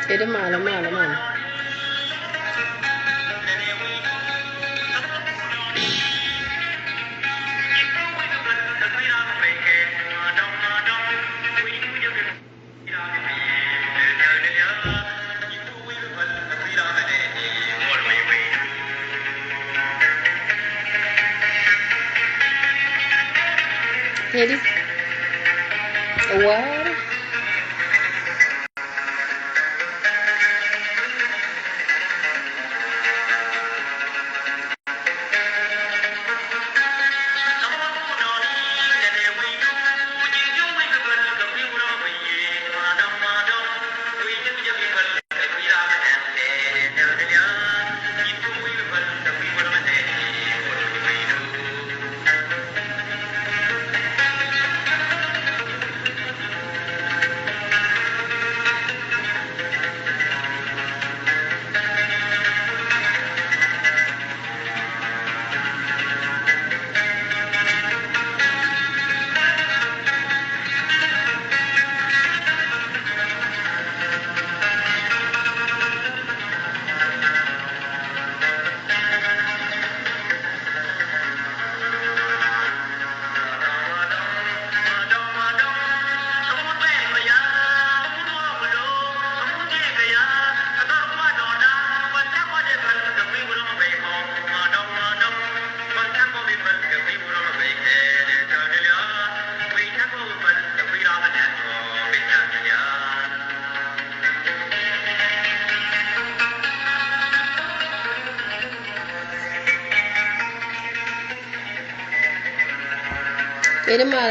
Ede mala. Ede. What? Ede mala.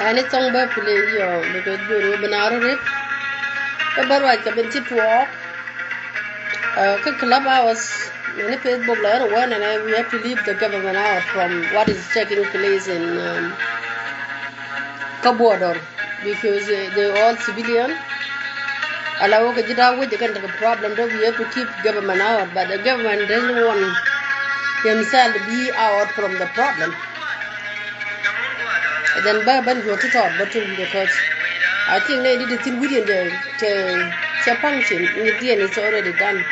Ani tong ba play yo because guru banaro rip. Ba right ka ben chit walk. Club hours many Facebook later one and we have to leave the government out from what is taking place in Kabodor because they're all civilian. Allow ka jita with the kind of problem that we have to keep government out, but the government doesn't want themselves to be out from the problem. And then Baban go to talk but because I think they did it in within the function in the end it's already done.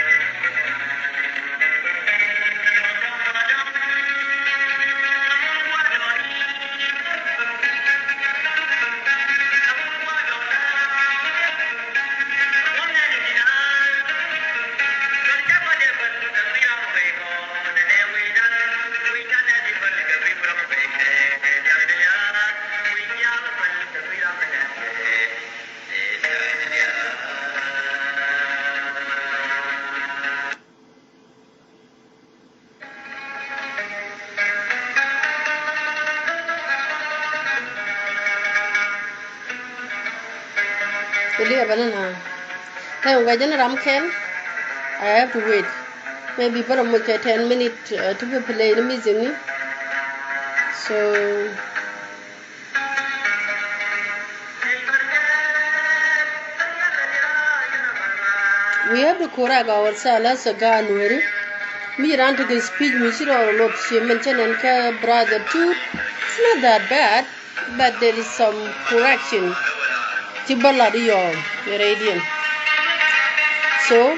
I have to wait. Maybe for 10 minutes to play the music. So we have to correct ourselves again. Me ran to the speech, me should all lot she mentioned and brother Tut. It's not that bad, but there is some correction. Tibaladio, radiant. So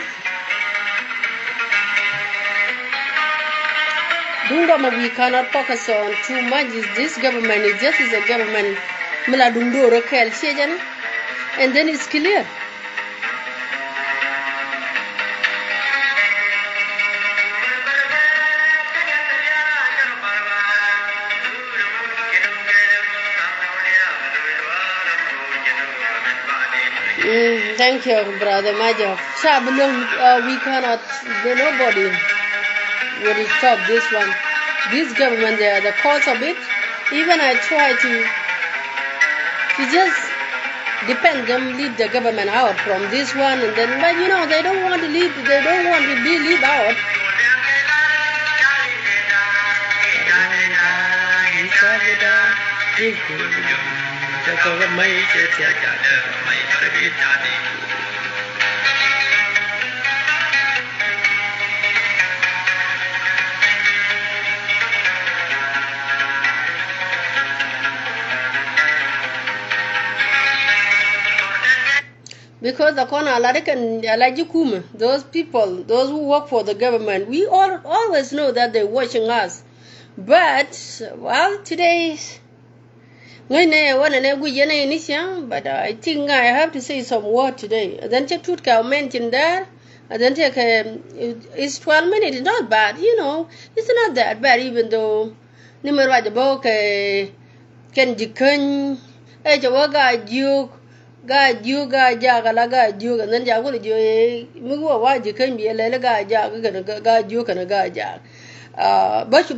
we cannot focus on too much. This government is just as a government, and then it's clear. Thank you, brother Major. We cannot, nobody will stop this one. This government, they are the cause of it. Even I try to just depend them, lead the government out from this one, and then, but you know, they don't want to lead, they don't want to be lead out. Because the corner Alajikuma, those people, those who work for the government, we all always know that they're watching us. But well, today, but I think I have to say some word today. Then take Tut Kew mentioned that. And then take it's 12 minutes. It's not bad, It's not that bad, even though number right the book can jikun ga gala ga juk and then jago jo mugo wa jikan bi lele ga juk and ga but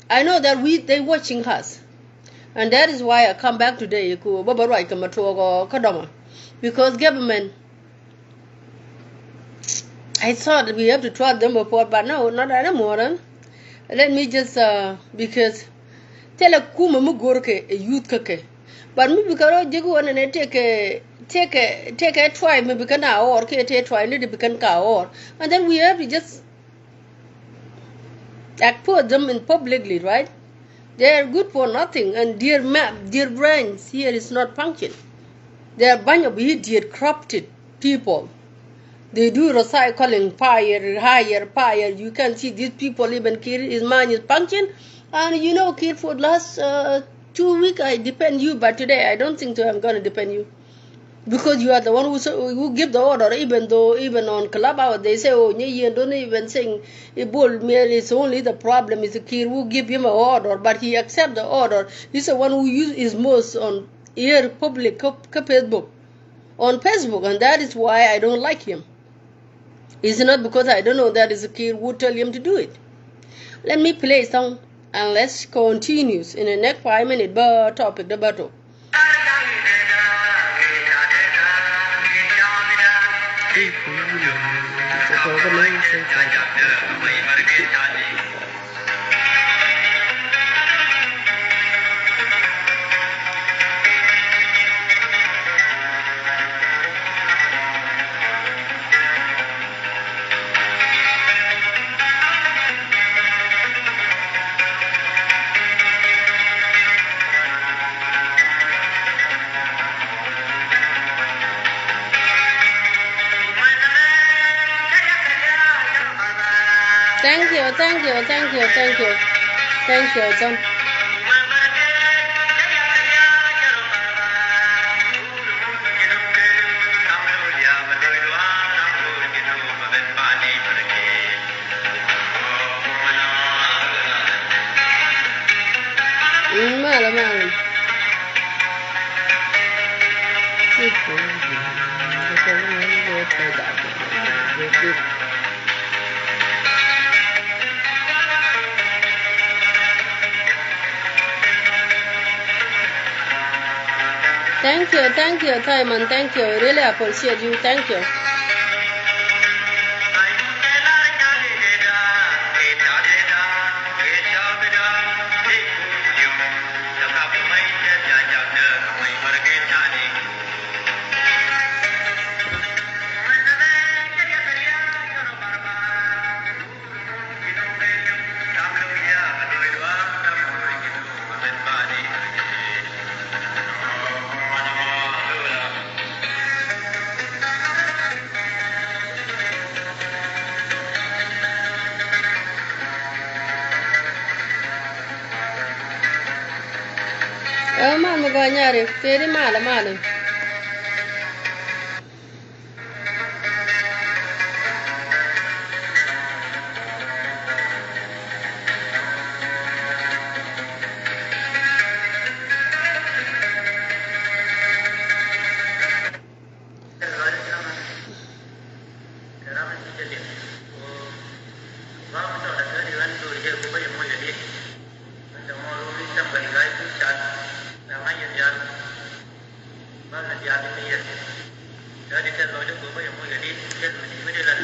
I know that they watching us, and that is why I come back today ku baba right kama to kadama, because government, I thought we have to trust them before, but no, not anymore. Let me just because tell a kuma mugorke a youth kake. But maybe because you and take a try, maybe can or try need to become or, and then we have to just put them in publicly, right? They are good for nothing, and their brains here is not functioning. They are a bunch of idiot, corrupted people. They do recycling, fire. You can see these people even kill his mind is functioning, and kid for last 2 weeks I depend you, but today I don't think so I'm going to depend you, because you are the one who give the order. Even on Clubhouse they say, oh, Nyayien don't even sing a bull. It's only the problem is the kid who give him an order, but he accept the order. He's the one who use his most on air public Facebook, and that is why I don't like him. It's not because I don't know that is a kid who tell him to do it. Let me play some. And let's continue in the next 5 minutes. Topic the battle. Thank you, John. Thank you, Simon. Thank you. Really appreciate you. Thank you. Mama ganyari, very mala.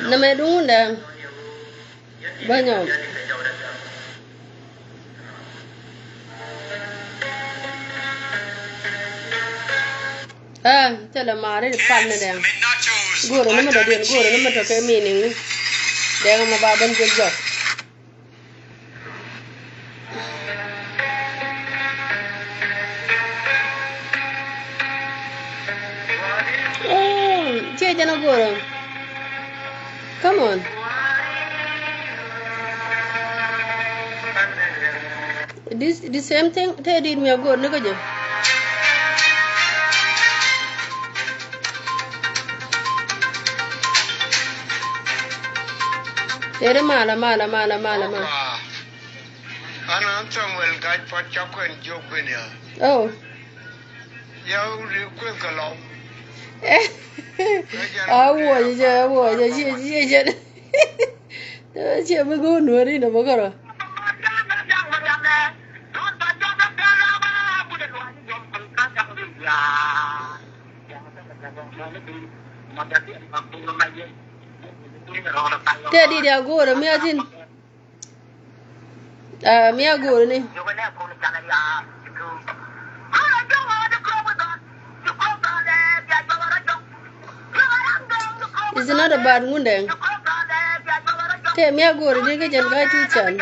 Nama đúng là bao nhiêu? Chắc là mà đấy pan này đàng. Gua rồi nó mà điện, gua rồi nó mà cái meaning đàng mà bà bên kia giọt. jana go. Come on. This the same thing. They did me a good look at you. They're mala. Oh. I was she have a good word in a bogara. Daddy, they are good. I'm here. Me a go ni. It's not a bad one then. Tell me a go to dig and guide to chan.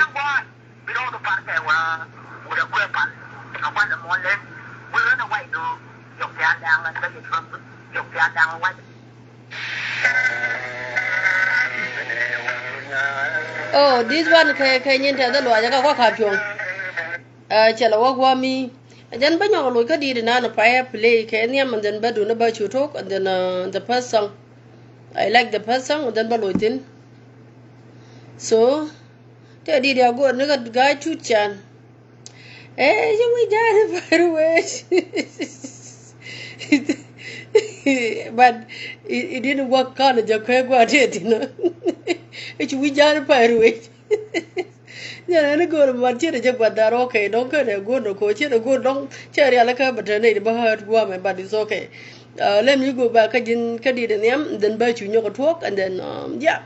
Oh, this one can you tell the lawyer? I got caption. Shall I walk with me? And then when you look at it, and I play Kenyam and then Badun about you talk, and then the first song. I like the first song, and then Balotin. So, they did a good nigga guy to chan. Eh, you will die by but it didn't work college, a crack what it, you know. It's we jar pirate. Yeah, I go to Martina, but that okay, don't get a good coach, a good long cherry alaka, but a native hurt woman, but it's okay. Let me go back again, Kadid and them, then bet you know talk, and then, yeah.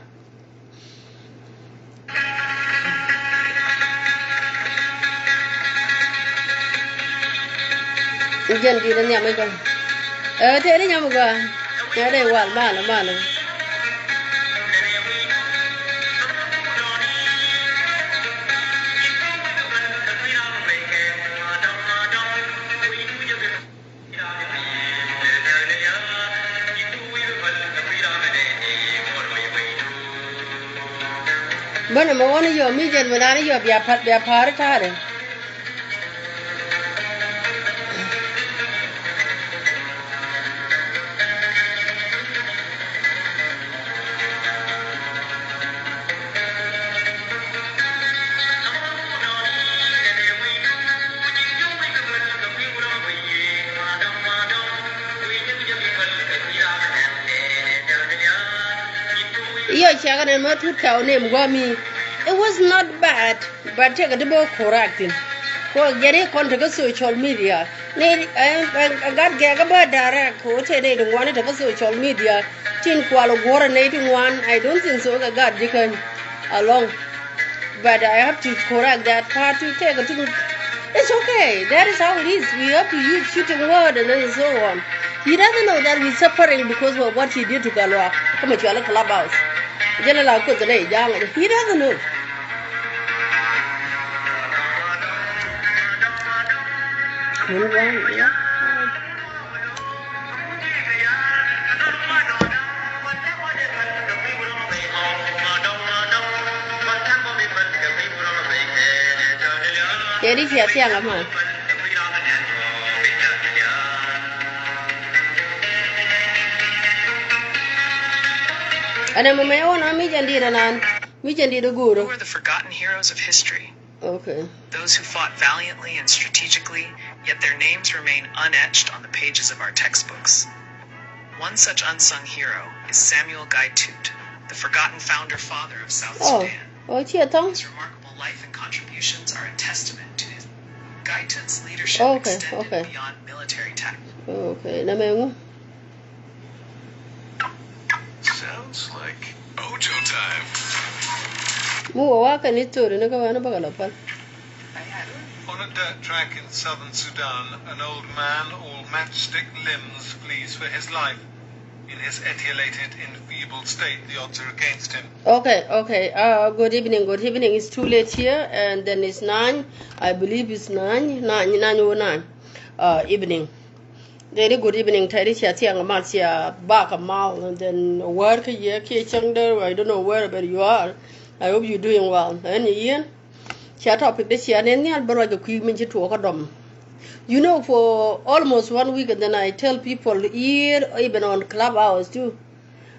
Again, did a yamaga. Tell Yamaga. There they were, Mala. But I'm one of your median when I have your part of it. Tut Kew name Gwami. It was not bad, but take a double correcting. Well, get it on the social media. I got Gagaba direct, who said they don't want it to social media. Tin Kuala War native one, I don't think so. I got Dickon along. But I have to correct that part to take a two. It's okay, that is how it is. We have to use shooting word and then so on. He doesn't know that we're suffering because of what he did to Gatluak. Come at your clubhouse. He doesn't know. Jadi siapa yang apa? Who are the forgotten heroes of history? Okay. Those who fought valiantly and strategically, yet their names remain unetched on the pages of our textbooks. One such unsung hero is Samuel Guy Tut, the forgotten founder-father of South Sudan. His remarkable life and contributions are a testament to his. Guy Tut's leadership extended beyond military tactics. Okay. Sounds like Ojo time. On a dirt track in southern Sudan, an old man, all matchstick limbs, flees for his life. In his etiolated, enfeebled state, the odds are against him. Okay. Good evening. It's too late here, and then it's 9. I believe it's 9. 9:09. Evening. Very good evening, Tarisha Tiang Marcia, back a mile, and then work a year, Changder. I don't know wherever you are. I hope you're doing well. And Ian, chat topic this year, and then I'll borrow the queen to Okadom. You know, for almost 1 week, and then I tell people here, even on Clubhouse too.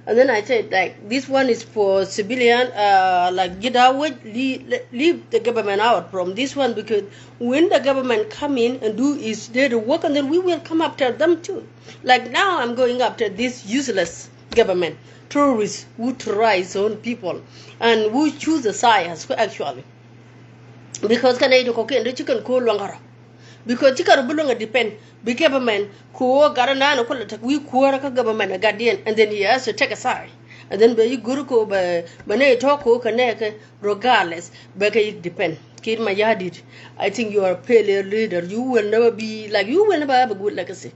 And then I said, like, this one is for civilian, like, get out, leave the government out from this one, because when the government come in and do is their work, and then we will come after them too. Like now I'm going after this useless government, terrorists who terrorize own people, and who choose a side actually. Because can I do cocaine, the chicken cool longer. Because chicken belong depend. Big government, ko garana no kola we kuara ka government a guardian, and then he has to take a side. And then be guru ko ba ne talk ko kaneke regardless, but it depend. Kid my yardit. I think you are a failure leader. You will never be like you will never have a good legacy.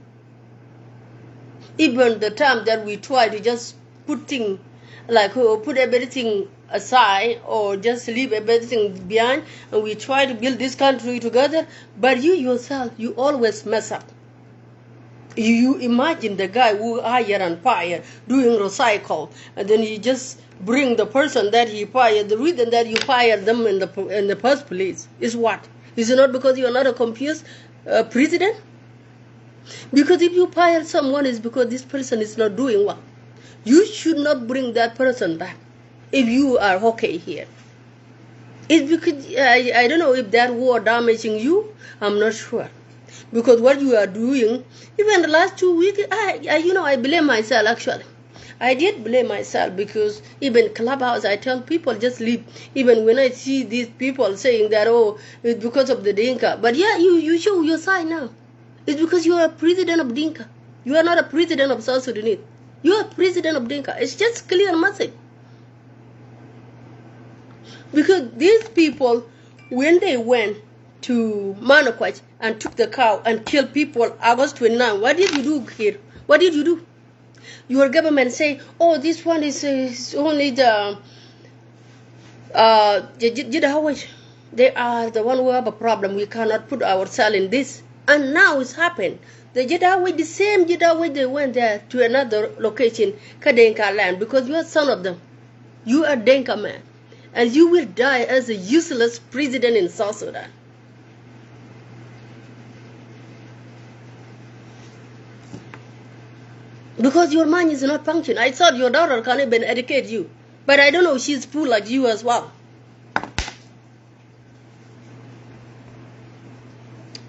Even the time that we try to just put things like put everything aside or just leave everything behind, and we try to build this country together, but you yourself, you always mess up. You imagine the guy who hire and fire doing recycle, and then you just bring the person that he fired. The reason that you fired them in the first place is what? Is it not because you are not a confused president? Because if you fire someone, it's because this person is not doing well. You should not bring that person back if you are okay here. It's because I don't know if that war damaging you. I'm not sure. Because what you are doing, even the last 2 weeks, I blame myself actually. I did blame myself because even Clubhouse, I tell people just leave. Even when I see these people saying that, oh, it's because of the Dinka. But yeah, you show your side now. It's because you are a president of Dinka. You are not a president of South Sudanese. You are president of Dinka. It's just clear message. Because these people, when they went to Manakwach and took the cow and killed people August 29, what did you do here? What did you do? Your government say, oh, this one is only the they are the one who have a problem. We cannot put ourselves in this. And now it's happened. The the same Jeddah, they went there to another location, Kadenka land, because you are son of them. You are Denka man. And you will die as a useless president in South Sudan. Because your mind is not functioning. I thought your daughter can even educate you. But I don't know, she's full like you as well.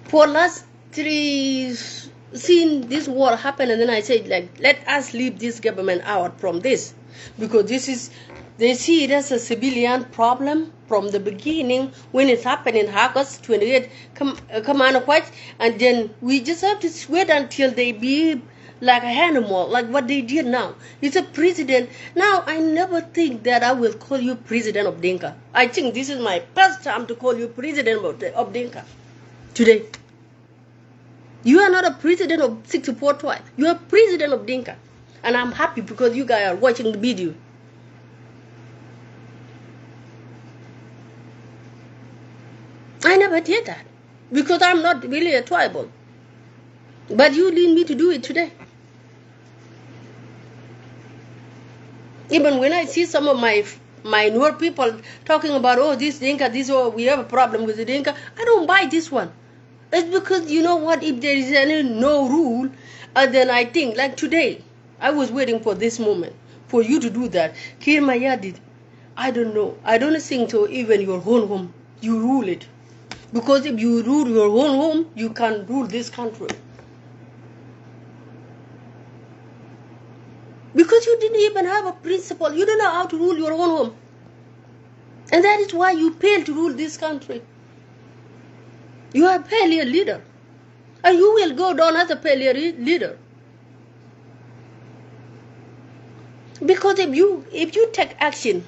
For last 3 seen this war happen, and then I said, like, let us leave this government out from this, because this is, they see it as a civilian problem from the beginning when it's happening in August 28, and then we just have to wait until they behave like an animal, like what they did now. It's a president. Now, I never think that I will call you president of Dinka. I think this is my first time to call you president of Dinka today. You are not a president of 64 tribe. You are president of Dinka. And I'm happy because you guys are watching the video. I never did that because I'm not really a tribal. But you lead me to do it today. Even when I see some of my newer people talking about, oh, this Dinka, this, oh, we have a problem with the Dinka, I don't buy this one. It's because, you know what, if there is no rule, then I think, like today, I was waiting for this moment, for you to do that. Kir Mayadit, I don't know. I don't think so even your own home, you rule it. Because if you rule your own home, you can rule this country. Because you didn't even have a principle. You don't know how to rule your own home. And that is why you fail to rule this country. You are a failure leader. And you will go down as a failure leader. Because if you take action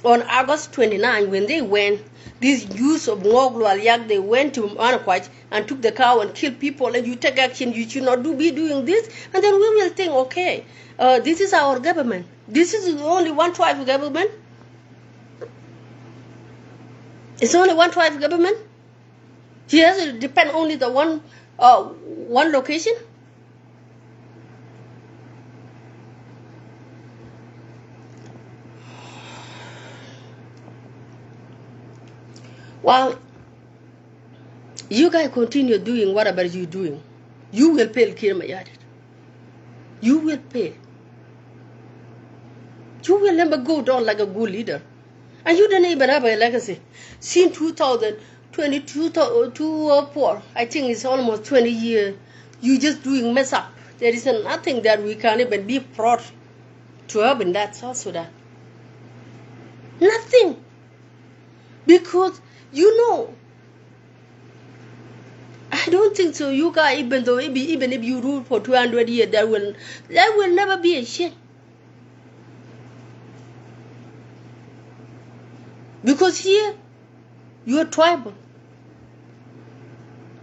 on August 29, when they went, this use of Ngoglualiak, they went to Manakwach and took the cow and killed people, and you take action, you should not be doing this, and then we will think, okay, this is our government. This is only one tribe government. It's only one tribe government. He has to depend only the one location. Well, you guys continue doing whatever you're doing. You will pay Kir Mayadit. You will pay. You will never go down like a good leader. And you don't even have a legacy. Since 2004, I think it's almost 20 years, you just doing mess up. There is nothing that we can even be proud to have in that South Sudan. Nothing. Because, you know, I don't think so. You guys, even if you rule for 200 years, there will never be a shit. Because here, you are tribal.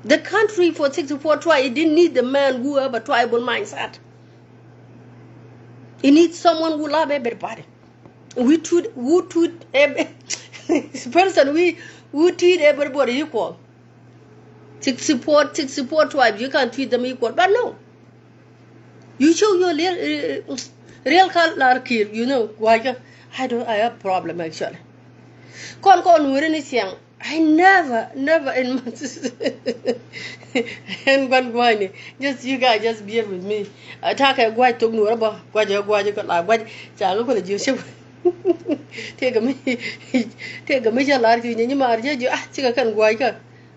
The country for 64 tribes, it didn't need the man who have a tribal mindset. It needs someone who love everybody. We treat every person, we treat everybody equal. 64 tribes, you can't treat them equal. But no. You show your real color, you know, why I have problem actually. I never in my and one just you guys just bear with me. Attack a white took no rubber, what you got like what look at you. Take a major large in your marriage, you can go.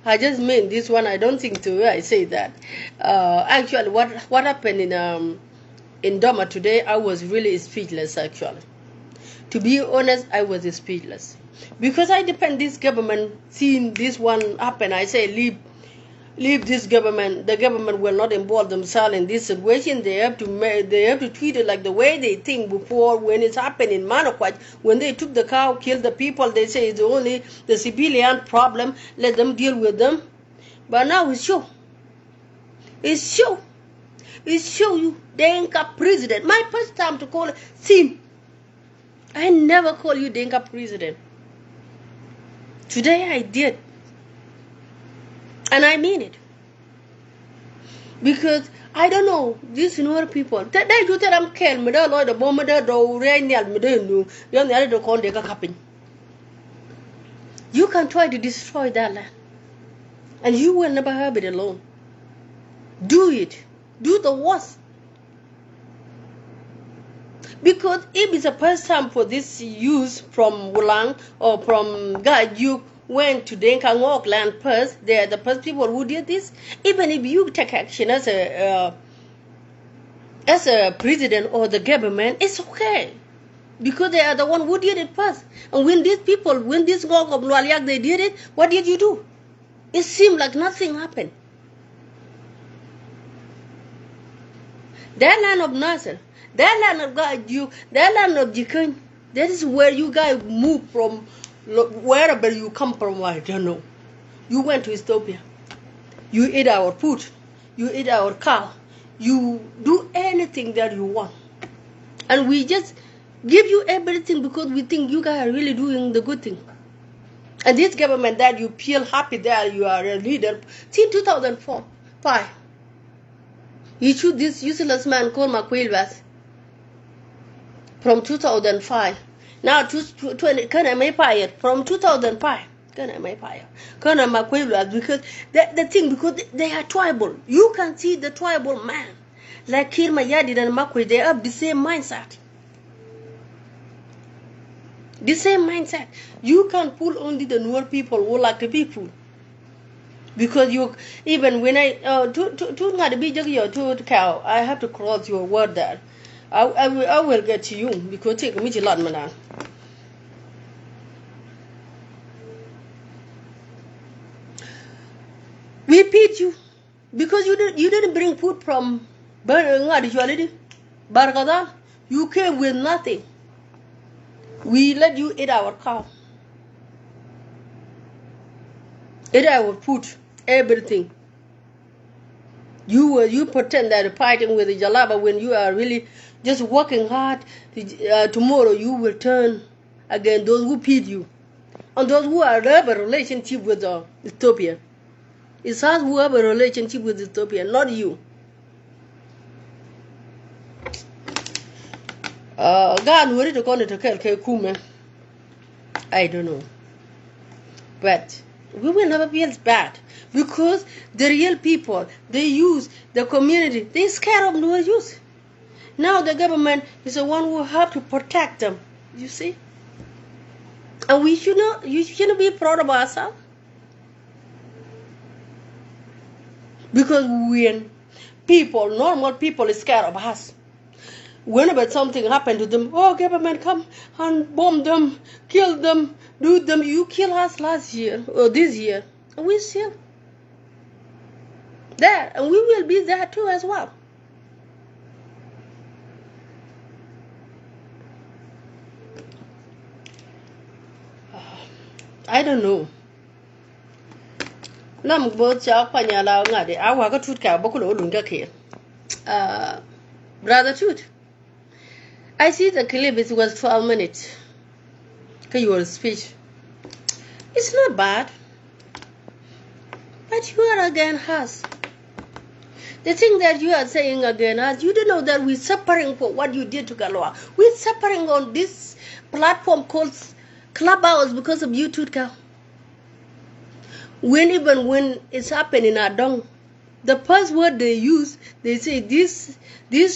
I just mean this one. I don't think to I say that. Actually, what happened in Doma today, I was really speechless. Actually, to be honest, I was speechless because I depend this government. Seeing this one happen, I say leave this government. The government will not involve themselves in this situation. They have to treat it like the way they think before. When it's happened in Manakwaj, when they took the cow, killed the people, they say it's only the civilian problem. Let them deal with them. But now it's show. It's show you Denka president. My first time to call it Sim. I never call you Denka president. Today I did. And I mean it. Because I don't know, these Nuer people. They do that I'm kill me, the moment do rain, you can try to destroy that land. And you will never have it alone. Do it. Do the worst. Because if it's the first time for this use from Ulang or from God, you went to Denka Ngok land first, they are the first people who did this. Even if you take action as a president or the government, it's okay. Because they are the one who did it first. And when these Ngok of Lualiak, they did it, what did you do? It seemed like nothing happened. That land of Nasser, that land of God, that land of Jikun, that is where you guys move from, wherever you come from, I don't know. You went to Ethiopia. You eat our food. You eat our cow. You do anything that you want. And we just give you everything because we think you guys are really doing the good thing. And this government that you feel happy that you are a leader, since 2005, you choose this useless man called Makwilwas from 2005. Now, from 2005, because the thing, because they are tribal. You can see the tribal man, like Kir Mayadit and Makwe, they have the same mindset. The same mindset. You can pull only the newer people who like the people. Because you, even when I, I have to cross your word there. I will get to you because take me to London. We beat you because you didn't bring food from Bargadal. You came with nothing. We let you eat our cow, eat our food, everything. You pretend that you're fighting with the Jalaba when you are really just working hard. Tomorrow you will turn against those who feed you, and those who have a relationship with Ethiopia. It's us who have a relationship with Ethiopia, not you. God, I don't know. But We will never feel bad because the real people, the youth, the community, they're scared of no youth. Now the government is the one who have to protect them. You see, and we should not. You shouldn't be proud of ourselves because when people, normal people, is scared of us. Whenever something happened to them, oh, government come and bomb them, kill them, do them. You kill us last year or this year, and we still there, and we will be there too as well. I don't know. Nam both chak panyala ngade awa ka Tut ka bokulo lunga ke. Brother Tut, I see the clip. It was 12 minutes. Your speech. It's not bad, but you are against us. The thing that you are saying against us, you don't know that we're suffering for what you did to Gatluak. We're suffering on this platform called Clubhouse because of you, Tut Kew. Even when it's happening at Dong, the first word they use, they say these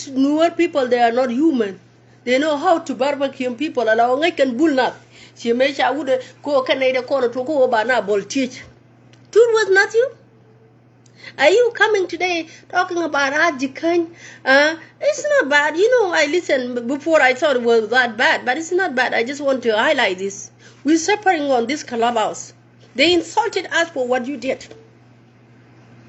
newer people, they are not human. They know how to barbecue people. And I can bull not. She made I would go Canada corner to go about ball teach. Tut was not you. Are you coming today talking about Ajikan? It's not bad. You know, I listened before. I thought it was that bad, but it's not bad. I just want to highlight this. We're suffering on this Clubhouse. They insulted us for what you did.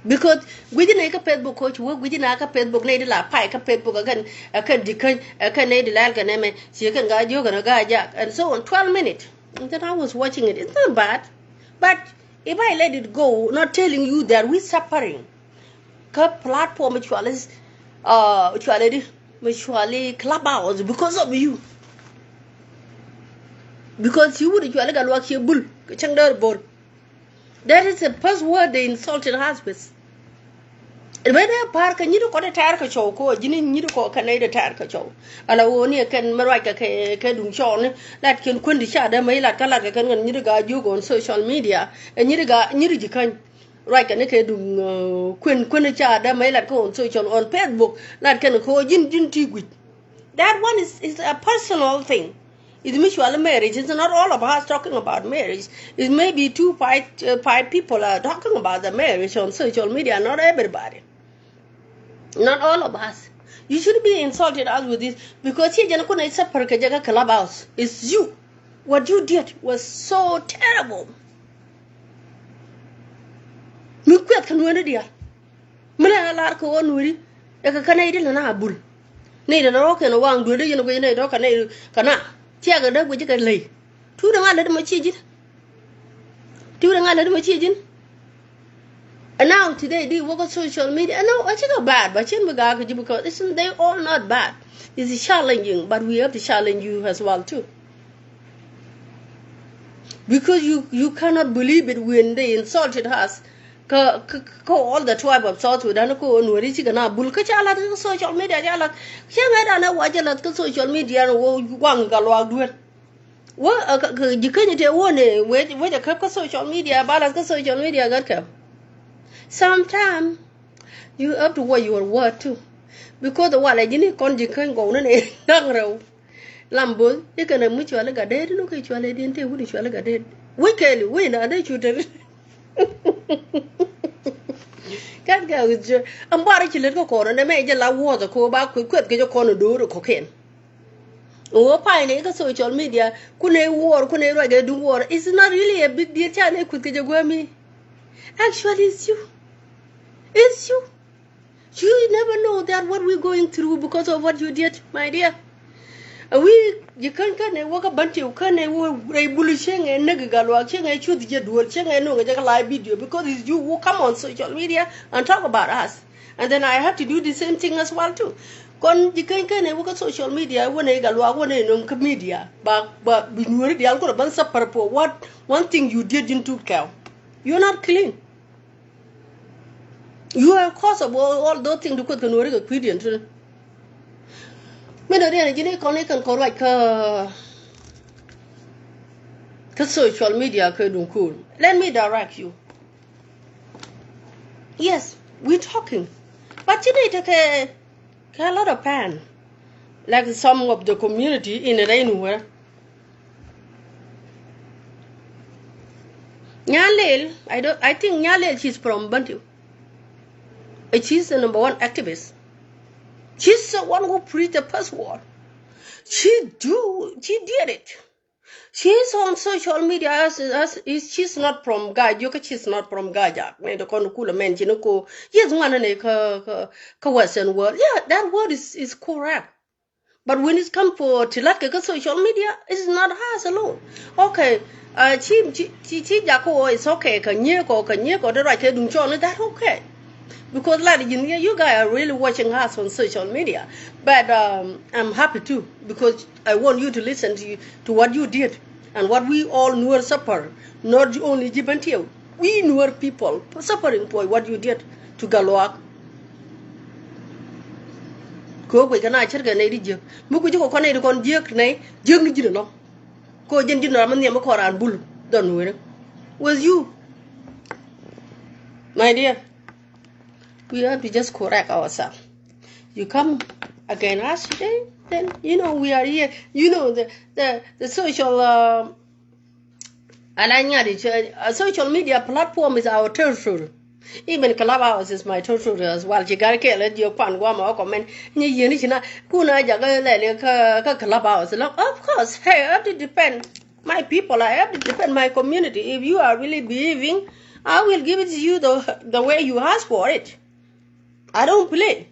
Because we didn't make a Facebook coach work, we didn't make a Facebook lady la pike a Facebook again, a can decay, a can lady lalganeme, she can guide you gonna guide jack, and so on 12 minutes. And then I was watching it. It's not bad. But if I let it go, not telling you that we're suffering, platform which Clubhouse because of you. Because you would work your bull, that is the first word they insulted us with. When I park and you don't got a tarka choke, or you need to call Canada tarka choke. And I only can Maraka Kadum Sean, that can quindi shada, may like Kalaka and you got you on social media, and you got Nirikan. Right, and Kadum Quinichada, may like go on social on Facebook, that can call Jin Tigwit. That one is a personal thing. It's mutual marriage. It's not all of us talking about marriage. It's maybe five people are talking about the marriage on social media. Not everybody. Not all of us. You shouldn't be insulted us with this because here it's a Clubhouse. It's you. What you did was so terrible. You quit can win it here. Mala larko on with it. Like a Canadian and a bull. Need an rock and a wang, do you know when they talk and cana. Tiaga da which can lay. Two the man let him achieve it. Two the man let him achieve it. And now today they work on social media. And now I think not bad, but because isn't they all not bad. It's challenging, but we have to challenge you as well too. Because you cannot believe it when they insulted us. All the tribe of South Sudan ko on wari chiga na bul ka chala ta social media chala she na wajala ta social media wo wang Gatluak duet wo jikanya te wone we da ka social media balance ka social media garka. Sometimes you have to watch your word too because the wala jini kon jikan go na ne dang raw lambo jikana mu chwala ga de no ka chwala din te wudi chwala ga de we keli we na de chuter. Can't go with you. I'm body to little corner and they made a lot water call back quick get your corner door to cocaine. Oh, pine social media couldn't war, couldn't do war. It's not really a big deal. China could get your me. Actually, it's you. It's you. You never know that what we're going through because of what you did, my dear. You can't walk a bunch of can't bullishing and Gatluak, I choose your dual chang and no live video because it's you who come on social media and talk about us. And then I have to do the same thing as well too. You can't walk on social media when I Gatluak one media, but we were the alcohol bunch of purple. What one thing you did in Tut Kew? You're not clean. You are cause of all those things to put the Nordic experience. Mình ở đây là chỉ này con ấy cần có loại cái social media cái đúng cool Let me direct you. Yes, we're talking. But you need to take a lot of pan. Like some of the community in the anywhere. Nyalel, I think Nyalel, she's from Bantu. She's the #1 activist. She's the one who preached the first war. She did it. She's on social media she's not from Gaja, she's not from Gaja. Me the konukula men jinoko. Yes, one ne ka Western world. Yeah, that word is correct. But when it's come for Tilatka social media, it's not us alone. Okay, chi jako is okay, kanyeko, the right head that's okay. Because like you guys are really watching us on social media. But I'm happy too, because I want you to listen to what you did and what we all knew suffer. Not only Jibantia. We knew people suffering for what you did to Gatluak. Ko we kana cherga ne di muku ko kone di kon jek ne jek ni jino no ko jen jino man ne ma ko ran bul don we was you, my dear. We have to just correct ourselves. You come again us today, then we are here. The social social media platform is our territory. Even Clubhouse is my territory as well. You gotta get let your pan guama comment. You know, kuna jaga le ka Clubhouse. Of course, hey, I have to defend my people. I have to defend my community. If you are really behaving, I will give it to you the way you ask for it. I don't play.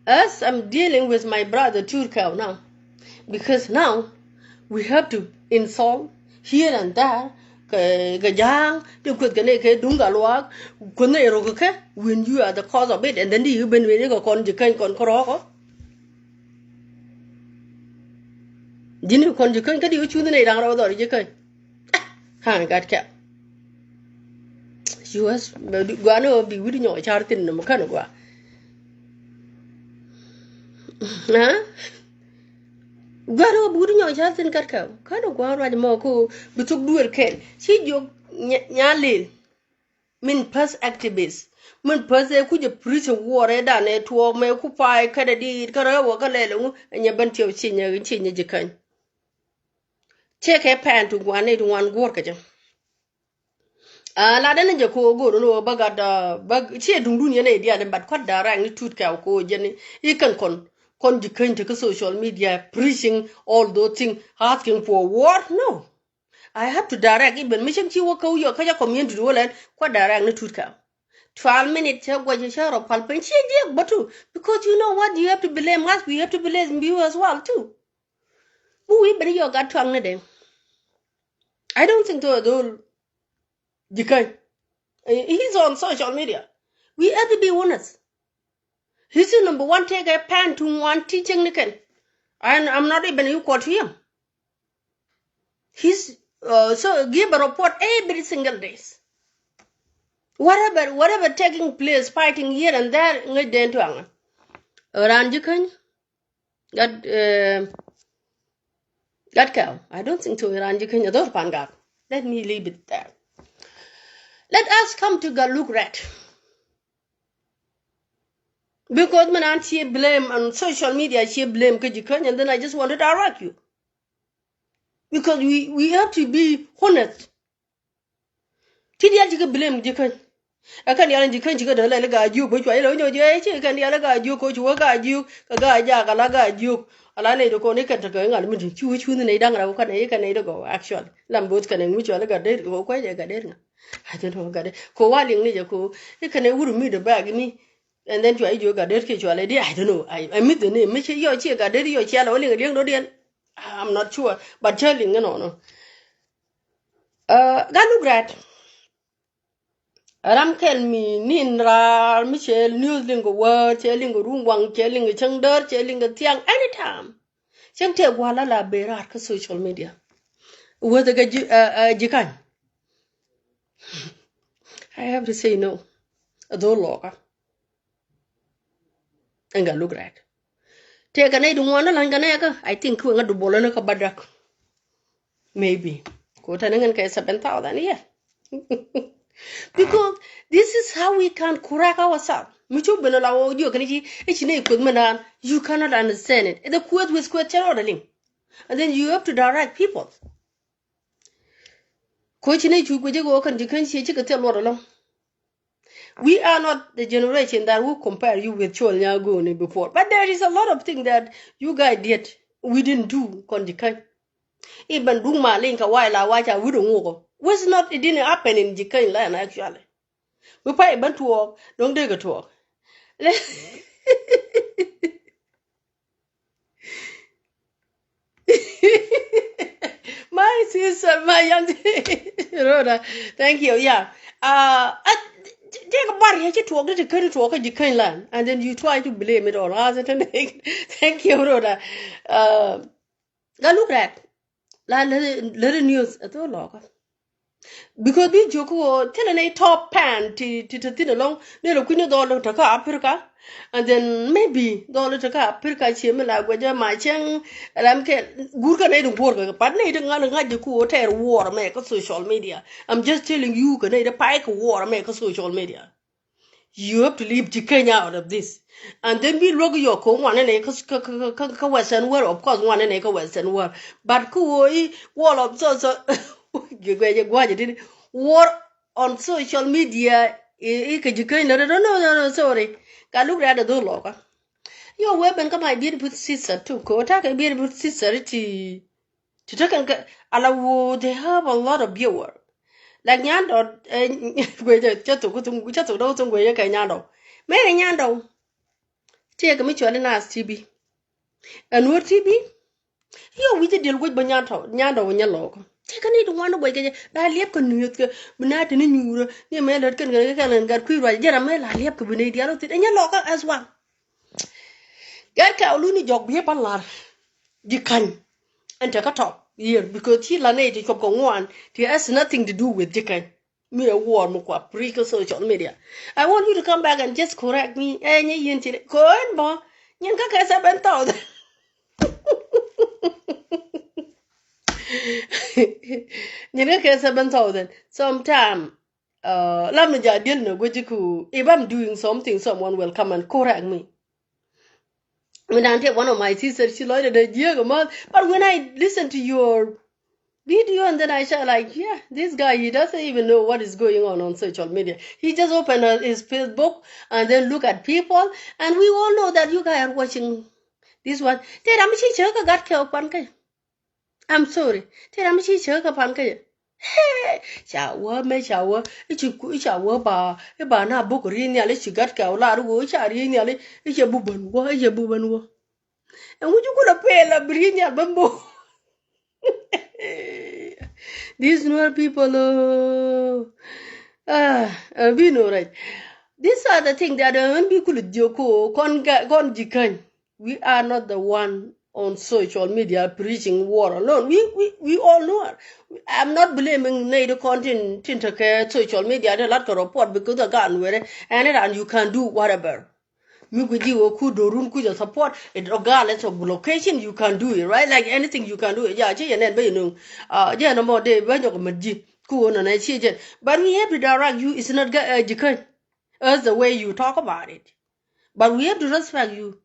As I'm dealing with my brother Tut Kew now, because now we have to insult here and there. When you are the cause of it, and then you been really con didn't con you can you choose the name out you can. Got kept. She was gonna be with your child in the Macanagua. Huh? Garo budu nyo chasin katka. Kano kwa raj moko bituk duer ken. Si jok nyalil. Min pas activist. Min pas kuja preach war dane tuo me kupai kada di kara waka lele nya bantio chinya jikan. Check a pan to one work aja. La dana jako go no bagada bag chi dundunya ne dia but kwat darang ni Tut Kew ko jeni ikan kon jikan to social media preaching all those things asking for war. No, I have to direct even mission chi wako yo kaya community wolen kwat darang ni Tut Kew 12 minutes what you share of palpin chi dia batu because you know what, you have to blame us, we have to blame you as well too. We bring your got twang ne. I don't think to do Jikai. He's on social media. We have to be honest. He's the #1 take a pen to one teaching Nikan. And I'm not even equal to him. He's so give a report every single day. Whatever taking place, fighting here and there, around Jikan got cow. I don't think so around Jikan Ador Panga. Let me leave it there. Let us come to Gatluak. Because man, she blame on social media, she blame Kajikan, and then I just want to direct you. Because we have to be honest. Tidia you blame Jikan. I can't yell Jikan, you got a lega you, but I don't know, you can yell you, coach, work at you, a guy, Yagalaga, you, a lady to go naked to go on, which in the Danga, can go, actually. Lambos can which I got there, go quite a gadena. I don't know, got it. Coaling Nijako, you can never meet the bag me. And then you got that casual idea. I don't know. I meet the name. Make sure your cheer got your child only a young I'm not sure, but telling no. Gatluak. Ram can me Ninra, Michelle, Newsling word, telling a room one, telling a chung dirt, telling a tiang anytime. Some tell Walla Berak social media. Whether Jikan. I have to say no. A door locker. And Gatluak. Take an 8-1 Langanega. I think we're going to Bolana Badak. Maybe. Quote an 7,000 a year. Because this is how we can correct ourselves. You cannot understand it. The quote with quote and then you have to direct people. We are not the generation that will compare you with Chol Nyagoni before. But there is a lot of things that you guys did. We didn't do. Even Duma Linka Waila Wacha we don't walk. It didn't happen in Jikain land actually. We pay bent to walk, don't dig it walk. My sister, my young Rhoda, thank you. Yeah. Take a body, you talk to the talk at Jikain land, and then you try to blame it all. Thank you, Rhoda. Look at little news at all. Because we joke tell a top pan to thin along little queen dollar to Africa, and then maybe dollar to Africa chimela whether my chang and I'm good work, but neither war make a social media. I'm just telling you, can a pike war make a social media. You have to leave Kenya out of this. And then we look your one and a Western world, of course, one and a Western world. But wall of so war on social media. No, sorry. Can look at the door. Your weapon come my beautiful sister too. Go attack a beautiful sister to take and allow they have a lot of viewers. Like Nyando, just to those where Nyando. Mary Nyando. Take a mutual and ask TB. And what TB? Here we did deal with Nyando when you're local. Take a need one away. I live con you, but not in you. You may not can get queer right. Jeremy, I live to be the other thing, and you're local as well. Get cow loony jog be upon lar. You can and take a top. Here, because he lanate of one, it has nothing to do with Jikan. Me a war, Mukwa, pre social media. I want you to come back and just correct me. Nyayien Kuoth, bo, Nyanka Kasa Bentau. Sometime, Lamaja didn't know if I'm doing something, someone will come and correct me. When I take one of my sisters, she loaded a year a month. But when I listen to your video and then I share like, yeah, this guy, he doesn't even know what is going on social media. He just opened his Facebook and then look at people. And we all know that you guys are watching this one. I'm sorry. Shower, me shower, it's a shower bar, a banana book, really, she got cow, largo, really, it's a booban, why a booban? And would you could have paid a brilliant bamboo? These new people, we know, right? These are the things that when we could joke, we are not the one on social media preaching war alone. We all know it. I'm not blaming neither content social media a lot of report because the gun where and you can do whatever. Could support it regardless of location, you can do it, right? Like anything you can do it. Yeah, no more day but we have to direct you, it's not as the way you talk about it. But we have to respect you.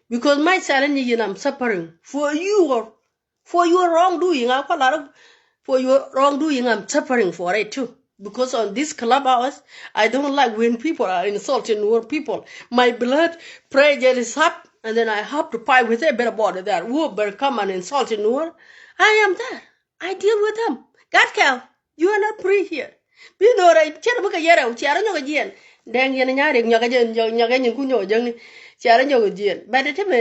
Because my challenge I'm suffering for your wrongdoing. For your wrongdoing, I'm suffering for it too. Because on this clubhouse, I don't like when people are insulting more people. My blood pressure is up, and then I have to fight with everybody that will come and insult more. I am there. I deal with them. God cow, you are not free here. You know, right? Then you by the time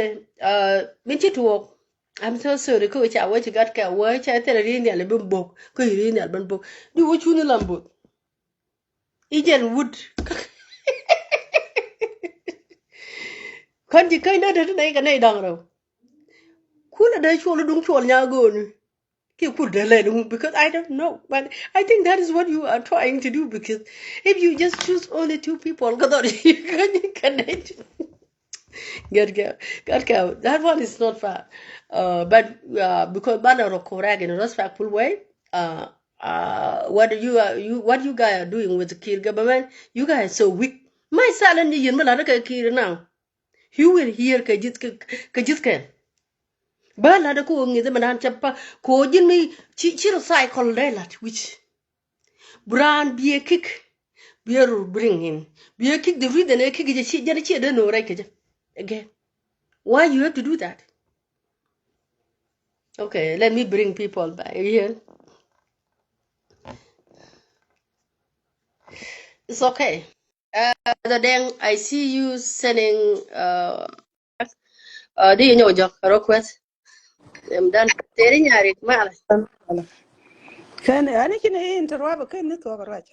I'm so sorry, coach. I want to get a word. I tell you, I boom book. Could you read that book? Do what you know, Ijan wood. Can't you kind of make a night down? Cool a day, surely don't show Yago. You put the lead because I don't know. But I think that is what you are trying to do because if you just choose only two people, you can. Get cow. That one is not far. But because banner of correct in a respectful way. What what you guys are doing with the Kir government? You guys are so weak. My silent you know Kir now. You will hear kajit can. But la ko ngi the manan chapa ko jin mi chiro cycle relat which brand be a kick. Beer bring him. Be a kick the read and a kick the shit don't know right again. Why you have to do that? Okay, let me bring people back here. It's okay. The then I see you sending do you know your request? I'm done. Teri nyari mal. Can any can interrupt? Can you talk right?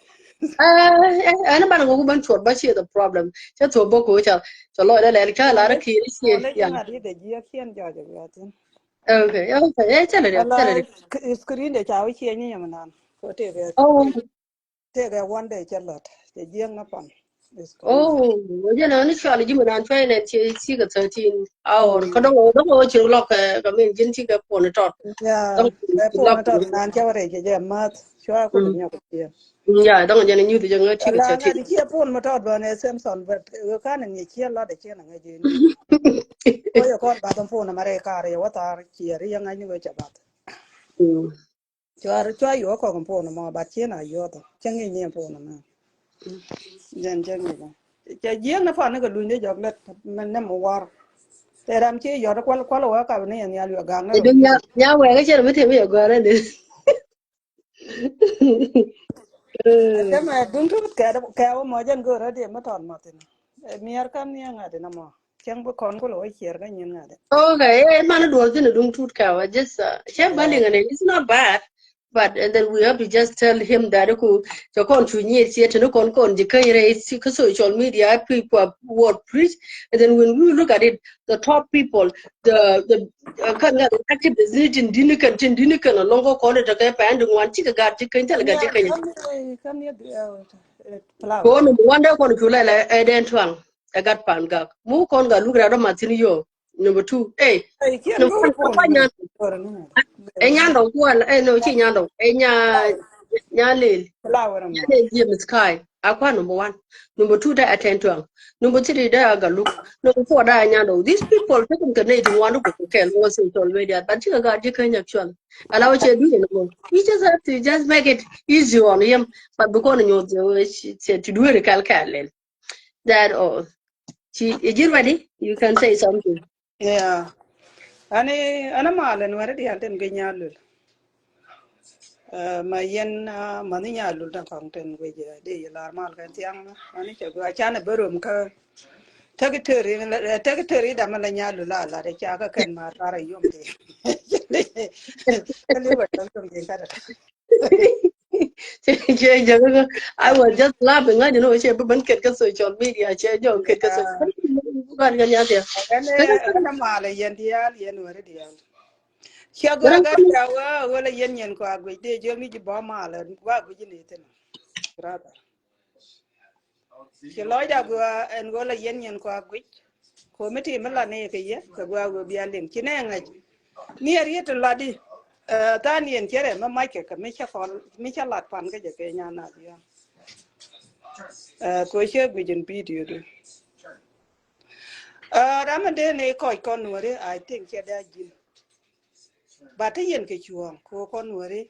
Ana bana go ban chor ba shi the problem. Cha to boko cha lo da le cha la ra ki Or shi ya. letting at the year can judge of Okay, okay. Tell Allah it. screen the chow change yaman. For Oh, take a 1 day chalot. The young upon the screen. oh, you know, initially you were trying and see the 13 hour. Mm. Don't go to lock a coming jinty upon the top. Yeah, Don't therefore lock. not on an coverage, math. Sure, could Mm. be. Yeah, don't you new the younger chicken Allah, 13. the key upon Matod and Simpson, but you can't and you lot of killing again. Oh, you caught bottom phone, America, what are here, young and you about. Try your component more, but you're the changing name for them. Then Jenny. Young upon a good day, your let number war. There I'm here, you're a qual work out and you're a gunner of you. Yeah, well, I can't with him. You're going I to tell my don't care more than go ready, Maton Martin. Near come near at the number. Can't be conquer here, then you know. okay, man, was in a doom tooth cow. Just, chef Yeah. banding and it's not bad. But then we have to just tell him that the country needs yet no con the social media people word preach. And then when we look at it, the top people, the kind of activists in Dinikan, a longer corner to get and one chicken got chicken tell Yeah, chicken. come here the Ko flower. no wonder kon chula la eden twang agat pan gak mu kon ga lugra do matini yo number 2 I can't no go kon to phone. pa nya e nya ndo ko e no chi nya ndo e nya Flower more. James Sky akwa number 1 number 2 da attend twang number 3 da ga look number 4 da nya ndo these people take them connect one go kel was social media but you got you can actually allow you do no we just have to just make it easy on him but because you to do it calculate that all. Is you ready? You can say something. Yeah. Ana malan wara di halten ganyalul. Ma yen mani nyalul ta konten weje de lar mal kan tiang ani che go achane berum ka tagiteri da mala nyalul la de cha ka ken ma tara yom de. Kali wa tan tum de kada. I was just laughing. I don't know. She been get social media. She don't get social. Yeah. Bukan kan ya dia. Ana mala yen dial yen wara dial. Chia go Kadang ga ta wa wala yen ko agwe de jo mi ji ba mala wa gu ji ne ten. Brother. Chia loy da go en go la yen ko agwe. Ko meti mala ne ke ye ko go bi alen ki ne ngaj. Ni ari to ladi. Tan yen kere ma mai ke ka mi cha kon mi cha lat pan ke je ke nya na dia. Ko che gu jin video do. Ramade ne ko kon wore I think che da jin. Ba ta yen ke chuon ko kon wore.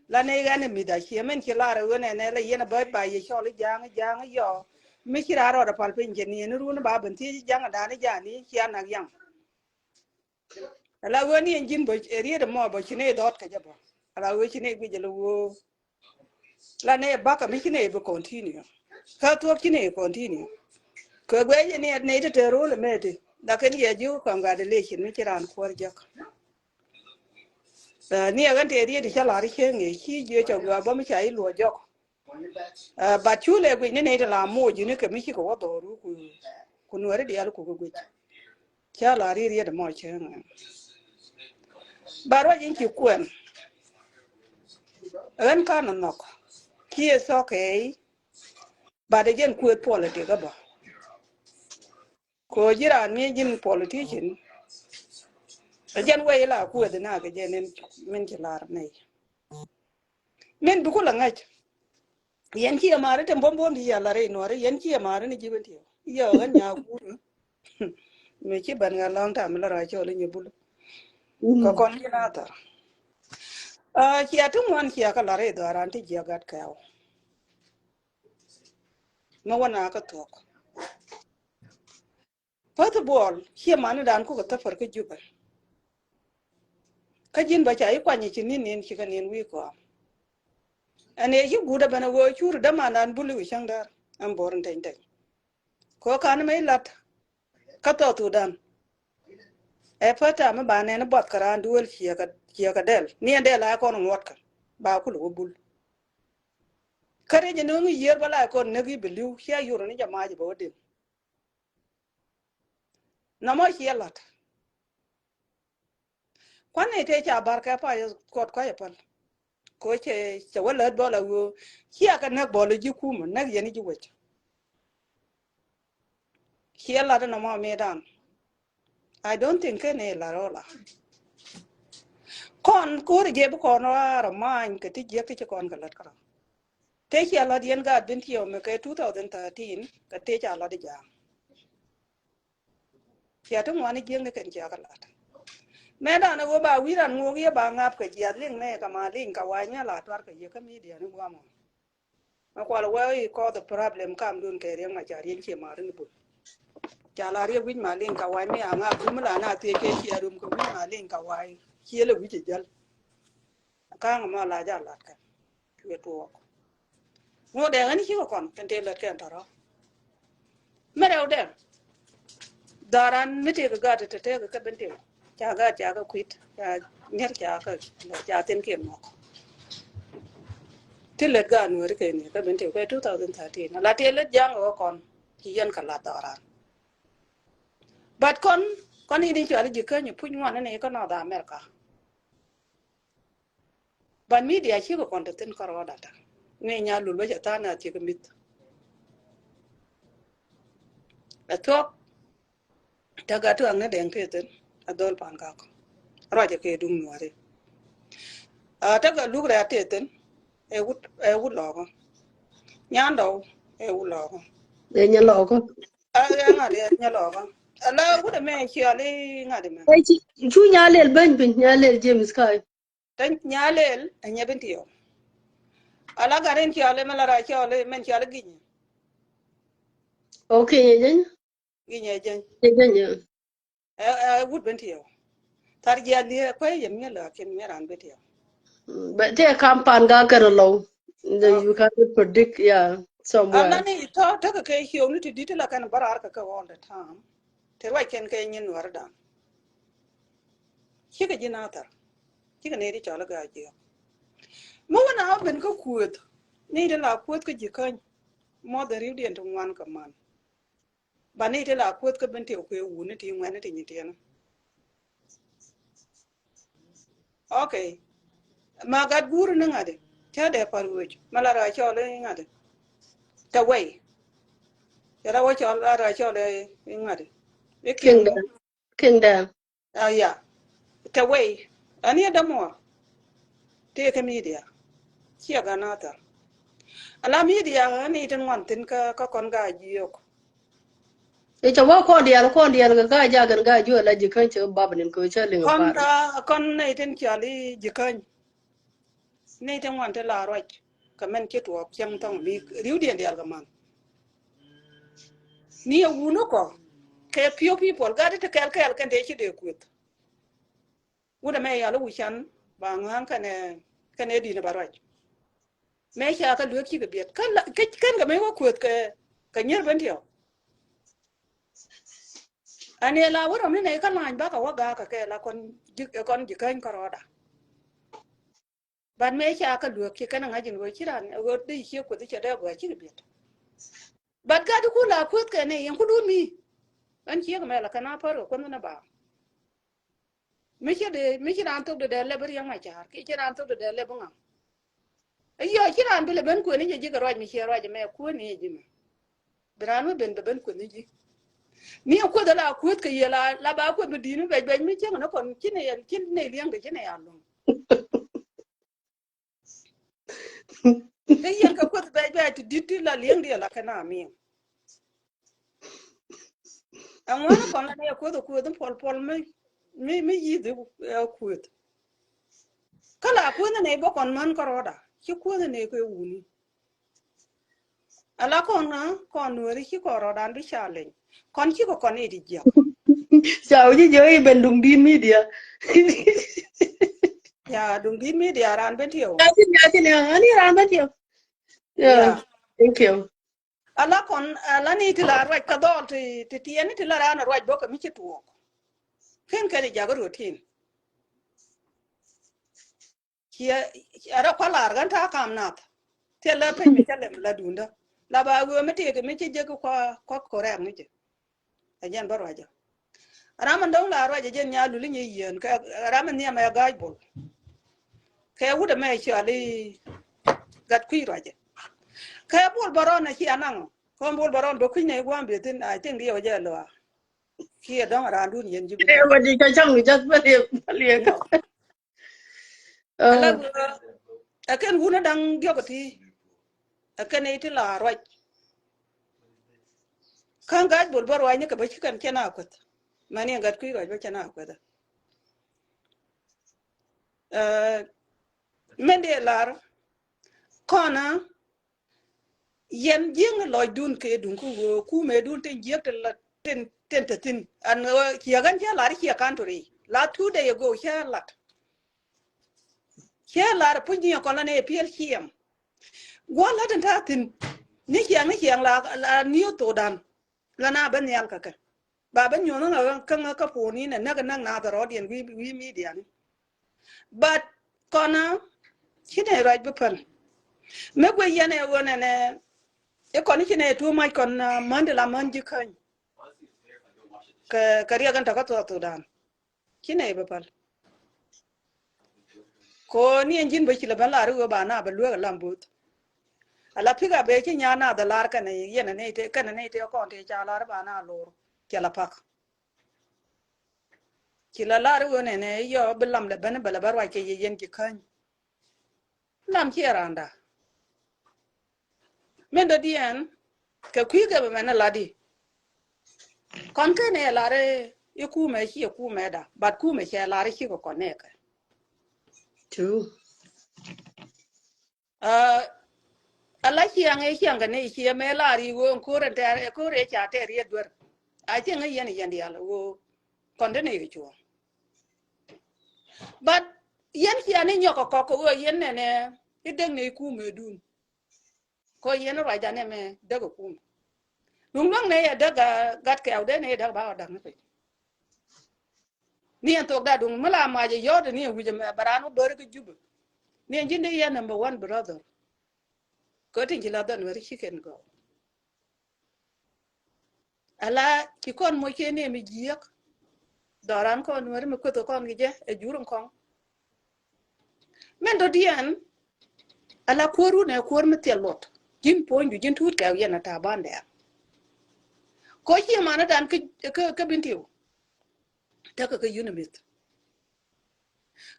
La ne ga ne mi da chi men ki la re ne ne la yen ba ye cho le jang yo mi ki ra ro da pal pin je ni ne ru ne ba ben ti jang da ne ja ni ki an yang la wo ni jin bo ri de mo bo chi ne dot ka ja bo la wo chi ne bi je lo wo la ne ba ka mi chi ne bo continue ka to chi ne continue ko gwe je ne te ru le me te da ken ye ju ko ga de le chi mi ki ran ko ja ni ga te ri de cha la ri che nge chi je cho ga bo mi cha i lo jo ba chule gwi ne la mo ji ne ke mi ko do ru ku no re dia ku gwi cha la ri ri de mo che ba ro yin ki kwen ren ka no nok ki es okay ba de gen ku po le de ga ba ko jiran mi jin politician ajan way la ku de na ga jenen men ci lar nay men du ko la ngaj yen ci amare te bombom di yalla re no re yen ci amare ni jibenti yo ga nya ku me ci ban ga long ta mi la ra cho le ni bul ko kon ki na ta ci atu mon ci ka la re do ran ti ji gat ka no wana ka tok first of all ci man dan ko ta far ka juba ka jin ba cha yi kwani ci nin ci ka nin wi ko ane ji guda bana wo churu da manan bulu shangdar an borin tan tan ko kan mai lat ka to dan e fata ma ba ne na bot karan duwel kiya ka del ni del la ko no wat ka ba ku lo bul kare je no ngi yer bala ko ne gi belu ya yuro ni jama ji bo dem na mo hiya lat kwane te cha bar ka pa yo kot ko ya pal ko che wala do la wo hiya ka na bo le ji ku mo na ye ni ji wech hiya lat na mo me dan I don't think any la rola kon ko re je bu ko no ra man ke ti je ke kon ga lat kara te cha la dien ga bin tiyo me ke 2013 ka te cha la de ja ya to ngani je ne ken cha ga lat me da na go ba wi ran ngo ye ba ngap ke ya ling ne ka ma ling ka wa nya la twar ke ye ka media ni gwa mo ma kwa la wa ko the problem kam dun ke re ma cha rin che ma rin bu cha la re wi ma ling ka wa me anga bu ma la na te ke chi rum ko wi ma ling ka wa chi le wi che jal ka ma la ja lat ka we to ngo de ani chi ko kon ken te lat ken taro me re o de daran mi te ga te te ka ben te cha ga quit cha nyer cha ten ke mo te le ga no re ke ni ka ben te ko 2013 la te le jang o kon ki yen ka la daran but kon ni cho ji ka ni pu ngwan ne ko na da america ban media chi ko kon te ten ko ro da ta ne nya lu lo ja ta na ti ko mit a to ta ga to ang ne deng te ten a dol pan ka ko ro ja ke dum no re a ta ga lu ra te ten e wut lo ko nyan do e wut lo ko để nhà lò con a nga de nya lo ko ala wut me chi ale nga de me ai chị chú nhà lên bên bên nhà lên James Kai tan nya lel nya binti yo ala ga ren chi ale mala ra chi ale men chi ale ok nhỉ ginya jen nhỉ wut binti yo tar ja li ko yem nya la ken nya ran binti yo but they campaign ga kar low then you can predict yeah ala somewhere ni to ka ke hiyo ni ti ditila kan barar ka all the time te wa ken ke nyin warda chi ga jinatar chi ga ne ri chala ga ji mo na ben ko kuot ni de la kuot ko ji kan mo da ri den to wan ka man ba ni de la kuot ko ben te ko wu ni ti ngwan ti ni ti na okay ma ga guru na ngade ta de parwoj mala ra chala ngade ta wai ya ra wa chala ra chala ngade e king mo kingdom ya ta wai ani da mo te ka media chi ga nata ala media ni tan wan tin ka kon ga ji yok e cha wa kon dia ga ja gan ga ju la ji kan che bab nin ko cha ling par kon ne ten chali ji kan ne tan wan ta la roj ka men ke to kyang tong bi riu dien dia ga man ni wu no ko ke pio people ga de kel kan de chi de kut wu da me ya lu chan ba ngang ka ne di na baraj me cha ka lu ki ga biet kan ga me ko kut ka nyer ban dio ane la wuro mi ne ka lan ba ka waga ka ke la kon ji kan ko roda ban me cha ka lu ki kan ngajin go kiran go di ki ko ti da go ki biet ban ga du la ko ka ne yan kudu mi an ki ga me la kana faro ko na ba mi ki ran to de le ber yang ma cha ki ki ran to de le bunga ayo ki ran bi le ben ko ni ji ga roj mi ki roj me ko ni ji me branu ben ben ko ni ji mi ko da la ko ke yela la ba ko bidinu be mi che no kon kine liang de kine yalo te yen ka ko be ti ditti la liang de la kana mi an wana kon la ne ko do pol mi yidi ko kala ko ne bo kon man ko roda ki ko ne ko wuni ala kon wori ki ko roda bi challenge kon ki ko kon e di je Chào chứ giới bên đùng đi media. ya dum di media ran betio Ya tin ani ran ba tiyo. Yeah, ya thank you. ala ni ti la right ka dol ti ni ti la ran right bo ka mi ci tuo ken ka di jago routine ki ara ko la ran ta kam na te la pe mi chalem la dunda la ba go mi ti mi ci je ko re mi ci ajan baro aja raman dong la roje jen nya luli ni yen ka raman ni ma ga bol ka wuda me ci ali gat kui roje ka bol baron na ci anan ko bol baron do kui ne gwam be tin I think dio je lo ki dong ran dun yen jibu Eh, wadi ka chang mi just bali ka. ala Oh, aken wuna dang dio ko ti aken iti la roj kan ga bol baro ni ka ba ci kan kena ko mani gat kui roj ba kena ko da mende lar kona yen jing loy dun ke dun ku me dun ten jek la ten an kiagan ja la ri kan tori la 2 day ago ja la punji ko la ne piel chiam wala den ta tin ni kiang la ni to dan la na ban yal ka ba ban yo na ka po ni na ga na da rodien we media but kona kine right bu pan me gwe yene wona ne e koni kine tu mai kon mande la manji kan ka ria kan ta ka to dan kine be pal ko ni enjin be chila ban la ru ba na ba lu ga lambut ala piga be ki nya na da lar kan yene ne te kan ne te ko te cha lar ba na lor kala pak kila lar wona ne yo belam le ban bala bar wa ke yen ki kan lam ki randa men do dien ka kwi ga be na ladi kon ke ne lare iku me ki ku me da bat ku me ke lare ki ko koneka true. ala chiang e chiang ne chi me lari wo ko re cha te ri dwer a chi ngai yen dia wo konde ne chu but yen chi ani nyoko ko wo yen ne ideng ne ku me dun ko yen ra ja ne me de ko ku lung lung ne ya daga gat ke aude ne da ba da ne ni en to da dung mala ma je yo de ni wi je me barano ber ko jubu ni jinde yen number 1 brother ko tin jila don wari chicken go ala ki kon mo ke ne mi jiyak doran kon wari mi ko to kon ge e jurun kon men do dian ala koru ne kor mi telot jin ponju jin tut ka yana ta bande ko ki mana dan ke bintiu ta ka unimit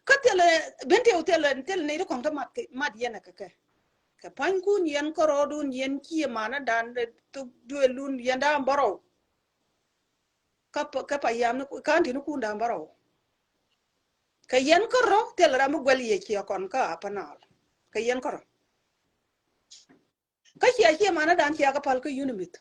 ka tele bintiu tel ne ko ta mat yana ka pan kun yen ko rodun yen ki mana dan to duelun yanda baro ka pa yam kan tinu kun dan baro ka yen ko ro tel ramu gwal ye ki kon ka apanal ka yen ko ka ki mana dan ki ka pal ka unimit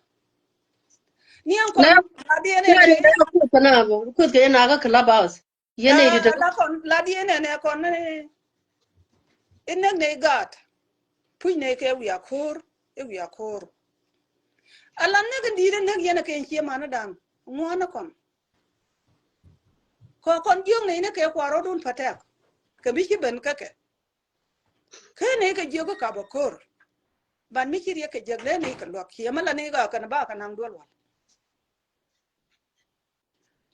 ni an kon Na adene ya ne da ku kana bo ku ke na ga clubhouse. Yene ri ta. la kon la adene ne kon ne inne ne gat puy ne ke wi akor e wi akor ala ne ga dire ne yene ke ki mana dan ngona kon ko kon jong ne ke kwaro dun patek ka bi ki ben ka ke ne ka jogo ka bokor ban mi kiri ke jegle ne ka lok ki mala ne ga kan ba kan ang dol wal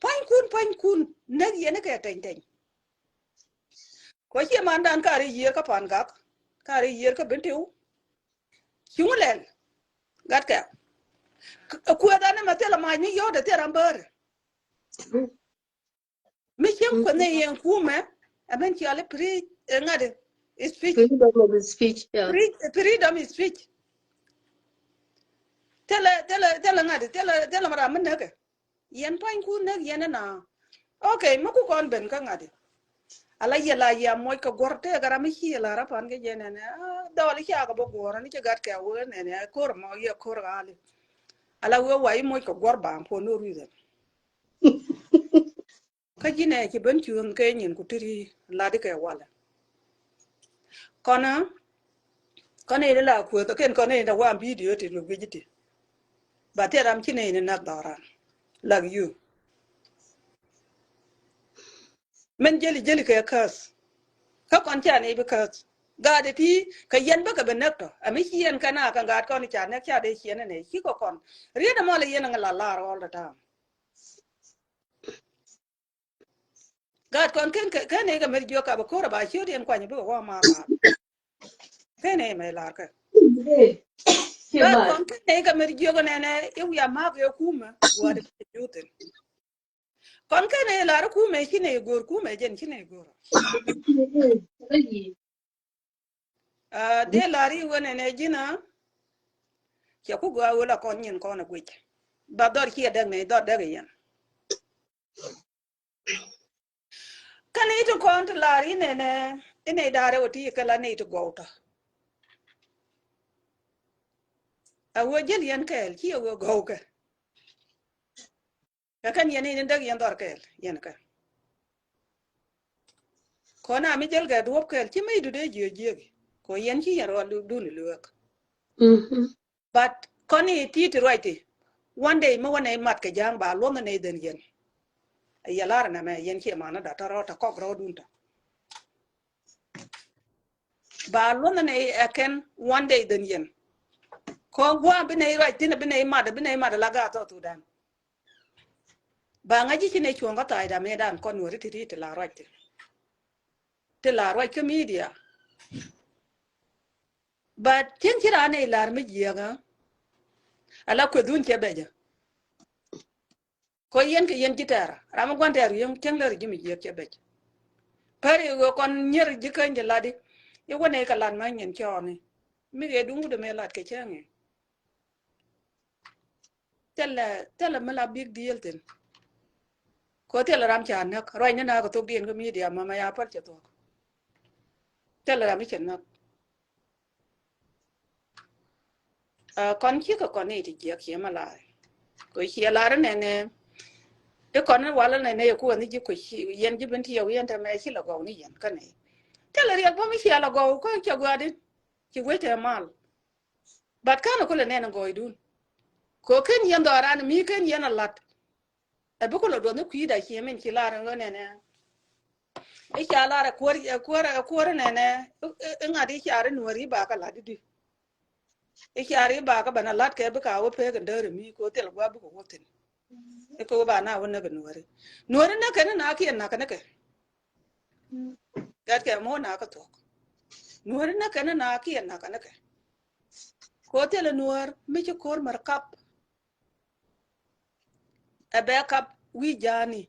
pain kun ne yene ke ten ko ki man dan ka ri ye ka pan gak ka ri ye ka bentiu chunglen gat ka ku da ne ma tela la mai ni yo de te ramber mi chem ko ne yen kuma aben ki ale pri ngade speech Freedom of speech, yeah. freedom is speech tele ngade tele mara men ne yen pain ku ne yen na okay mo ku kon ben ka ngade ala yela ya moy ko gorte gara mi hi la rapan ge jene ne do li ya ko bo gora ni gat ka wo ne kor mo ye kor gali ala wo wai moy ko gor ba po no reason ka jine ki ben chun ke nyin ku tiri la de ke wala kona kone la ku to ken kone da wa video ti lu giti ba te ram kine ne na daran lag you men jeli ke kas ka kon cha ne because gade ti ka yen ba ka benekto ami yen kana ka gad kon cha ne cha de chen ne ki ko kon ri da mole yen ngala la all the time gad kon ken ne ga mer jo ka ba ko ba chi den kwa ni ba wa ma la ken ne me la ka gad kon ken ne ga mer jo ne ne yu ya ma ga ku ma wa de juten kon ken ne la ku me chi ne gor ku me jen chi ne gor de la ri wona ne jina ke ku ga wala kon nyin kon na gwe ba dor ki da ne dor da yen kan ito kon la ri ne ine dare oti kala ne to gota a wo jel yen kel ki wo go ka kan yen ne dag yen dor kel yen ka kona mi jel ga duop kel ki mai du de je ko yen ki yen ro du ni luok but koni ti ti right one day mo wane mat ka jang ba lo ne den yen ya lar na me yen ki ma na da ta ro ta ko ro dun ta ba lo ne ken one day den yen ko gwa bi ne right tin bi ne ma da la ga to dan ba ngaji ci ne chuon ga tai da me dan kon wori ti ti la right te la right ke media but tin ci ra ne lar mi jiga ala ko dun ke beja ko yen ke yen gitar ram gon ter yen ken ler ji mi jiga ke beja pare go kon nyer ji kan de ladi ye wone ka lan ma nyen choni mi ge dungu de me lat ke change tella me la big deal ten ko tella ram chan nak roi ne na ko to dien ko media ma ya par che to tella ram chen nak kon chi ko kon ne ti je ke ma la ko chi la ne e kon wala ne ko ni ji ko yen ji ben ti yo yen ta me chi la go ni yen kan ne tella ri ko mi chi la go ko che go adin chi we te mal bat kan ko le ne go idun ko ken yen do ran mi ken yen lat e bu ko lo do ne ku da chi men chi la ran ne e cha la ko ne ngadi cha ri no ri ba ka la di e cha ri ba ka bana lat ke bu ka wo pe ga de mi ko tel gwa bu ko wotin e ko ba na wona ga no ri na ken na ki na ka ne ke ga ke mo na ka to no ri na ken na ki na ka ne ke ko tel nuor mi ci kor mar kap e be kap wi jani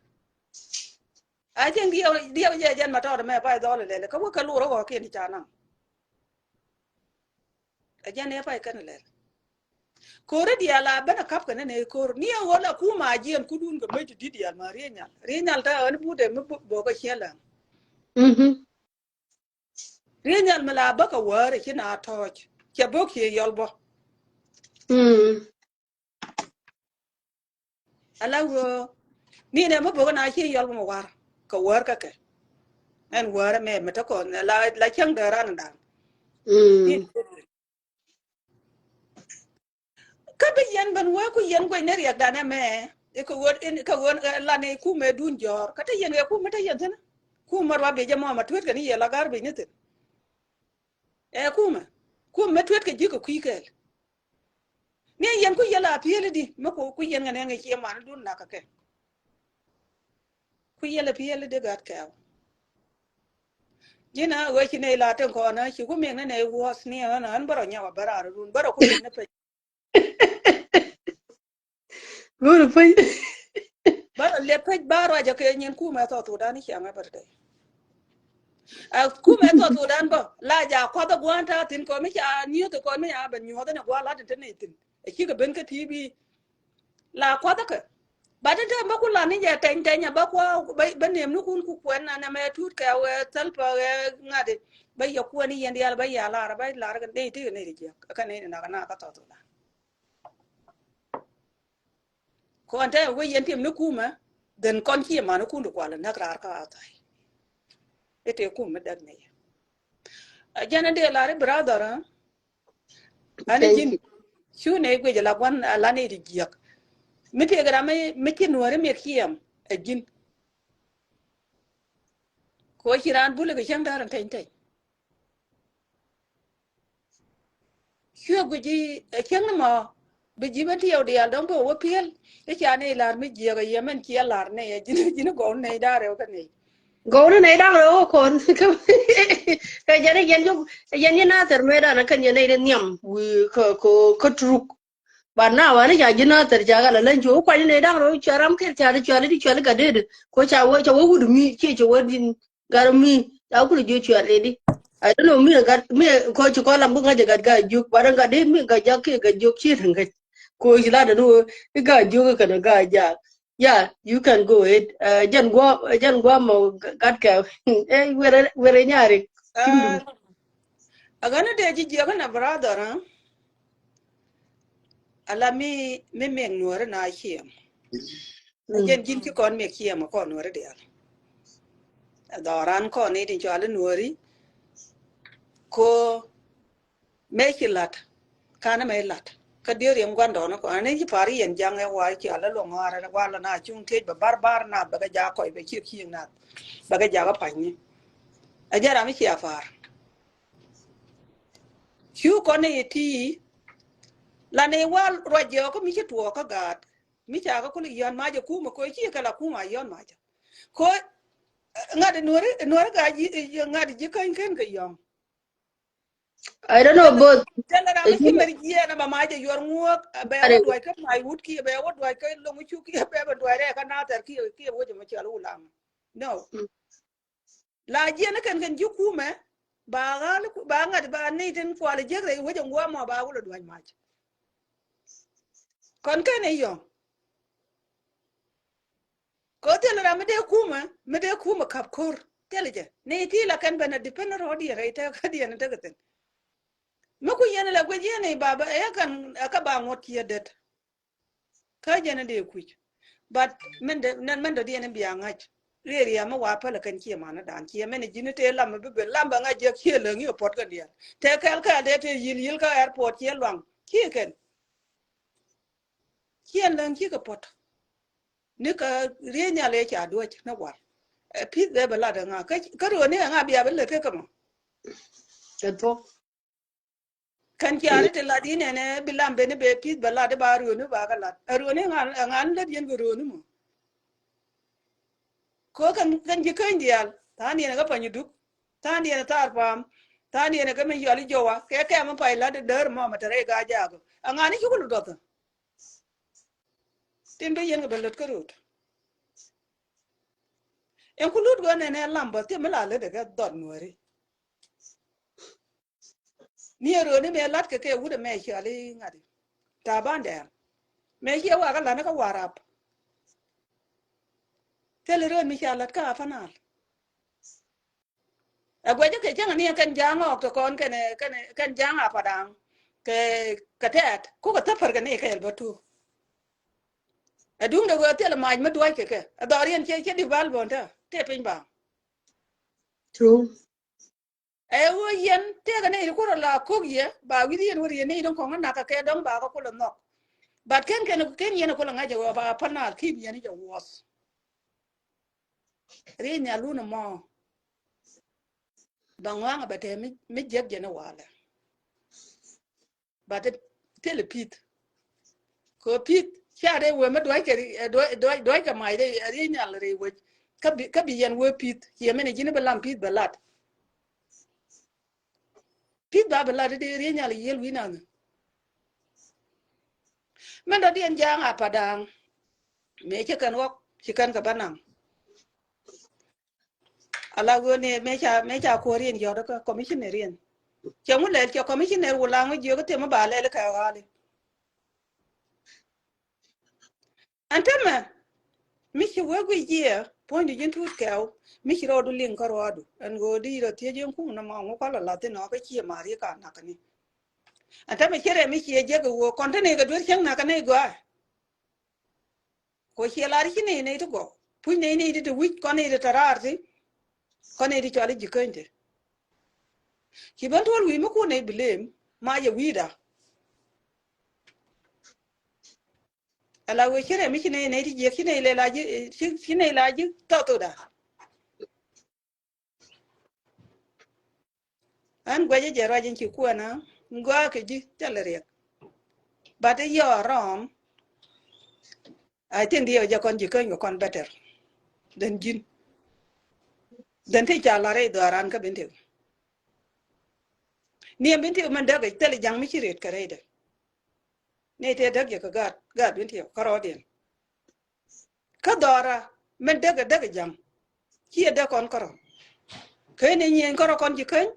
a jen dia je jen ma to me pa do le ko ka lu ro ko ki ni cha na a jen e pa ka ne le kore dia la bana kap kana ne kor ni wala ku ma jien ku dun ga meji dia ma renyal ta an bude mu bo ko chela renyal mala ba ka ware kina toj ke bo ke yolbo ala wo ni ne mo bo na chi yolbo mo war ka war ka ke en war me meta ko la chang da ran da ka be yen ban wa ku yen ko ne riak da ne me e ko won en ka won la ne ku me dun jor ka ta yen ku me ta yen sana ku marwa be jamo ma twet ka ni la gar be ni te e ku me twet ka ji ko kuikel ne yen ku yela piele di ma ko ku yen ngane nge che man dun na ka ke ku yela piele de gat ka jina we chi ne la ten ko na chi ku me ne was ne na an baro nya wa bara dun baro ku ne pe Good for you. But le pej baro ja ke nyen kuma to dan ki anga berde. A kuma to dan bo la ja ko da gwanta tin ko mi cha ni to ko mi ya ben nyo da ne gwa la tin ne tin. E ki ga ben ka TV la ko da ka. Ba ta ba ku la ni ja ten ten ya ba ko ba nem nu kun ku kwen na me tut ka we tal pa ngade ba ya ku ni yen ya ba ya la ba la ga ne ti ne ri ka ne na ka to da. Ko anta we yen tim nu kuma den kon ki ma nu kun du kwa la na ka ta. Ete kuma dag ne. Jana de la brother ani Thank jin you. shu ne gwe la gwan la ne di giyak mite gara me kin wore me kiyam a jin ko kiran bule ga shang daran tay tay shu guji kyang ma be jibati yaw de yal don bo wo piel e chane lar me giyaga yemen ki lar ne jin jin go ne dare ka ne Go to Neda con. Cái giờ này dân dân na ter me da na kan yana idan yam we ko truk. Ba na wa ne ja jina ter ja ga lan jo kwa ne da ro charam ke cha ri cha ri cha ga de ko cha wo gudu mi ke cha wo din gar mi ta ku jo cha le di. I don't know me ga me ko chu ko lam bu ga ga ju ba ga de mi ga ja ke ga ju chi thang ga ko ila da no ga ju ga ga ja. Yeah, you can go ahead. Jan gua mau gat ka. Eh, where nyari. Timdum. agana de ji giyaga na brother ala mi meng nuore na kiyam Mm. jen jin ki kon me kiyam ko nuore de doran ko ne din chale nuori ko mekilat kana me lat ka dir yam gwando no ko ane ji pari yen jang e wa ki ala lo ngara wala na chung te ba barbar na ba ga ja ko be ki ki na ba ga ja ga pani a jara mi ki afar chu ko ne ti la ne wal rojo ko mi ki to ka gat mi cha ga ko yon ma ja kuma ko ki kala kuma yon ma ja ko ngade nuore ga ji ngade ji kan kan ga yon I don't know both. Tell her I'm a You know, kimmer yen about my your work, about what do I cut my wood key, about what do I cut long with you, about do I reckon out there, key with Michael Ulam. No. La Jena can you kume, banga ba natin quality jagger, which and warm about all do I match. Concane young. Go tell her I'm a de kuma, mede kuma cup cur. Tell it. Nati la can be a dependent or dear, I take a dear and take it. Moku yen la gwajene baba, I can akabang what ye did. Kajana de quick. But mendo di ene biangach really am wa pala kan ki mana dan ki men jini te lam be lam ba ngaje ki le ngi pot ka dia te kal ka de te yil ka airport ki lwang ki ken ki en ki ka pot ni ka re nya le cha do na war pi de ba la da nga ka ro ne nga bia be le ke ka mo that's all. kan ki are te la di ne bilam be ne be pi ba la de ba ro ne ba ka la ro ne nga le yen go ro ne mo ko kan ji kan dial ta ni ga pa ni duk ta ni na tar pam ta ni na ga men yali jowa ke ma pa la de der mo ma tare ga ja go anga ni ku lu dot tin be yen ga belet ko rut en ku lut go ne lamba te me la le de ga dot nuori ni ro ni me lat ke wu de me yali ngadi ta ban de me ye wa ga la na ka warap te le ro mi chalat ka fanal a gwe ke jang ni kan jang ok to kon kan jang a padang ke katet ku ka tafar ga ne ka el batu adung da go tele maj ma duai ke adorian che di val bonta te pin ba True. e wo yen te ga ne ko la ko ye ba wi yen wori ne don ko na ka ke don ba ko lo no but ken yen ko la ngaje ba panal ki yen je was ri nya lu no mo ba nga ba te mi je na wala ba te tele pit ko pit cha de we ma duai ke duai ka mai de ri nya le we ka bi yen we pit ye me ne jini ba lam pit ba lat pit ba ba lat de ri nya le yel wi na men do dien jang a padang me che kan wok chikan ka banam ala go ne me cha ko rien yo da commissioner rien che mu le che commissioner wala ngo yo te ma ba le ka wale antama mi che wo go ye point jin tut ka mi che ro du lin ka ro du an go di ro te jen ku na ma ngo ka la te no ka chi ma ri ka na ka ni antama chere mi che je go wo kon te ne ga dur chen na ka ne go ko che la ri ne ne to go pu ne ne de wi kon ne de tarar ti kon ne di chali jikante ki ban tol wi mo ko ne blame ma ya wida ala we chere mi ne ne di je ki ne le la ji ki ne la ji to da an gwa je ra jin ki ko na ngwa ke ji talere ba de yo rom I think dio ja kon ji kan kon better dan jin dan te cha la re do ran ka bente ni bente man da ga tele jang mi ci ret ka re de ne te da ga ga bente ka ro den ka dora men daga jam ki da kon koro kai ne nyen koro kon ji kan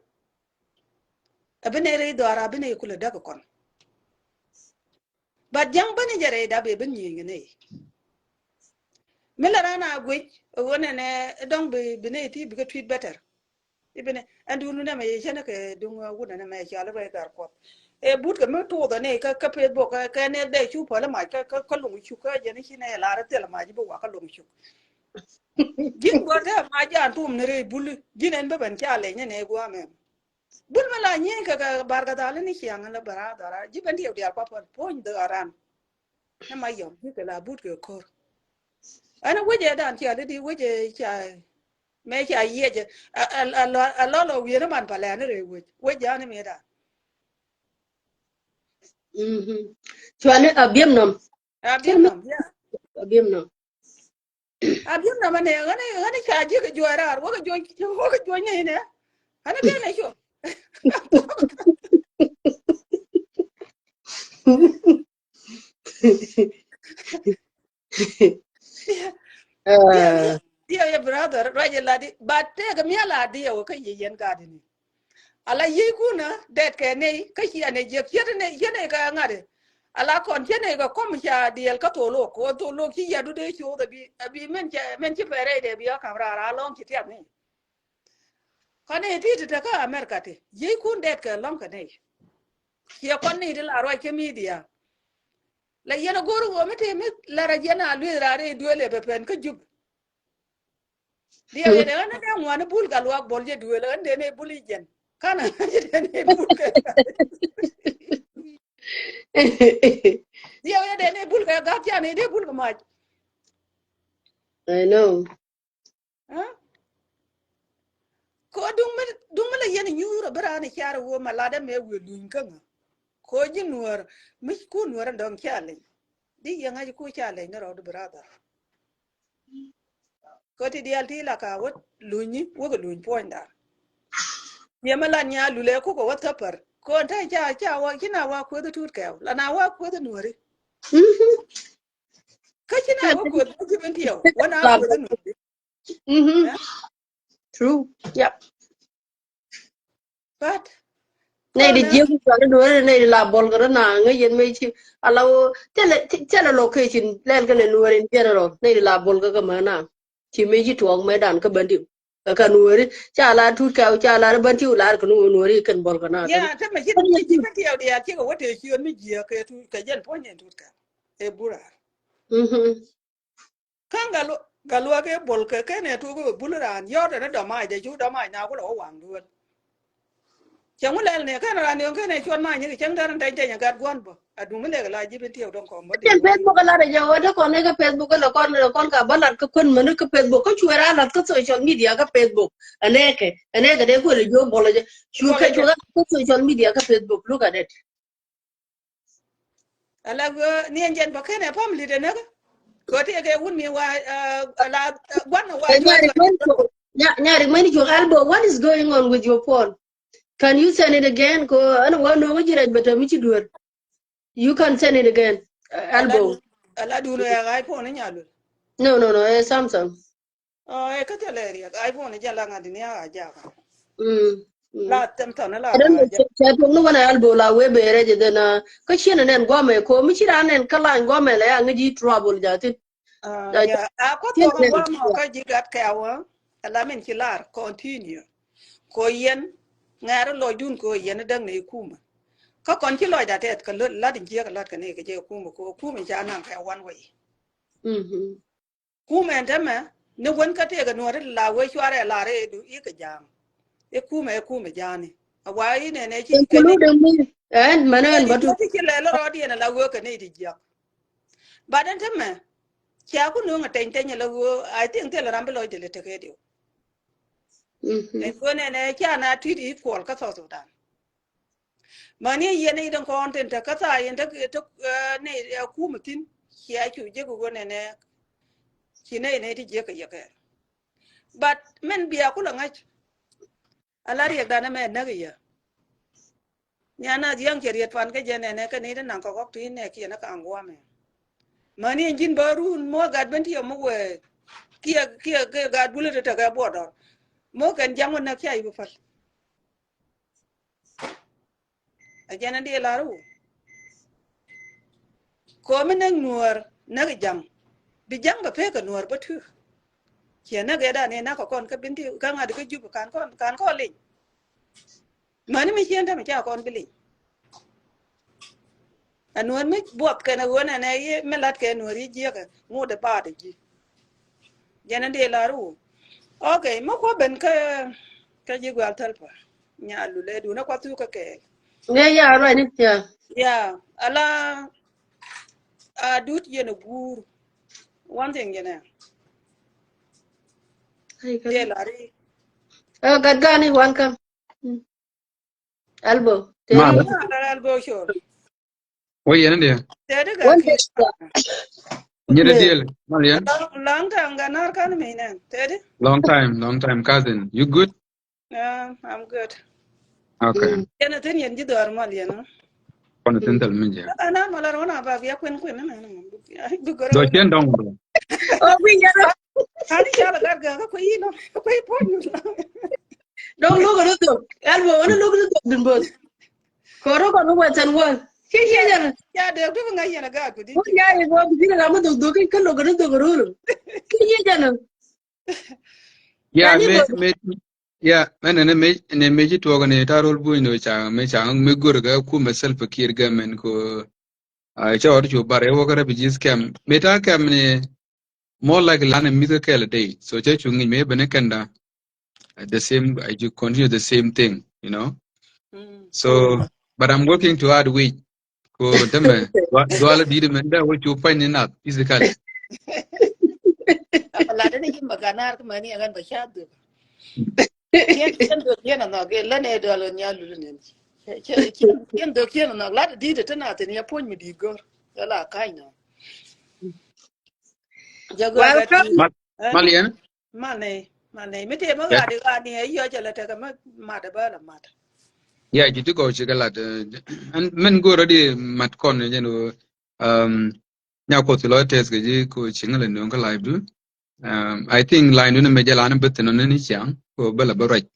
abine re dora abine kula daga kon ba jang bane jare da be bin nyen ne mela rana gwe wona ne dong be bine ti bi ka tweet better ibine andu nu na me chana ke dung wona na me chala ba gar ko e but ka me to da ne ka facebook ka ne de chu pala ma ka lu chu ka je ne chine la ra tela ma ji bo ka lu chu jin go ta ma ja tum ne re bulu jinen be ban chale ne go me bul mala nyen ka barga dale ni chiang la bara dara ji ban dio dia papa point de aran na ma yom ni ka la but ko kor ana weje dan ti ale di weje cha me cha yeje a lo wi na man pala ne re weje ani me da Chuan abiem nom. abiem nam ya Abiem nom. abiem nam ne ngane cha ji ka juara wo ka jo ne ana de ne sho dia ya brother raje ladi batte ga mi ala dia o kai yen gadini ala yi kuna det ke ne ka shi ne je fiye ne yene ga ngade ala kon jene ga kom sha diel ka to lo ki ya du de chu da bi men ci pere de bi ka ra long ki tiap ni kane ti ta ka america te yi kun det ka long ka ne ya kon ni de la ro ke media la yena goru wo mete mi la ra jena lu ra re duele be pen ka jub dia de na de ngwana bul ga lo bol je duele ande ne buli jen kana de ne bul ka dia de ne bul ka ga ja ne de bul ka ma I know. ko dung la yen nyuro bara ne kyar wo malada me we lun kan ko ji nuor mi ku nuor don kyale di yanga ji ku kyale ne ro brother ko ti dial ti la ka wo lunyi wo go lun poinda ye mala nya lule ko ko wata par ko ta cha wa kina wa ko da tut ka la na wa ko da nuori ka kina wa ko da ji ben tiyo wana ko da nuori True. Yep. but Này đi chiếu cái đó nữa này là bol cái đó na ngay dân mấy chi alo chả là location lên cái này nuôi đến kia rồi này là bol cái mà na chỉ mấy chi tuồng mấy đàn cái bên điệu cái nuôi chả là thu cao chả là bên điệu là cái nuôi cái bol cái na ya ta ma ji ben tiyo dia ki ko wata shi mi ji ka tu ka jen ponyen tut ka e bura kan galo ke bol ke ne tu ko buluran yo da da mai de ju da mai na ko lo wang duon chẳng có lẽ này cái là nếu cái này chọn mai những cái chẳng ra đây đây nhà gạt quan bộ à đúng cái này là chỉ bên tiêu đông còn mất trên Facebook là để cho đó còn cái Facebook là con cả bắt là cái quân mà nó cái Facebook có chui ra là cái social media cái Facebook anh ấy cái đấy của là vô bỏ là chui cái social media cái Facebook look at it là ni anh dân bác cái này family đấy nữa có thể cái quân miền ngoài là quan ở ngoài nyari mani cho albo what is going on with your phone. Can you send it again? Ko ano wa no ngi raj bata mi ci dur. You can send it again. Albo. ala du no ya iPhone nya lu No, Samsung. oh e ka tele ri iPhone ja la ngadi ni a ja ka Mm. Mm. la tem to na la I don't know. ga ja Chat no one elbow la we bere je na ka chen nen gome ko mi chira nen kala gome la ya ngi trouble jatin. Ja ya a ko tin to ka nen. wa mo ka ji gat ka wa ala min ki lar continue ko yen ngaro lo dun ko yen dang ne kuma ka kon ki lo da tet ka la din je ka la ka ne ka je kuma ko kuma ja nan ka one way Mhm. kuma entame ne won ka te ga no la we chware la re du i ka jam e kuma jani awai ne chi ke ne Including me. And ne manan di batu. jo ki le lo di na la we ka ne di ja badan tame kya ku no ngata tanya la we I think te la rambe lo de le te ke dio e Mhm. ko ne kya na ti di ko ka so so dan mani ye ne idan ko onten ta ka ta yin ta ne kuma tin kya ku je ko ne ki ne ti je ka ye ka but men biya ku la ngach alari yak dana me na ya nyana jiang keriet fan ke jene ne ka ni na ko ko tin ne ki na ka angwa me mani jin barun mo gad benti mo we kia ke gad bule ta ga bodo mo kan jang na kya ibu fal a jana de laru ko men nuor na ga jang bi jang ba pe ka nuor ba tu ki na ga da ne na ko kon ka benti ka ngad ka jubu kan ko le mani mi chen ta mi cha kon bili anuor mi buop ke na wona ne ye melat ke nuor yi je ka ngo de ba de ji jana de laru okay mo ko ben ka ji gwal talpa nya lu le du na kwa tu ka ke Yeah, right. Yeah. ya ala a dut ye na gur one thing ye na Hey, de kali. la ri Gadgani one come. Mm. Elbow. a Teri. Mala. ma ala al bo shor Oye, ¿no? te de ga One ki day. Nyere Yeah. deal, Malian. lang ta nga nar kan me na te de Long time cousin. You good? I'm good Okay. Mm. ye na tin yen ji dor mal ye na Kono Mm. tental minja. ana mala rona ba ya kwen na na bu Do goro na chen dong do. Oh, we get it. ani cha la ga ko yi no ko yi po ni Don't look at it. Elbow, wanna look at it. Dimbos. Koro kono watan one. ya Kaya ya de tu nga ye na ga ku din oh ji yeah, it was the Rama do can look at the guru. Kaya Yeah, Can you go? yeah, man, ne meji to organize tarol bu no cha me cha me gur ga ku myself kir ga men ko I cha or chu bare wo gara bijis cam. Meta cam ne more like lan musical day. So cha chu ngi me bene kanda the same I do continue the same thing, you know. So but I'm working to add weight. Ko deme dwala di men da wo chu pa ni na physically. la de ni maganar ko mani agan ba shadu kien do kien no ge la ne do lo nya lu ne kien do kien no la di de tana te ya pon mi di gor la kai no jago ga ti Welcome. Malian? mane mi te ma ga de ga ni yo ja la te ga ma da ba la ma Yeah, gitu ko chikalat. And men go already mat kon you know nya ko tulo test ke ji ko chingale no ka live do. I think line no me jala na betin no ni chang ko bala barai.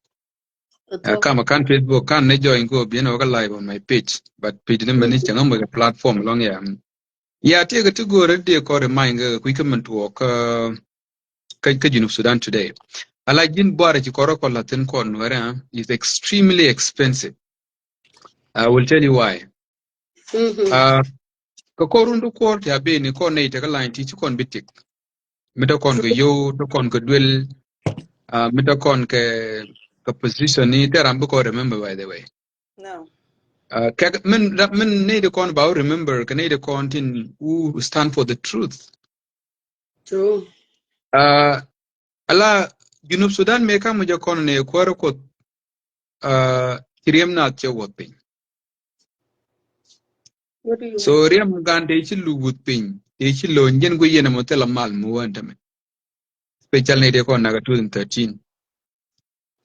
Kama kan Facebook kan ne join ko bien no ka live on my page but page ne me ni chang mo platform long ya. Yeah, take to go already ko remind ko come to work ka Junub Sudan today. I like in bore ci koro ko latin ko nwere is extremely expensive. I will tell you why. Mm-hmm. Uh, ka korundu ko ya be ni ko ne te ka line ti ci kon bitik. Mita kon ko yo to kon ko dwel mita kon ka position ni te rambu ko remember by the way. no Men need to con about remember can need to tin who stand for the truth. True. Uh, ala Junub Sudan me kam jo kon ne kwaro ko kiriem na che wot. What do you want? So Riam Gante Chilu ping, Ichilo, Yen Guyen Motella Mal Muantame, special need on Naga 2013.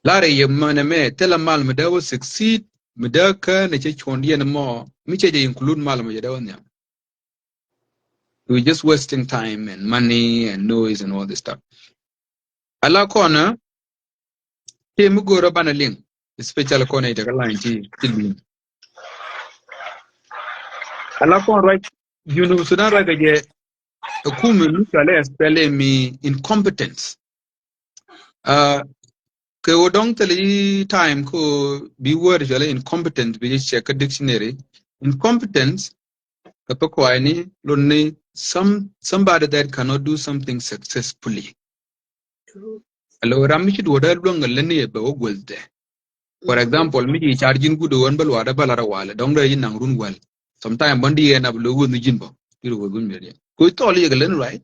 Larry Yamaname, tell a mal Medawa succeed, Medaka, Nachondian more, Micha include Malamadonia. We're just wasting time and money and noise and all this stuff. Allah corner, Temugo Rabanaling, special corner ite line ti. Allah corner right, you know, Sudan right again. A kumu mutuale spell me incompetence. Ke wodong tali time ko be word jale incompetence be check a dictionary. Incompetence kapako ani lonely somebody that cannot do something successfully. True. Allo ramichi do da long lene be ogwelde. For example, me charging good one bal wada balara wala dong da yin nang run well. Sometime bandi en ablo gun jinbo. You go gun media. Ko toli yeglen right?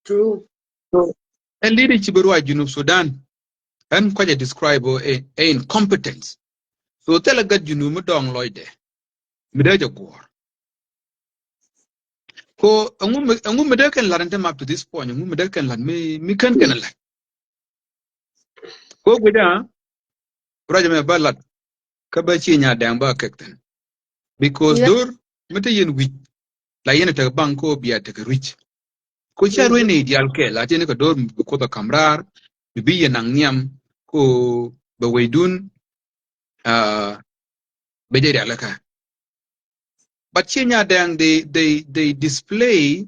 True. So and leadership ruwa junub Sudan and quite describe a incompetence. So tell a god junub dong loide. Midaja war. Ko angu medakan larante up to this point, angu medakan lan me kan la. Ko gida raja me balat kabachi nya dang ba kekten. Because Yeah. door meta yen wich la yen ta banko biya ta rich. Ko charwe ne ideal ke la tene ka door ko ta kamrar bi yen nang nyam ko ba weidun be de alaka. But Chenya dang they display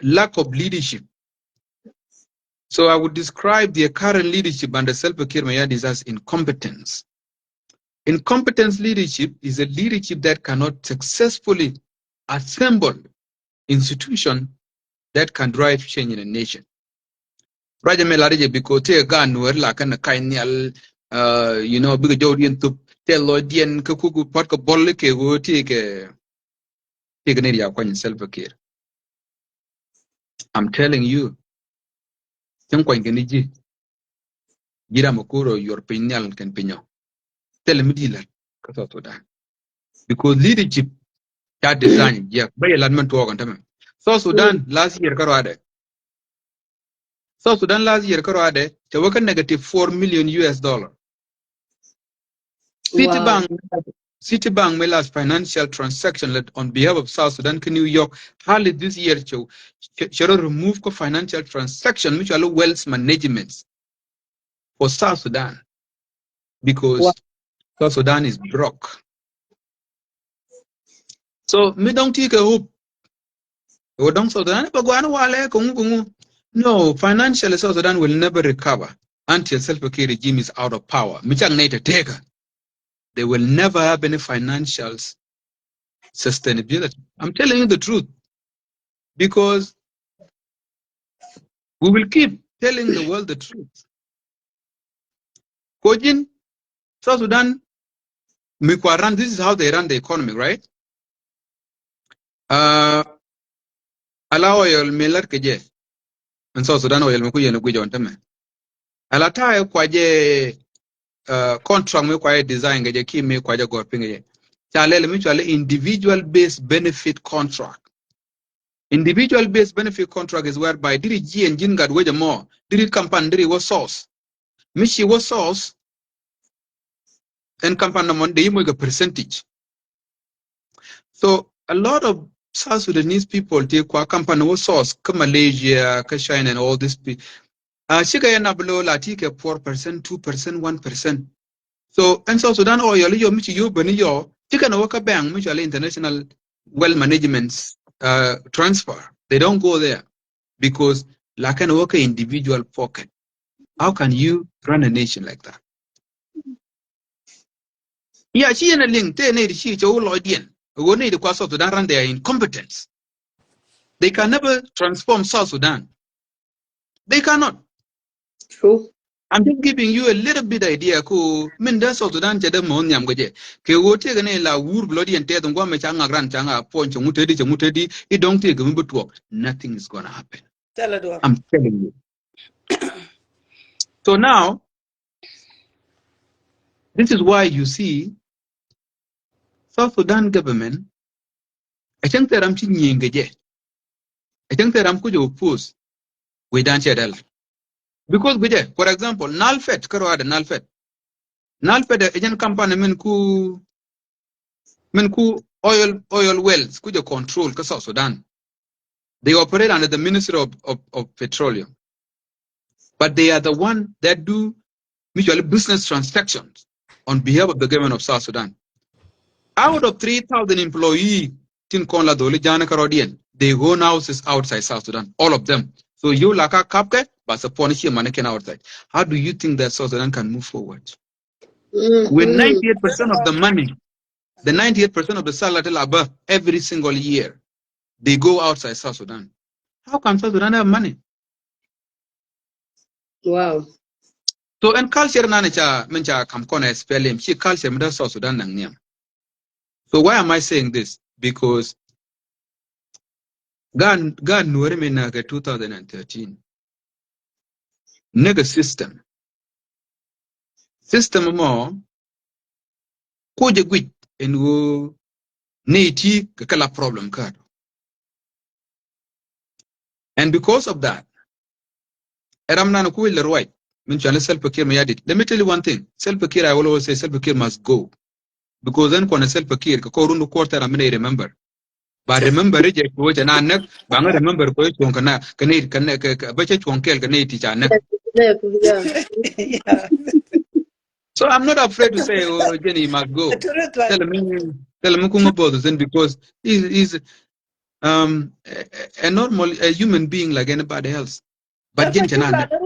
lack of leadership. So I would describe the current leadership under Salva-Kiir Mayardit as incompetence. Incompetence leadership is a leadership that cannot successfully assemble institutions that can drive change in a nation. Raja Melarije bikote gan wer la kana kainial you know big jodian to tell odian kuku pot ko bolle ke go take ne ya kwani Salva-Kiir. I'm telling you, chen kwa ngeniji gira makuro your pinyal can pinyo. Tell me dealer kato da. Because leadership that design yeah by alignment to organ tamam. So Sudan last year karwade. So Sudan last year karwade they work negative $4 million. Wow. Citibank made last financial transaction led on behalf of South Sudan to New York. Hardly this year should remove financial transaction which allow wealth management for South Sudan because Wow. South Sudan is broke. So me don't take a hope. No, financially South Sudan will never recover until Salva-Kiir regime is out of power. They will never have any financial sustainability. I'm telling you the truth. Because we will keep telling the world the truth. Kojin, South Sudan, Mikwaran, this is how they run the economy, right? Allow oil miller keje. And South Sudan oil mekuye no gujo ntame. Alata kwaje contract me kwaje design geje ki me kwaje go pingeje. Chalele mutual individual based benefit contract. Individual based benefit contract is whereby diri G and Jingad wager more. Diri kampan diri was source. Mishi was source and kampan namon de yimo percentage. So a lot of South Sudanese people take kwa company was source come Malaysia, China and all this people. Shika yana below la take 4%, 2%, 1%. So and South Sudan oil yo michi yo bani yo tika na waka bank mutually international well management transfer. They don't go there because like an worker individual pocket. How can you run a nation like that? Yeah, she and a link, they need she to all audience. We need the South Sudan run their incompetence. They can never transform South Sudan. They cannot. True. I'm just giving you a little bit idea. Ko minda South Sudan jada mon nyam goje. Ke wote gane la wur bloody and tear ngwa me changa gran changa point chmutedi. It don't take a nothing is gonna happen. Tell it all. I'm telling you. So now, this is why you see South Sudan government. I think that I'm chinging geje. I think that I'm kujo oppose we don't share that. Because for example, Nalfet, Karwada Nalfet. Nalfet agent company men ku oil wells kuja control ka South Sudan. They operate under the Ministry of Petroleum. But they are the one that do mutual business transactions on behalf of the government of South Sudan. Out of 3,000 employees, they own houses outside South Sudan, all of them. So you like a capke, but the policy mannequin outside. How do you think that South Sudan can move forward? With 98% of the money, the 98% of the salary every single year, they go outside South Sudan. How can South Sudan have money? Wow. So in culture mencha kamkona SPLM, she culture mda South Sudan nang niam. So why am I saying this? Because gan nuore me naga 2013. Nega system mo ko je gwit en wo neiti kala problem card. And because of that, eramna ko will right. Min chane self-care me yadit. Let me tell you one thing. Self-care, I will always say self-care must go. Because then when self-care, ko rundu quarter amene remember. But remember it ko na nek banga remember ko chon kana bache chon kel kana teacher nek. Yeah. Yeah. So I'm not afraid to say, oh, Jenny must go. Tell me kungo bothers then because he's a normal a human being like anybody else. But Jenny chana nek. I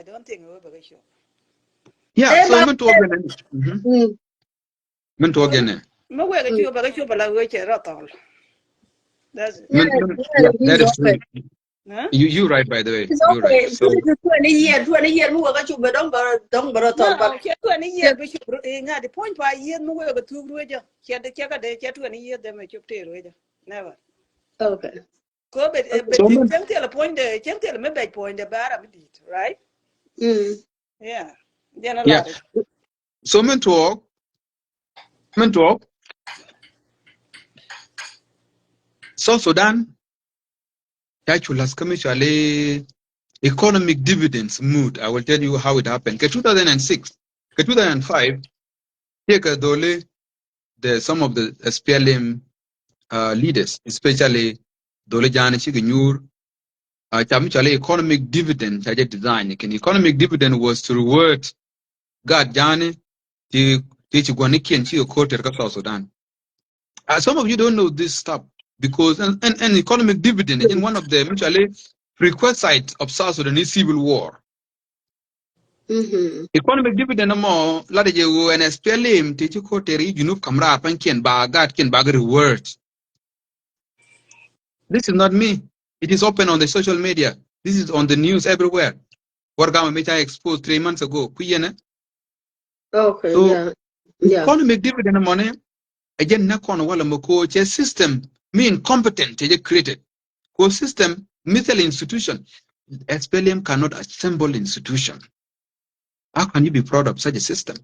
don't think we show. Yeah, so I'm to again. I'm to again. That's it. Yeah, that is true. Huh? You right, by the way. It's You're right. okay. So 20 years, we work at you, but don't borrow No, but che 20 years we should the point by year no way to ruja. Che the check a day, 20 years them a chupte ruja. Never. okay. Go but so can't tell a point the can't tell me bad point the bar of it, right? Yeah. Then a yeah. lot. So talk. South Sudan actually has come to economic dividends mood. I will tell you how it happened. 2006, 2005, take a dole some of the SPLM leaders, especially Dole Jani Chiginyur, Chamichale economic dividend, design. Economic dividend was to reward God Jani, the Chiguaniki and Chio South Sudan. Some of you don't know this stuff because an economic dividend in one of the mutually prerequisites of South Sudanese civil war. Economic dividend mo lade je wo en SPLM te ci ko teri junub kamra pan ken ba gat ken ba reward. This is not me. It is open on the social media. This is on the news everywhere. Wargama Mecha exposed 3 months ago. Kuyene. Okay, So yeah. economic dividend money again na kono wala moko che system me incompetent te created. Co system misal institution. SPLM cannot assemble institution. How can you be proud of such a system?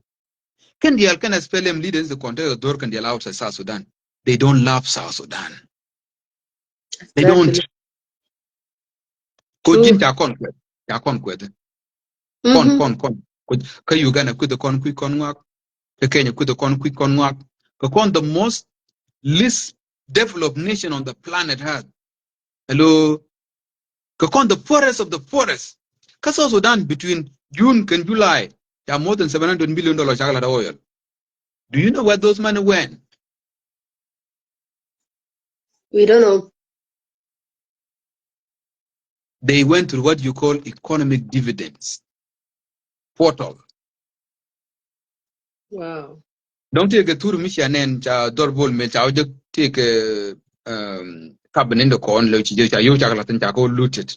Can SPLM leaders the control of door can they allow outside South Sudan? They don't love South Sudan. They don't. Ko jin ta kon kwet. Ta kon kwet. Kon. Ka Uganda ku the kon ku kon ngak. Ka Kenya ku the kon ku kon ngak. Ka kon the most least developed nation on the planet Earth. Hello. Ka kon the poorest of the poorest. Ka South Sudan between June and July, there are more than $700 million oil. Do you know where those money went? We don't know. They went to what you call economic dividends portal. Wow. Don't take a tour mission and doorbell me just take a cabin in the corn like you looted.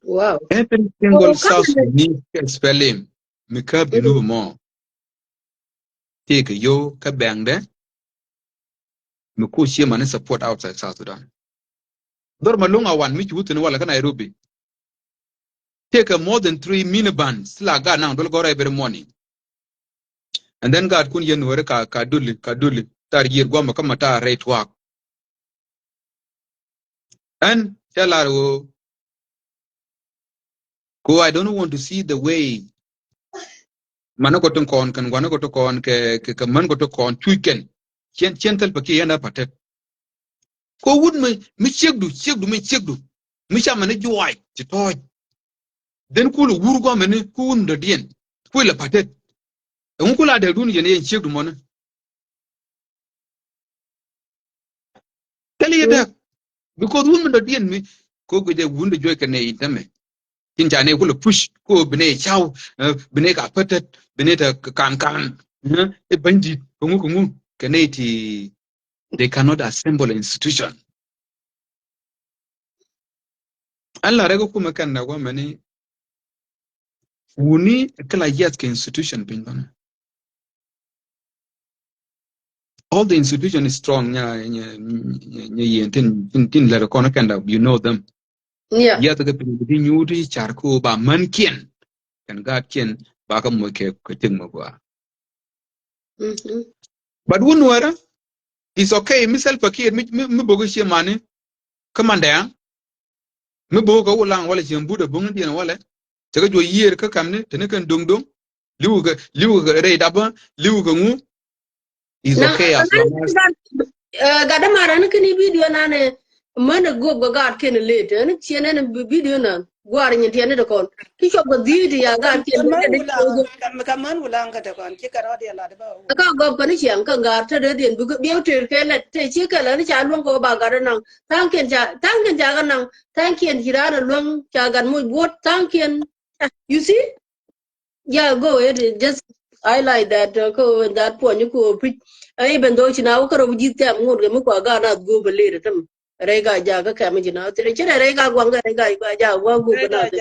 Wow. Every single South Sudanese spelling me cab you more. Take yo kabang there. Me kushi man support outside South Sudan. Dormalunga one which would in Walla Nairobi. Take a more than 3 minivans. Like God now, don't go every morning. And then God kun yen were kaduli tar year gwamba kama ta rate work. And tell her go I don't want to see the way manako to kon kan wanako to kon ke man go to kon tweaken chen paki yana patet ko wud mi chegdu mi chama ne joy ti toy den ku lu wur go mene ku unda dien ku la patet en ku la de dun yen chegdu mon tele yeda because women da dien mi ko go de wunda joy ka ne itame kin jane ku lu push ko bine chaw bine ka patet bine ta kan e bandi ko ngu keneti they cannot assemble an institution alla rego kuma kan na go mene wuni kala yet ke institution pin bana all the institution is strong nya tin la ko na kan da you know them Yeah. yet ga pin di nyuri char ko ba man kien kan ga kien ba ka mo ke tin mo ba but wun wara is okay misal fakir mi bogo shi mane kamanda ya mi bogo ulang wala shi mbuda bungun din wala taga jo yer ka kamne tene kan dong liwu ga re daba liwu ga ngu is Now, okay as long as gada mara ni kini video na ne mana go ga gar ken late ni chene ne video na gwar ni tiene de kon ki chop ga di ya gar ken de kaman ulang ka ta kon ki karo de la de ba ka go pa ni chiang ka gar ta de den bu bi ter ke le te chi ka la ni cha luong ko ba gar nang tang ken ja ga nang tang ken jira na luong cha gan mu bot tang ken you see yeah go ahead just highlight that ko that point ko even though china ko ro jit ka ngur ga mu ko ga na go bele tam rega ja ga ka mi jina tere chere rega gwang ga rega ga ja wa gu ga na te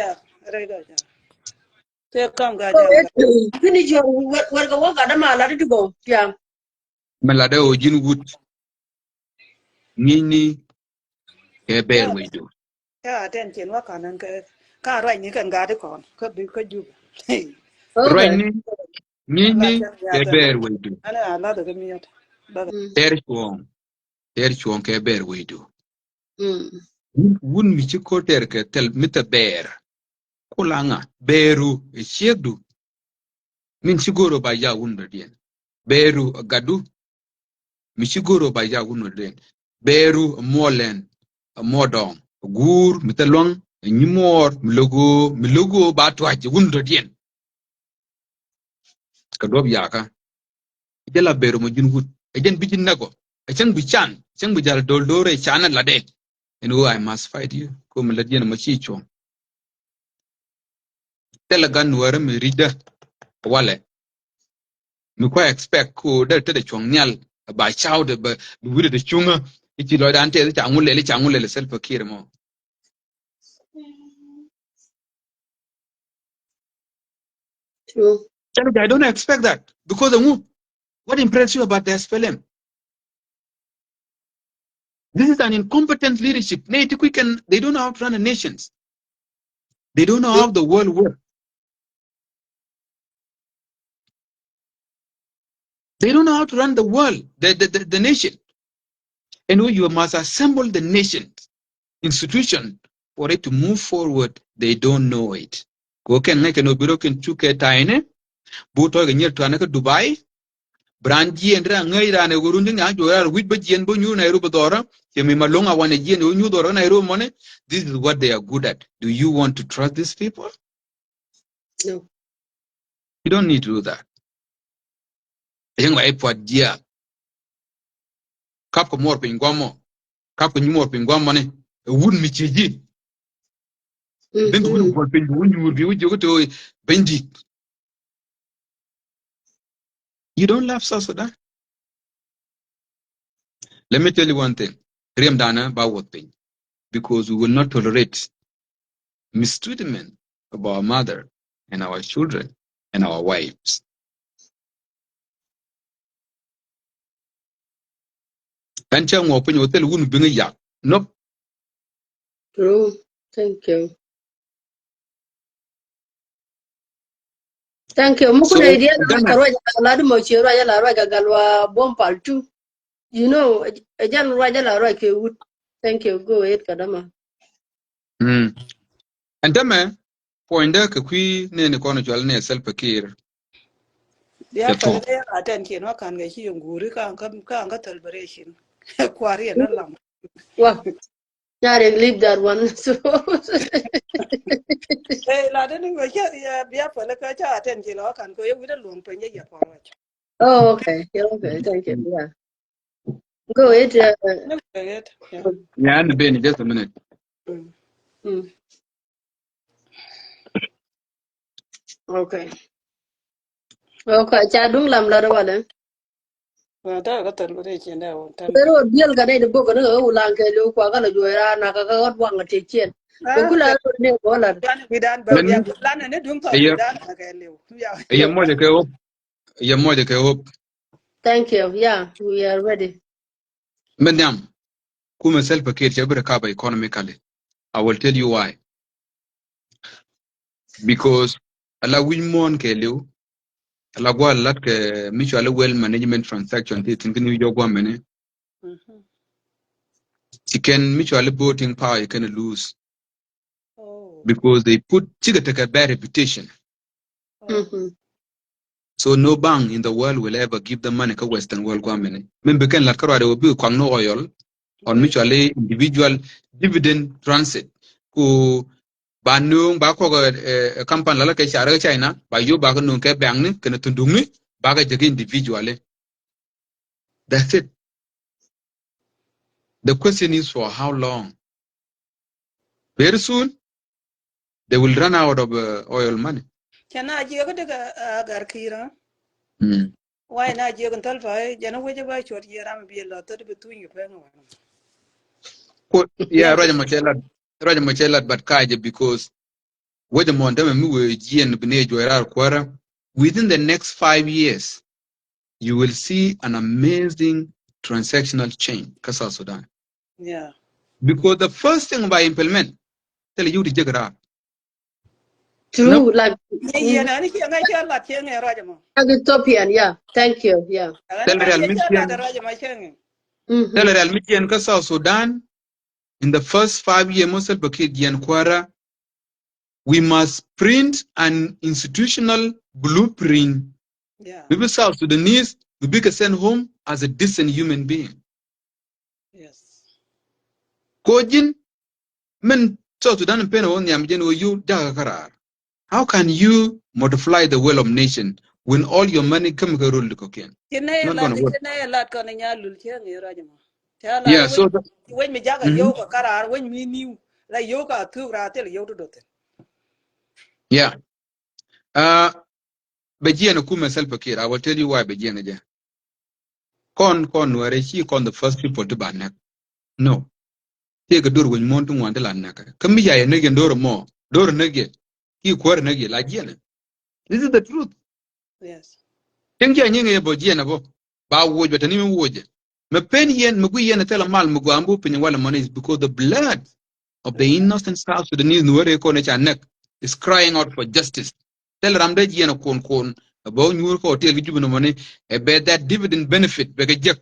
re ga ja te kam ga so ja kini jo war ga wa ga da mala ti go ya melade o jin wut nini ke ber ya we do ya ten chen wa kanan ka rai ni kan ga de kon ka bi ka ju right okay nini Allah ya ke ta ber we do ana Allah da mi ya ba ter chuong ke ber we do mm wun mi ci ko ter ke tel mita ber kulanga beru e chiegdu min sigoro ba ya wundo dien beru gadu mi sigoro ba ya wundo dien beru molen modong gur mitalong nyimor milogo ba twaje wundo dien ka dob yaka jela beru mo jin wut e jen bijin nago e chen bichan chen bijal dol dore chana lade and oh I must fight you ko mi ladien ma chi chong telegan wara mi rida wale mi ko expect ko del te de chong nyal ba chaw de ba wuri de chunga iti lo dan te ta ngule le self kir mo true I don't expect that because what impressed you about the SPLM? This is an incompetent leadership. They don't know how to run a nations. They don't know how the world works. They don't know how to run the world, the nation. And you must assemble the nation institution for it to move forward. They don't know it. Go ken ngai ken obiro ken chuke taine buto ga nyir to Dubai branji endra ngai rane gurundi nga jora wit ba jien bo nyu na ru bodora yemi malonga wane jien o nyu dora na ru mone. This is what they are good at. Do you want to trust these people? no You don't need to do that. Yenga epwa dia kap ko mor pingwamo kap ko nyumor pingwamo ne wun mi chiji ben wun ko pin wun nyur bi wujo to bendi. You don't love South Sudan. Let me tell you one thing. Riem dana ba wot pin because we will not tolerate mistreatment of our mother and our children and our wives. Kancha ngo pin hotel wun bi ya. Nope. true thank you muku So ne dia na Ghana, karo la du mo chero ya la ra ga galwa bom paltu you know jan ra ja la ra ke wood thank you go ahead kadama and then point da ka kwi ne kono jwal ne self care Dia That's pala all. de aten ki no kan ga chi nguri kan ga celebration. Kwari na lam. Well, yeah, they leave that one. So Eh la de ngo cha dia pala ka cha aten ki lo kan ko ye wi de luong pe ye ya ko. oh, okay. Yeah, okay, thank you. Yeah. Go Wa ahead. ne ko yet. Yeah. Yeah, and Ben, just a minute. Mm, okay. Okay, cha dung lam la wala. Wa ta ga celebration da on tan. Pero deal ga dai bo ga no ulang ke lu kwa ga la joira na ka ga wang te chen. Ko Ah, kula ne ko la. dan bidan ba ya Ben, lan ne dun to yeah, bidan ka ga lew. Ya yeah, more the hope. Yeah, more the hope. Thank you. Yeah, we are ready. Madam, kuma self package every car economically. I will tell you why. Because ala win mon ke liu, ala go lat ke mutual well management transaction te tin kini yo gwa mene. You can mutual voting power you can lose Oh. because they put chiga take a bad reputation. Mhm. So no bank in the world will ever give them money to Western world government. Member can lat karwa de will be kwang no oil on We mutually individual dividend transit. Ku ba nung ba ko company la ke share China ba yo ba ko nung ke bank ni ke tundung ni ba ga jege individually. That's it. The question is for how long? Very soon they will run out of oil money. kana je ga daga gar kira. Mm. Why na je kan talfa jana waje ba chot ye ram bi la to be tu ngi fa ngwa. Yeah, Roger Machelat, but kaje because whether Montana we within the next 5 years, you will see an amazing transactional change, Kasa Sudan. Yeah. Because the first thing by implement, tell you the jagara. No, True, like Ye na ni ke ngai ke la ke ngai ra jama. Ethiopian. Yeah, thank you. Yeah. Ana tell ngai real ye ke la da mission, ra jama ke ngai. tell Mm-hmm. real mission Kasa Sudan, in the first 5 years, Mosel Bakir Kwara, we must print an institutional blueprint. Yeah. Maybe South Sudanese, we be sent home as a decent human being. Yes. Kojin, men South Sudan pen on yamjen o you dagakarar. How can you multiply the will of nation when all your money come to rule the cocaine? Kine Not la gonna de work. kine la ko na nya lul ke ngai ra jama. Ta la Yeah, we so we mi jaga mhm. yo ka karar we mi niu la yo ka tu ra te yo do te. Yeah. Bejian kuma self care. I will tell you why Bejian again. Kon were he con the first people to ban. No. Take a door when montu wandela naka. Kami ya nege ndoro mo. Doro nege. Ki kwar nege la jiana. This is the truth. Yes. Tengia nyinga ye bojiana bo. Ba woj but animi woj. Me pen yen mugu yen tela mal mugu ambu pinye wala money is because the blood of the innocent South Sudanese nuwere ko necha nek is crying out for justice. Tell Ramde yen kon about new hotel vijubu no money a bed that dividend benefit begajek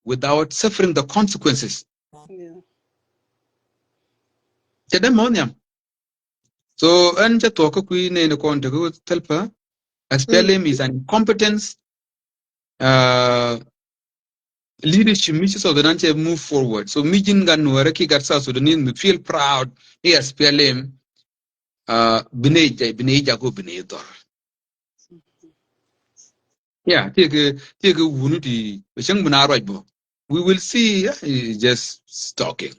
without suffering the consequences. Yeah. Chedem monyam. So anja toka kui ne kon to telpa Mm. SPLM is an incompetence leadership mission so the move forward. So Mijin gan nuareki gat South Sudanese me feel proud here SPLM bineja go binedor. Yeah, take a wunuti bishang bunarajbo. We will see just talking,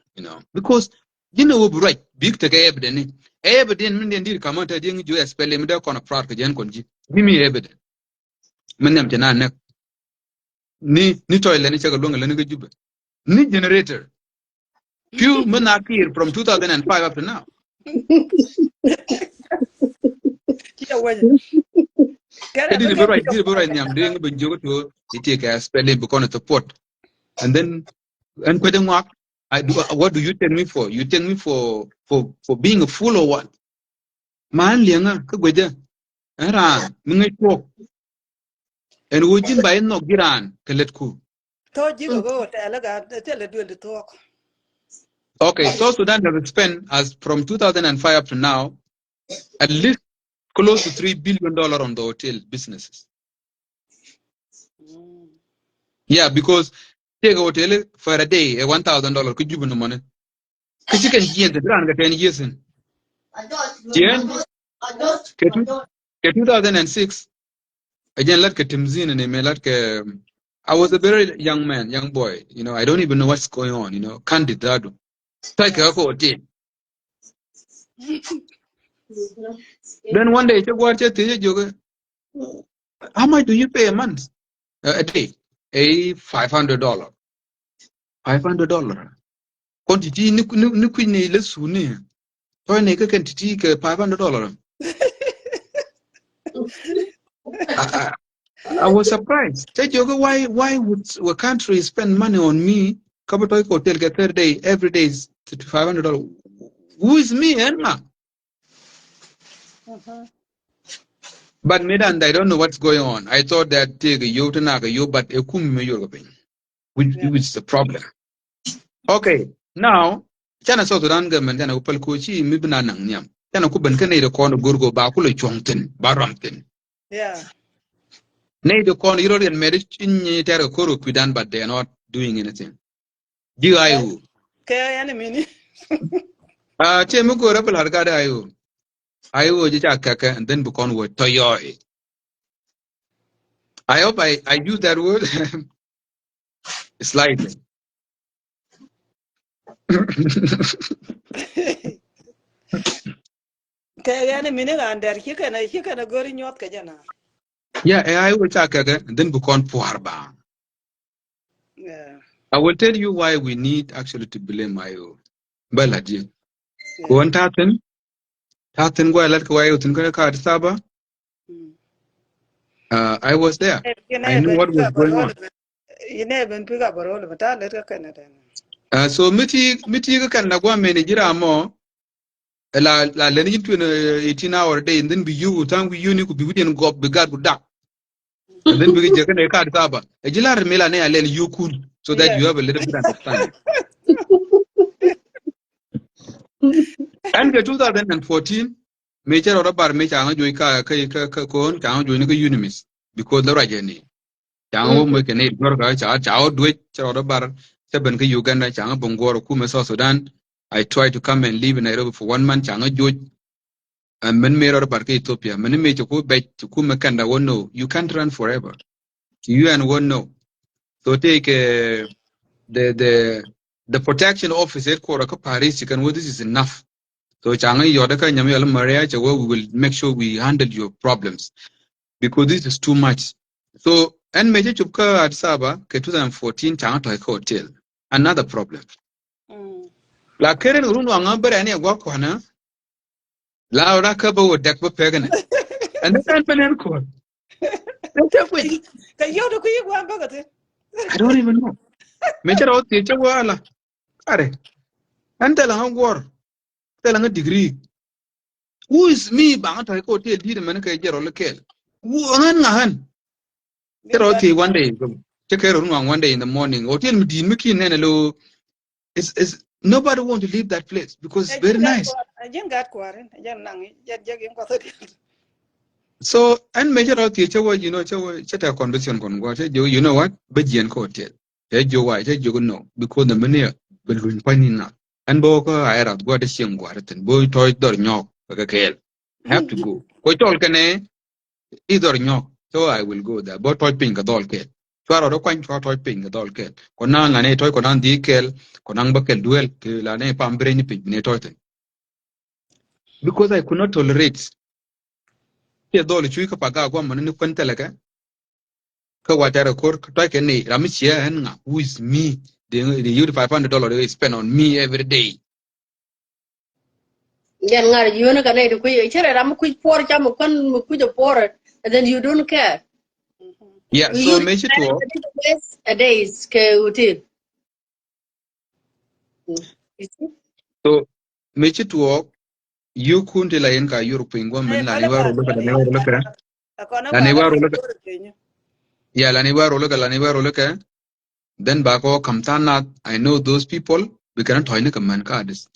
because right big take evidence. Evidence min den dir kamata ding ju SPLM da kona proud ka jen konji. Give me evidence. Menem tena nek ni toilet ni chaga longa lani juba. Ni generator. Few men are here from 2005 up to now. Kia we. Kare Did be the ke right, ko did the pa right nyam doing a jogo to take a SPLM because of pot. And then and question mark, what do you take me for? You take me for being a fool or what? Man lianga ka gweja. Era mingi talk. And wujin ba no giran kelet ku. to ji go te la ga te le du de to. Okay, so Sudan has spent as from 2005 up to now at least close to $3 billion on the hotel businesses. Yeah, because take a hotel for a day, $1,000 could you no money? Because you can hear the brand 10 years in. Yeah, 2006. Again, like a Timzin and like I was a very young man, young boy. You know, I don't even know what's going on. You know, candidate. Take a hotel. Then one day, how much do you pay a month? A day? $500. $500. Quantity, no queen, let's soon. Toy nigga can take $500. I was surprised. Say, Jogo, why would a country spend money on me? Kabotoy hotel get third day, every day is $500. Who is me, Emma? But Medan, I don't know what's going on. I thought that take a yotanaka yo, but a kum which is the problem. Okay, now China South Sudan government and Upal Kochi Mibna Nangyam. China Kuban Canada corner Gurgo Bakula Chongton, Baramton. Yeah. Nay the corner European marriage in Terra Koro Kudan, but they are not doing anything. GIU. Kaya enemy. Chemuko Rebel Hargada Ayu. Ayu Jaka and then Bukon word Toyoy. I hope I use that word slightly. Kaya enemy and there he can go in your kajana. Yeah, I will Chaka and then Bukon Puarba. Yeah. I will tell you why we need actually to blame Ayu. Balaji. Yeah. Kuan Tatin go let Kwayo Tinkara Card Saba. I was there. You I knew never what pick was up a going roll on. of it. You never pick up a roll of it. I'll let her Canada. So miti kan nagwa menejira mo la lenin to 18-hour day and then be you time we you could be within go be god da and then we get a card saba. A jilar mela ne alen you could so that Yeah. you have a little bit understanding. And 2014 major or bar major anga joy ka kon ka joy ne unimis because the rajani. Chang mo ke ne gor ka cha do or bar seven ka Uganda chang bongoro kuma South Sudan. I tried to come and live in Nairobi for 1 month chang joy and men mirror bar ka Ethiopia. Many me to kuma kanda won't know. You can't run forever. You and won't know. So take the protection office headquarters ka Paris. You can well, this is enough. So changa yodaka nyami alam Maria we will make sure we handle your problems because this is too much. So and major chupka at Saba ke 2014 changa to hotel. Another problem. La keren runu anga bare ani agwa kwana la ora ka ba wodak ba pegane. And then penen ko. I don't even know. Major out teacher wala. Are. And tell her war. Tell her degree. Who is me bang to hotel di man ka jero lekel. Who ngan one day. Check her on one day in the morning. Hotel Mudi Miki Nenelo is nobody want to leave that place because it's very nice. I didn't got quarant. I didn't know. So and major out here, you know, chat a conversation con what you know what? Bajian hotel. Jo why you know because the money will win panina. And Boka I had got a shame guaratan. Boy toy door nyok. Okay. Have to go. Quite all can either nyok. So I will go there. But toy pink at all kid. Twaro do quite toy pink at all kid. Konang and a toy conan dekel, konang bakel duel, lane pam brain pig netoy. Because I could not tolerate. Here, though, the Chuika Paga, one man in the Quentelaga, Kawatara Court, Takane, Ramishia, and who is me? The $500 they spend on me every day. Yan ngar you na kanay to kuy chere ram kuy por cham kon kuy por and then you don't care. Yeah, so make it work. A days ke util. So make it work. You couldn't la yenka European woman, Laniwa Roloka, Laniwa Roloka. Yeah, Laniwa Roloka. Then Bako Kamtana, I know those people, we cannot toy a man cards.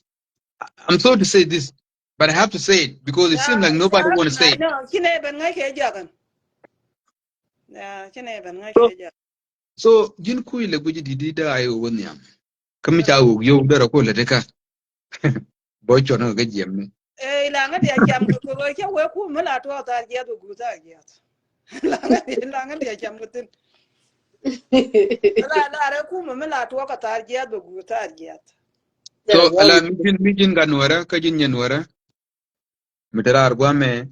I'm sorry to say this, but I have to say it because it seems like nobody want to say it. No, she never like a jagan. Yeah, she never like So, a jagan. So jin ku ile guji didi da ayo woni am. Kami cha wo yo da ko le ka. Boy chono ga jemme. la nga dia cham ko ke we ku me la to ta je do gu ta je la nga dia cham ko tin la re ku me la to ka ta je do gu ta je So ala mijin ganwara ka jin nyenwara mitara argwame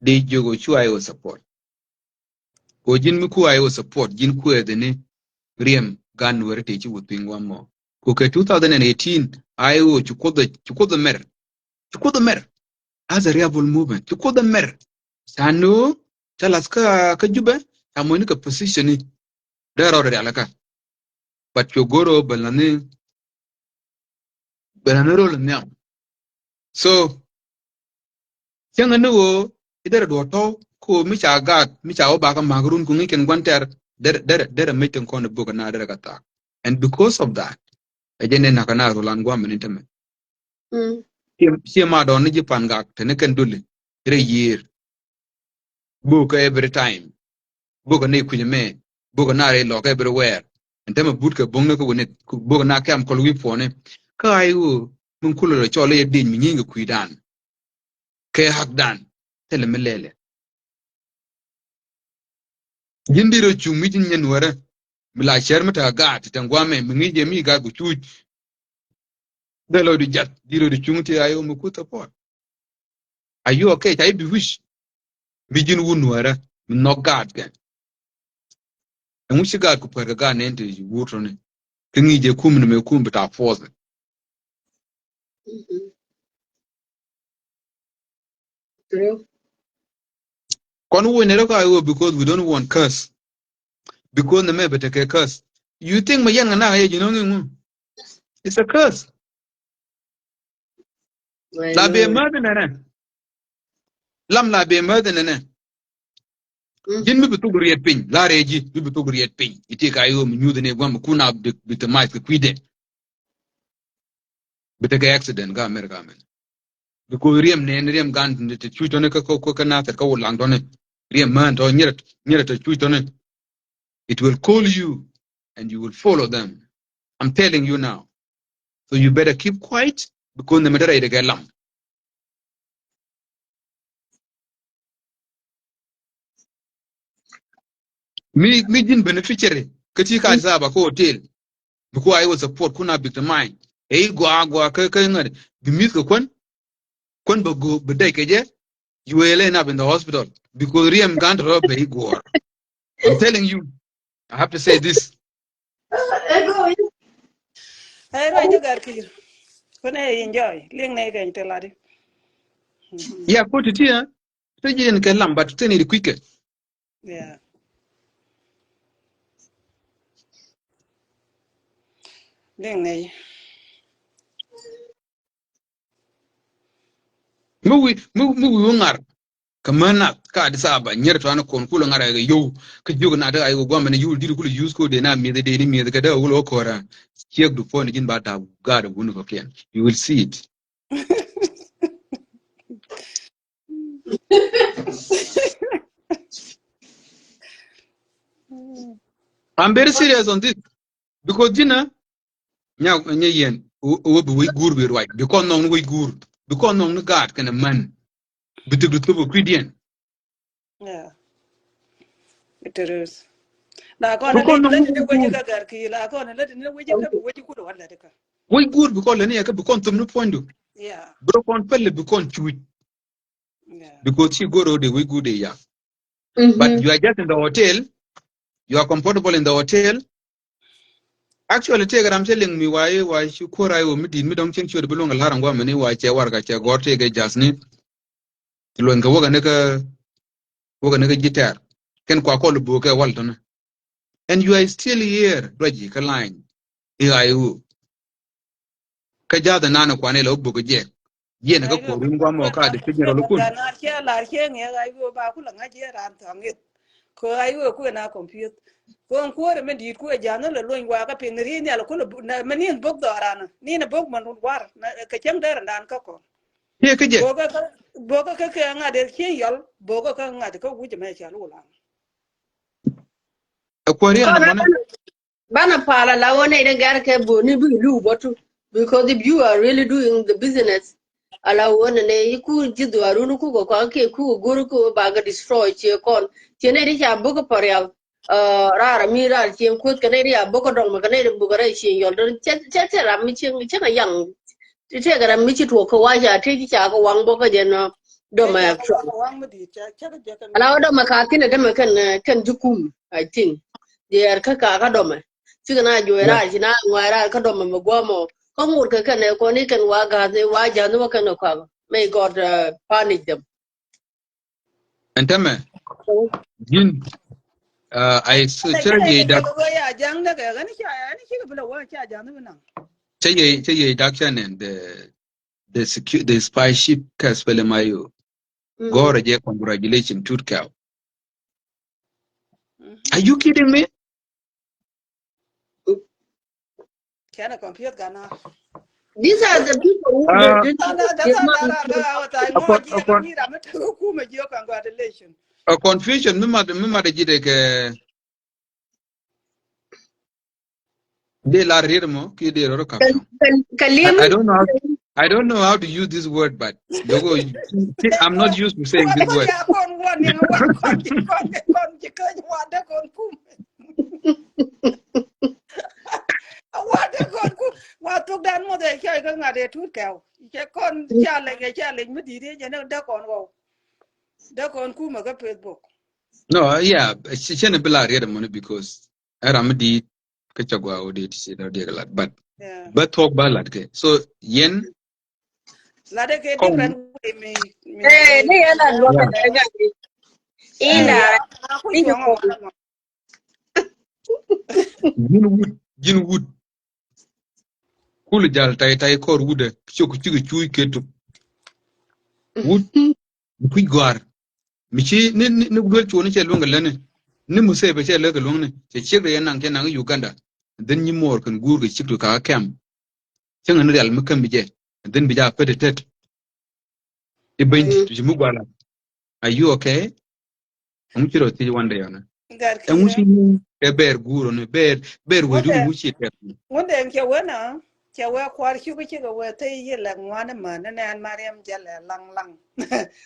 de jogo chu ayo support. Ko jin mi ku ayo support jin ku edene riem ganwara te chi wutingwa mo. Ko ke 2018 ayo chukoda mer. Chukoda mer as a rebel movement. Chukoda mer. Sanu talas ka juba amoni ka position ni dara ora alaka. But chogoro balani role nyam. So Yang no either do to ko micha gat micha oba ka magrun ku ngiken gwanter der meeting kon book na der kata. And because of that, ajene na kana rolan gwa minitame. Ma don ni pan gak tene ken duli. Year book every time. Book ne kunyeme book na re lock everywhere. And tema boot ka bong ko ne book na kam kol wi pone. Ka ayu mun kulo chole din mi nyinga kuidan. Ke hak dan tele melele. Jindiro chung mitin nyen wara mila shermata gat tangwame mingije mi ga guchu delo di jat diro di chungti ayo mukuta pot ayo okay tai bi wish bijin wun wara no gat gan mushi gat ku per ga ne ente wurto ne kingije kumne me kumbita force True. kon wo ne ka ayo because we don't want curse because the me bete curse you think my young na you know it's a curse I la be know. mother na lam la be mother na jin mi bitu guriyet pin la reji mi bitu guriyet pin ite ka yo mi nyude ne gwam kuna bit mai ku kwide bit ga accident ga america men because riem gan te chuito ne ko kana ta ko lang done riem man to nyeret te chuito ne it will call you and you will follow them. I'm telling you now, so you better keep quiet because the matter ide ga lam mi jin beneficiary kati ka za ba ko hotel because I was support kuna bit mai gwa ka ngare bimis ko kon ba go ba dai keje you will end up in the hospital because riem gan ro be igor. I'm telling you, I have to say this. ai ro je gar ki ko ne enjoy ling ne ga te la di Yeah, put it here. President Kelam, but tell it quicker. yeah ling ne Mu ungar. Kamana ka disaba nyer to an kon kulo ngara ga yo ka jogo na da ayo gwamna yul dir kulo use ko de na mi de ni mi de da wulo kora check the phone jin ba ta ga da gunu ko ken you will see it. I'm very serious on this because jina Nyayien wo be we gur be right because no we gur because no God kana man bitig to bo kwidien yeah it is la ko na le because no le ne we wo je gur ga gar ki la ko na le ne wo je le wo je ku do wala de ka we gur because le ne ka because tum no pondo yeah bro kon pelle because chui yeah because she go road we good ya but Mm-hmm. you are just in the hotel you are comfortable in the hotel actually take I'm telling me why she kora yo mi dong chen chwe belong la rangwa mani why che war ga che gorte ga jasni lo nga woga ne ga gitar ken kwa ko lu bu ke wal ton and you are still here roji ka line ayu ka jada nana kwa ne lo bu ko je ne ka ai go ko rin gwa mo ka de pinero lo kun ga na che la che nge ai go ba ku la nga je ran ta nge ko ai go ku na compute ko ko re men dit ku ja na le loin wa ka pin ri ne la ku na manin bok do rana ni na bok man war ka chang der dan ka ko ye ke je boga ka boga ka nga de che yol boga ka nga de ko wu je me cha lu la a Korean money. Bana pala la one ida gar ke bo ni bi lu botu because if you are really doing the business ala one ne ku jidu arunu ku ko ke ku guru ku ba ga destroy che kon che ne ri ja bo ko parial rara mi ra che ku ke ne ri ya bo ko dong ma ne ri bu ga re che yo don che ra mi che na yang che ga mi chi to ko wa ja te chi cha ko wang bo ko je no do ma ala do ma ka tin da ma kan jukum I think they are ka do ma Chigana Juera, Jina, Wara, Kadoma, Maguamo, Kongwood Kakane, Konik and Waga, they Waja, no Kanaka. May God punish them. And tell me, I say reduction and the spy ship Caspelemayo. Go reject congratulations, Tut Kew. Are you kidding me? Can I compute Ghana? These are the people who a confusion. I don't know how to use this word, but I'm not used to saying this word. What took that mother carry a tooth cow? Con challenge, Medina, and duck on go. Duck on Kuma Facebook. No, yeah, she can't be like money because Ramadi Kachagua did see the but talk about that. So yen. Like a different way. Jin wood. Kulu jal tai kor wood choku chui ketu. Wood Quiguar. Michi ni gul chuni chelunga lene. Ni musebe che lungne. Che chebe yanang kenang Uganda. Then you more can gurga chiku ka cam. Changan real mukambije. And then bija petitet. Ibent are you okay? I'm sure see one day on it. And we a bear guru on a bear we do which it. One day, Kawana, Kawa quite Hugo, where they like one man and Mariam Jella lang.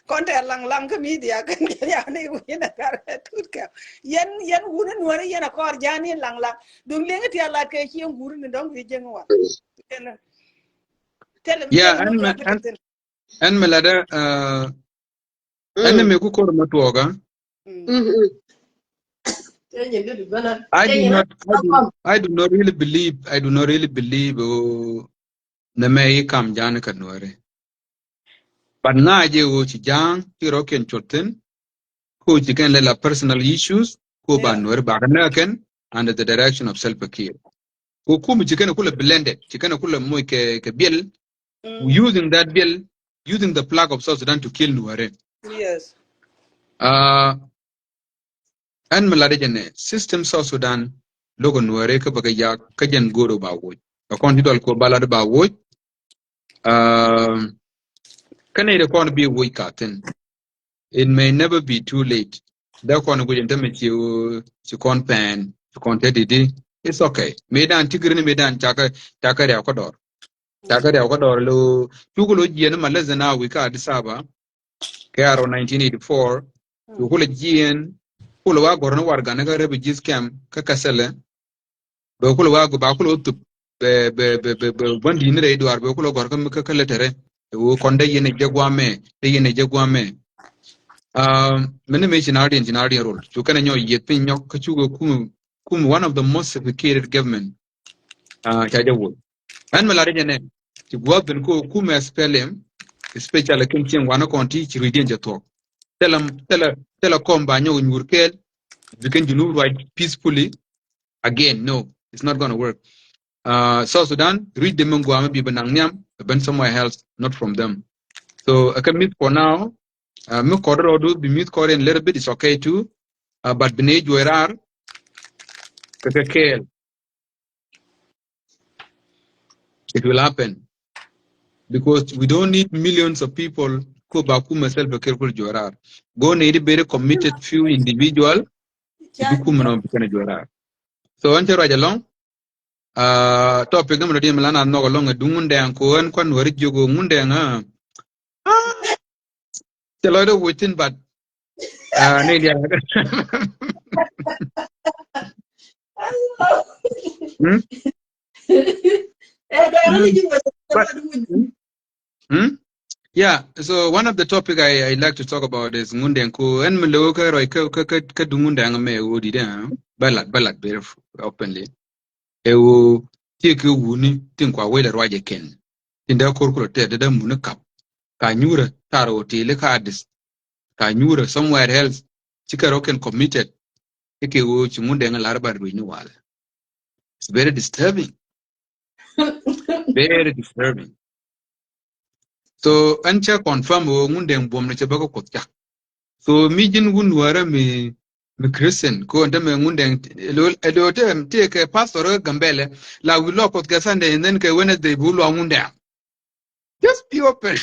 Contact lang media can get any win a tooth. Yen wouldn't worry in a car, Janny lang. Don't link it like a young guru and don't be genuine. Tell him, yeah, and Melada, and the Mekukor Matuoga. I do not really believe the may come Janakanore. But now I do Chijang, Tiroken Chotin, who you can let personal issues, who banwer Baganakan under the direction of self-care. Who come chicken blended, chicken moike bill, using that bill, using the flag of South Sudan to kill Nuare. Yes. And Maladejane, system South Sudan, logo Nuare Kabagaya, Kajan Goro Bawood. A quantity called Ballad Bawood. Can it upon be a week carton? It may never be too late. That one will intimate you to conpan, to content it. It's okay. Medan Tigrin Medan Takari Akador. Takari Akador, lo, Tugulo Yen, less than now we can't Saba, Caro 1984, you will a Gian, Pulawa Gorno Warganaga refugees camp, Kakasele, Bokulawago Bakulo to one dinner to our Bokulo Gorgam Kakaletere, who conde Yen Jaguame, the Yen Jaguame. Many mention Ardi role. So can I know yet pin yok Kachugo Kum, one of the most sophisticated government, Chajawood. And Malarajane, to go up and go Kuma spell him, especially Kinchian Wanakon teach reading the talk. Tell a combanyo in Urkel, you can do right peacefully. Again, no, it's not going to work. South Sudan, read the Munguama Bibananyam, but somewhere else, not from them. So I can meet for now. Me quarter or do be mute quarter a little bit, it's okay too. But Benage Werar, it will happen. Because we don't need millions of people who baku myself a careful Jorar. Go need a very committed few individual to become an Jorar. So on raja long topic no di melana no long dungunde an ko an kwan wari jogo munde nga telo do within but ne dia hmm? But, yeah, so one of the topic I like to talk about is ngunde ko en melo ka roi ka dungunde nga me wodi da balat very openly e wo tie ke wuni tin kwa wele roje ken tinda korkulo te da mun kap ka nyura taro tele ka dis ka nyura somewhere else chikaro ken committed ike wo chimunde nga larbar ni wala. It's very disturbing. Very disturbing. So ancha confirm wo ngunde bom na chabako kotya. So mijin gun wara mi Christian ko nda me ngunde elo te ke pastor gambele la we lock kot Sunday and then ke Wednesday bulu ngunde. Just be open.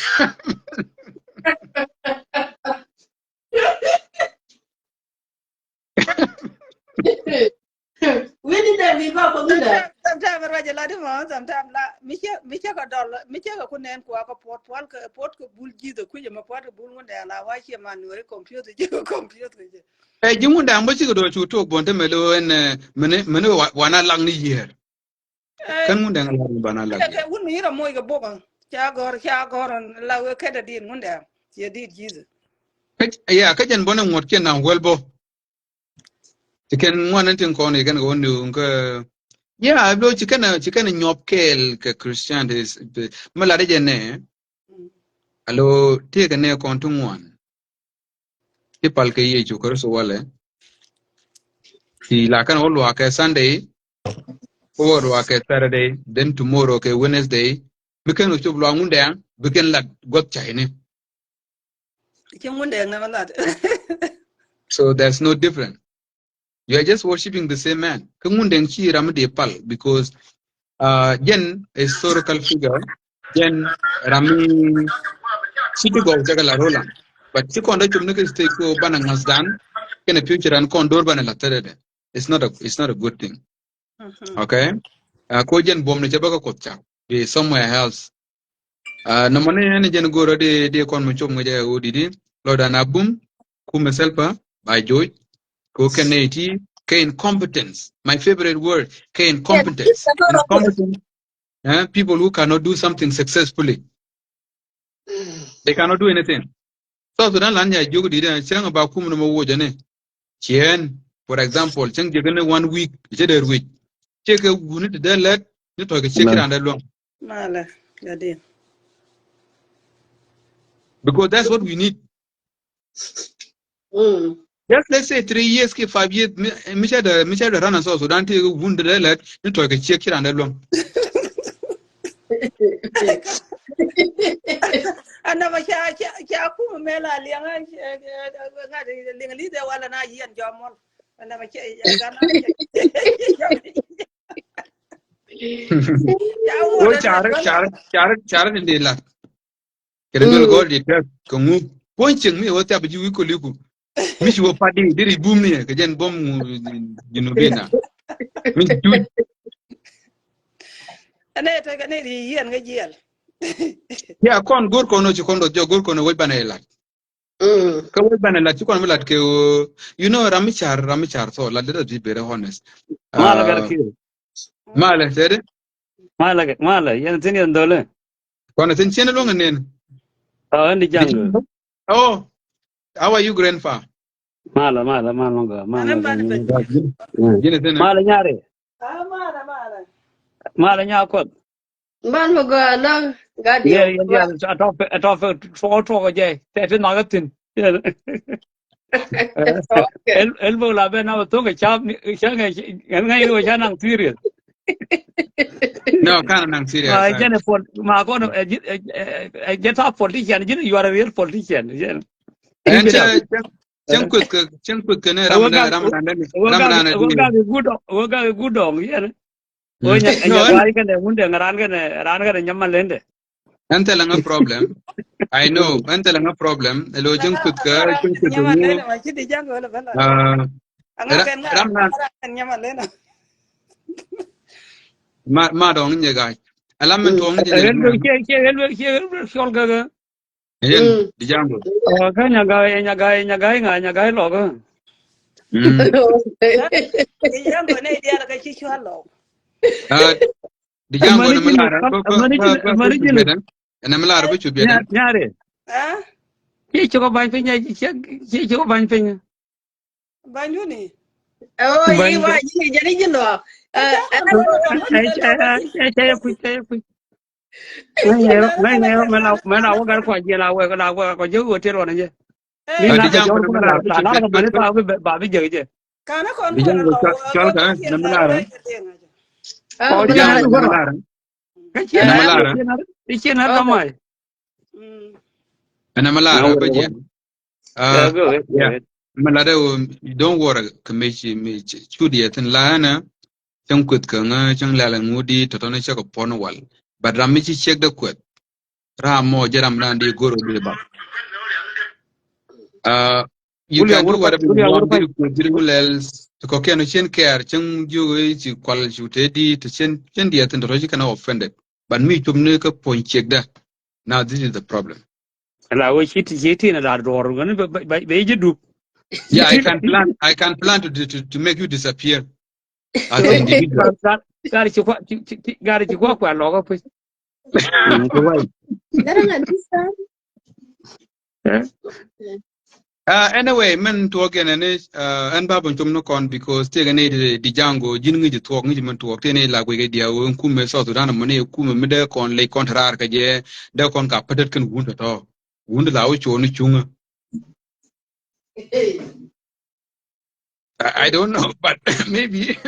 We didn't we go for that. Sometimes raja ladi mo sometimes la micha ka dol micha ka kunen ko ka pot ko bulji do kuje ma pot bul ngunde la wa che man no computer je computer je Jimunda ambo chi do chu to bonte melo en mene wana lang ni yer. Kan ngunde ngala bana lang. ke wun mi ra moy ga boga cha gor la we ke da din ngunde je dit jizu Yeah, kajan bona ngot ken na welbo. Chicken ngwan tin ko ne kan go ndu yeah, do chicken nyop kel ke Christian is malade jene. Alo tie ke ne kon tungwan. Tipal ke ye chu ko so wale. Ti la kan olo ke Sunday, or ke Saturday, then tomorrow ke Wednesday. Biken no chublo ngunde biken lat got chaine. ke ngunde na la So there's no difference. You are just worshiping the same man. Kungunde chi ramde pal because Jen a historical figure. Jen Rami city go jagala rola. But chikondo chumnuke stay ko banangas dan in the future and condor banala terede. It's not a good thing. Okay? Ko jen bom ne jabaka kotcha. Be somewhere else. No money any jen go de kon mo chum ngaja odidi. Lord anabum kumeselpa by joy. Ko keneti ke incompetence. My favorite word, ke incompetence. Incompetence. People who cannot do something successfully. They cannot do anything. So Sudan lanya jogo dida chang ba kum no wo jane. Chien, for example, chang jegane 1 week, jeder week. Check guni de let ni to ke check it and long. mala ga din Because that's what we need. Just let's say 3 years, 5 years, Michel the run so Sudan take wounded let ni to ke check it and long. ana ma cha ku me la lianga ga de lingali de wala na yen jomol ana ma ga na Oh, char in the la. Kerendol go di tek kongu. Ponching me what up you ko liku. Miss you padi diri boom ni ke jen bom jinubina. Min du ana to ga ne yen ga jel ya kon gor kono ci kondo jo gor kono way banela. Ka way banela ci kon melat ke you know ramichar so la de be very honest. Mala garki. Mala sede. Mala yan tin yan dole. Kono tin chene lo ngenen. Andi jangu. Oh, how are you grandpa? Mala nga. ana Mala ban ba Jine tene. Mala nyare. mala Mala nyakot. Man mo go na Yeah, gadio. yeah, atop for jay. Te nagatin. Okay. Elbo la be na to ke chap changa ngai ro chanang period. No, kind of serious. Ma jene for ma ko get up politician, you are a real politician. And Keep it up. chenkut ne ramana Waga good dog, yeah. Oh, no, nya kan munde ran kan nyamalende. ante lang a problem. I know, ante lang a problem. Elo chenkut nyama le na ma chidi jango la bala uh anga ben ga ramna nyama le na ma dong ni ga alam men tong ni je Hello, shol ga. yen di jango Ka nya ga lo ga. Yang go ne dia ka chi chwa lo. ah di jango na malara ba chu Managing, bedan na malara ba chu bedan nyare. Ah, Chi cho ban pinya, chi cho ban pinya. banyu ni. Oh, ye Ban wa ni jani jino. Ka ja Ana ko ko na man le lo ka chi. Saya kui. Na Ngai na ngai ka mana wa gar kwa jela wa ko je wo tero na je. Ni Eh, na di ka jango jor na ko malara ba la chu la bet ko mane pa ba bi je. kana kon di ko jango lo chol go ka ka na chien na malara ba ke te nga. Ko di je jango na na ko ro. malara Ka na chena malara chena da mai. Mm. na Na malara wo ba je ro. Go. malada don't worry kamechi me chudi yatin lana chan kwet ka nga chan lala ngudi to tona chaka pon wal but ramichi check the kwet ra mo jaram nan di goro de ba uh you Ulia can do whatever you wur want pa. diri ko diri else to ko ken chen care chan jugo chi kwal chute di to chen di yatin to kana offended but me tumne ka point check da now this is the problem La wo chiti na da dor gan be je du. yeah Chiti. I can plan to make you disappear as an individual Gari ci kwa lo ko pe. Ko wai. Garang anisa. Anyway, men to again and babon chum no con because take ne di jango jin ngi to ngi men to te ne la gwe dia won kume so to dana mone kume me de kon le kontrar ka je de kon ka petet kan wunda to wunda la wo chonu chunga I don't know but maybe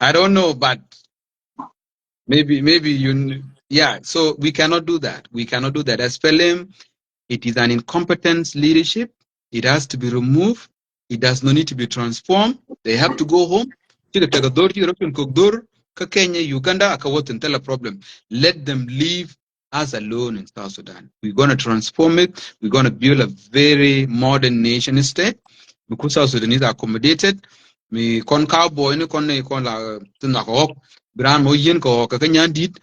I don't know but maybe yeah so we cannot do that as spelling it is an incompetence leadership. It has to be removed. It does not need to be transformed. They have to go home. Take a door, European cook door, Kenya, Uganda, Akawatin, tell a problem. Let them live as alone in South Sudan. We're going to transform it. We're going to build a very modern nation state because South Sudanese are accommodated. Me kon cowboy ni kon la tunako bran mo yen ko kakanya dit.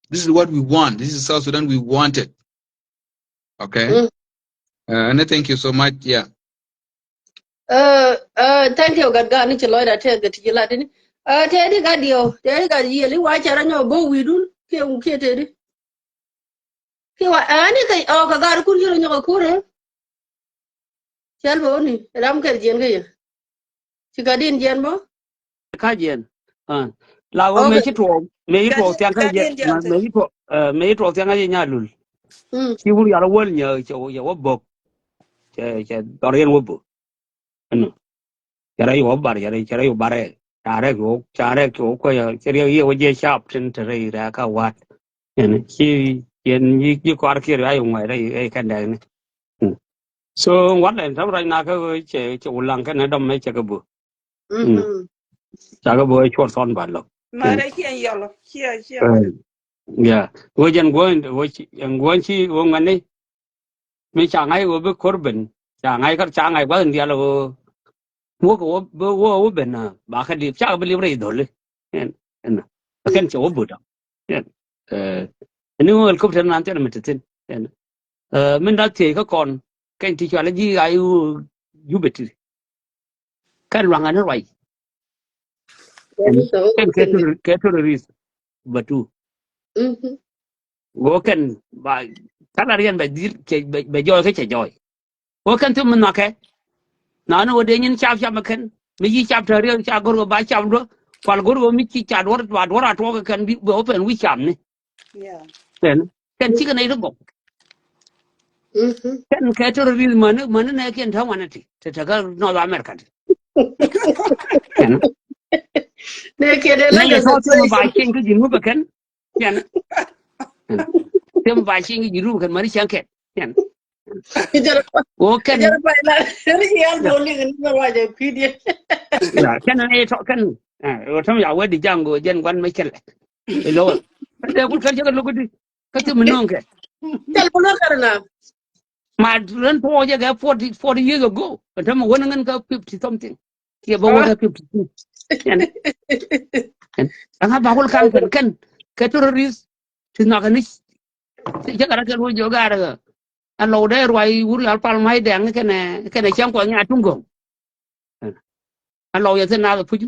This is what we want. This is South Sudan we wanted. Okay. And I thank you so much. Yeah. Thank you gadga ni chelo da te gati jila dini. Te di gadio, te di gadi yeli wa chara nyo bo widun ke te di. Ke wa ani kai o ka gar kun yoro nyo ko re. Chel bo ni ram ker jen ge ya. Ci gadin jen bo? Ka jen. La wo Okay. me ci to tiang ka je Gadin jam te. me ci to tiang ka je nya lul. Ci wur ya wol nya ci wo bok. Che dorien wo bo. No. Yara yo bar yara yo bare. Chare ko ya ci ye wo je sharp tin te ra ka wat. Ene ci yen yi ko ar ki ra yo ngai re kan da ne. So what then tam right na ka che ulang ka na dom me che ka bu. Cha ka bu chor son ba lo. Ma re chien yolo. Chien wa. Yeah, wajan gwan chi wo ngane mi changai wo be korben changai kar changai ba ndia lo wo ko wo ben na ba ka di cha ba li re dole en ken cho bu da en ni wo ko tan nan tan metatin en min da te ka kon ken ti cha la ji ai yu beti kan ranga na rai en ken ke to ris batu wo ken ba kala rian ba dir ke ba joy ke che joy wo kan tu mun ke na no de nyin chap chap kan mi ji chap ta rian cha gor ba chap do kwal gor mi chi cha dor ba dor to kan bi bo pen wi cham ni Yeah. ken chi kan ai ro ken ke to ri man ne ken ta wana ti ta ga no america ken Ne ke de na la ya de so te ma ba situation. chen ke jinu ba ken ken te ma ba chen ke jinu kan mari chan ken ken wo ken Jara pa la. Ri yal bo ni ni wa je pidi. ya ken ai to ken o tam ya wadi jango jen gwan me kel lo de kul kan jaga lugudi ka te mun ke Chal bo no karna. ma ran po ja ga 40 years ago tam wona ngan ka 50 something kia bawa ka 50 yan anga bagul kan ka terrorist tina kan ni jaga ka lo joga ra alo de roi wuri al pal mai dang ke ne chang ko nya tungo alo ya tena ga puju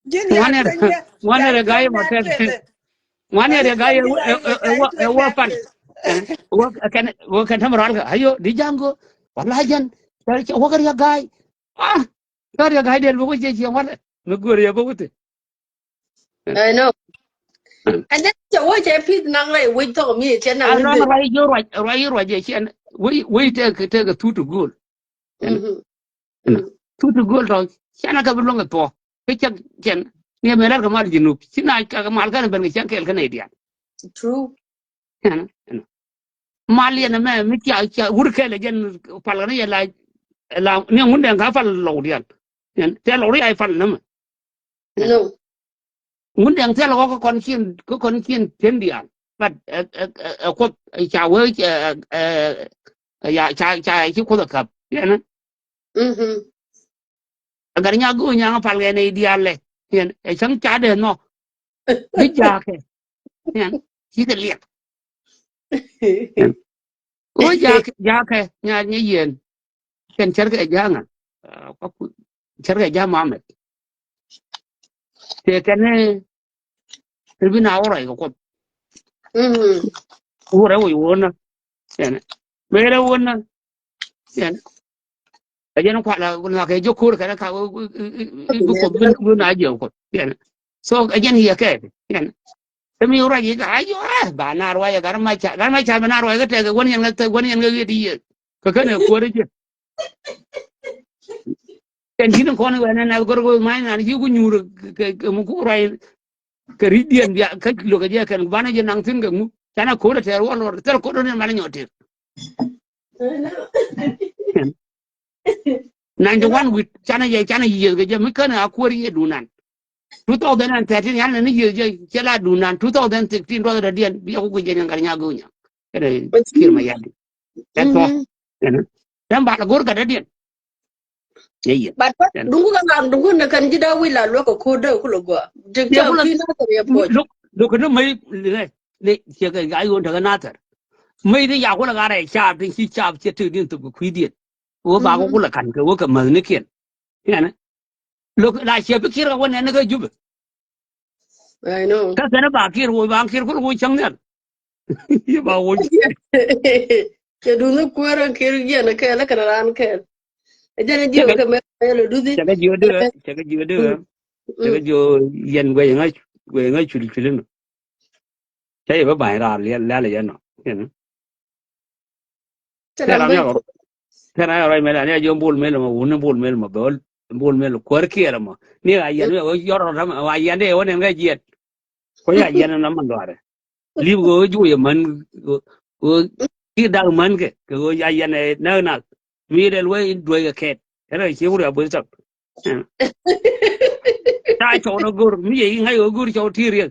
Jin ya wane re gai na motel twele. wane re gai Twele wa na pan twele. wo kan tamral ga ayo di jango wallahi wo gar ya gai gar ya gai del bo je wala me gor ya bo te I know. And then so what I pit nang like wait to me chen nang alo de. rai je chen we te ga tutu gol Mhm. tutu gol to chana ka bulonga to ke chen ne me lar ka mal jinu sina ka mal ka ben chen kel ka ne dia True. mal ya na me mi cha wur ke le jen pal ne ya la ne ngunde ga fal lo dia te lo ri ai fal na No. ngunde te lo ko kon kin ten dia but ko cha we ya cha ki ko da kap ya Mhm. agar nya go nya pal ge ne diale yen e chang cha de no bi ja ke yen chi de liet yen o ja ke nya ni yen ken cher ge ja nga ko cher ge ja ma me te ken ne bi na ora ko Mhm. o re wo na yen me re wo na yen a jen kwa la ke jo kur ka ka bu ko bu na je ko yen so a jen ye ke yen mi ora yi ga ayo ba na ro ya gar ma cha ba na ro ga te ga won yan ga won yan ga di ka ka ne ko re je ken din ko ne wa na gor go mai na ji ku nyur ke mu ko rai ke ri dien ya ka lo ga je kan ba na je nang tin ga mu kana ko re te ro lo te ko do ne ma nyo te 91 with chana ye ga je mi kana ko ri du nan 2013 yan ne ye je ke la du nan 2016 do da dien bi ko je ngar nya go nya ke kir ma ya That's all. Mhm. Dan ba la gor ga dadin. Yayi. But dungu ka ngang dungu na kan jida wila lo ko ko de ko lo go. De Ya ta kula pi na ta ya po. lo ko mai le ke ga ayo daga natar. Mai da ya kula ga ra sha din shi sha ce tu din tu ku din. Wo ba ko Mhm. kula kan ko ka mal ne ken. Yana. Lo la she bi kira wannan ne ga jube. I know. Ka sana ba kir wo ba kir ko wo chang ne. Ya ba wo. Ke dungu ko ran ke ri ya na ka la ka ran ka. E jana Ta je ka me lo du di. ga jiyo de, ta ga jiyo de. Ta ga jiyo yen we ngai chul chulin. Sai ba ba ra le yan no. Yana. Ta Te lang ra ben. nya kana rai mela ne jo bol mel ma won bol mel ma bol mel ko kiera ma ni ayan we yoro ram ayan de won nga jet ko ya yan na man dore li go ju ye man go ki da man ke go ya yan na na mi del we do ga ket era chi wura bo sak ta cho no gur mi ye ngai go gur cho ti ri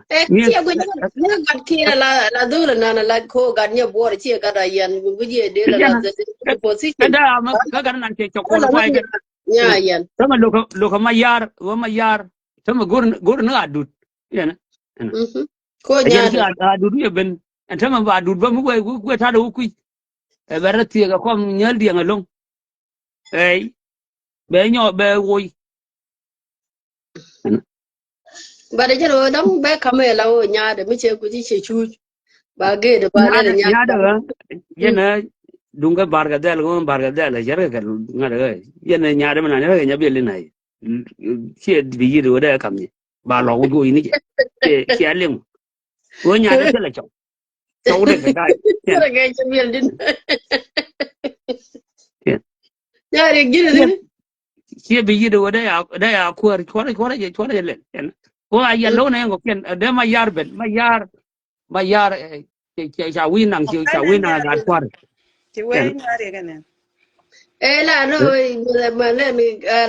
Eh, ni chị ơi, nhớ gạt kia là đôi là là cô gạt nhiều bùa chị gạt đại yên cái gì đấy ka là jana the ka position da ma ka ga nan ke cho ko đó là no nó pai nhà ke nhà yên sama lo ma yar wo ma yar sama gur na adut yana cô ajen nhà ki đó adudu ye ben antama ba adud ba mu we ta do ku e berati ga kom nyal di ngalong ei be nyo be wo bà đấy chứ rồi đóng bé camera là ở nhà để mới chơi cái gì chơi chui bà ghê được bà lên là nhà nya bà da ye na dunga barga dal go barga dal jare ga ngada ga ye na nya da na ne nya be le nai che bi yi do da kam ni ba lo go ni che aleng wo nya da tele chau de ga dai cái yen là cái chơi miền đến yen nhà để ghi được đấy che bi yi do da ya ko ko le yen ko ya lo na ngo ken de ma yar ben ma yar cha win nang cha win na ga kwar Ti ken we na re kana. ê là nó mà lên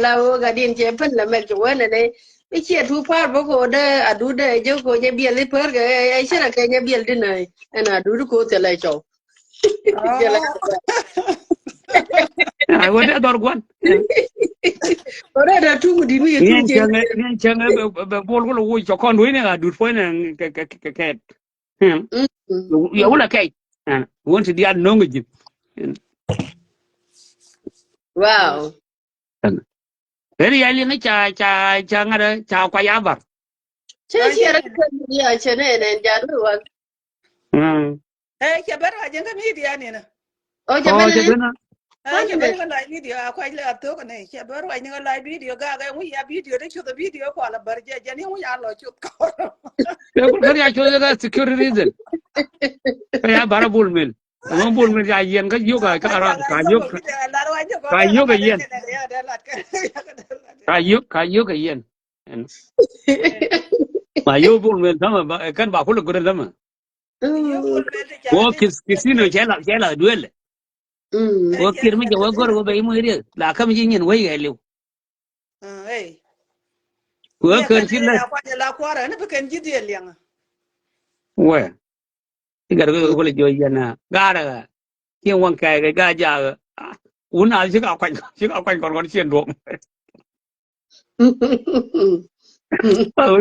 là ô gà điên chơi phân là mẹ chủ quên này đấy cái chuyện thu phát bố cô đây à đủ đây chứ cô nhà biển lấy phớt cái ấy chứ là cái nhà biển đây này anh à đủ cô thì lại cháu Oh. I would have done one. Ora da tungu di mi tungu je. Nien chang be bol ko wo cho con đuôi này đụt phơi này cái ya wala kai won ti dia no ngi Wow. eri ya li cha ngara cha kwa ya bar Che ra ka ya che ne jaru wa. Ke ber wa jenga media ni na. O ja oh je bene. bena Ke ber ga live video kwa ile ato ko ne. Ke ber wa jenga live video ga ya video de chuta video ko la bar je jani mu ya lo chut ko. ko ya cho ga security reason ya bara bul mil ngom bul mil ya yen ka yoga ka yoga yen ka yoga yen ma yo bul mil sama kan ba ko lo gure sama wo kisino chela duel wo kirmi je wo gor wo be mo ri la kam ji nyen we ga lew wo kan chi la La kwara ne beken jidi lianga. we tigar ko le jo yana gara kin wan kai ga ja una ji ka kwan kon chen do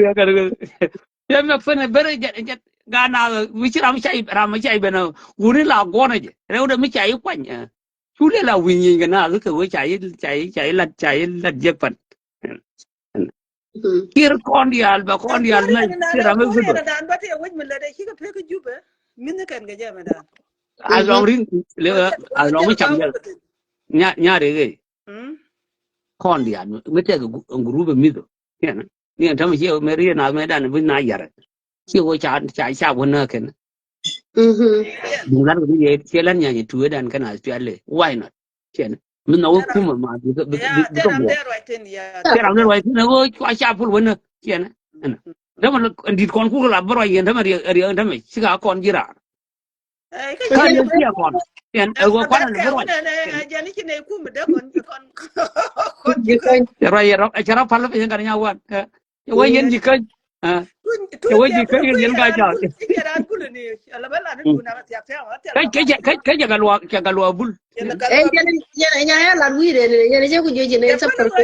ya ga ya me fene bere je ga na mi chi ram chai bena uri la gona je re do mi chai kwan chu le la wi ni ga na ko we chai la je pan kir kon dial na tira me gudo Dan ba te waj min la de ki ka pe ka jube min ne kan ga jama dan. a long rin le a long mi cham nya re ge kon dial me te group mi do ni ta mi che me ri na me dan bi na yar che wo cha wo na ken lan ko ye che lan nya ni tu dan kana spele why not chen min no kuma ma bi to bo tira me wai na go cha pul wo na chen da man dit kon ku la bro yen da ma ri da me siga kon jira ka yen sia kon yen go kon na bro Jani ki ne ku mu da kon chara pal pe kan nya wan wo yen ji ka wo ji ka yen ga ja ran bulu ni ala bala ni duna ma tiak ka ga lo bul Eh ya la wi de ne ya je ku je ne sa par ko.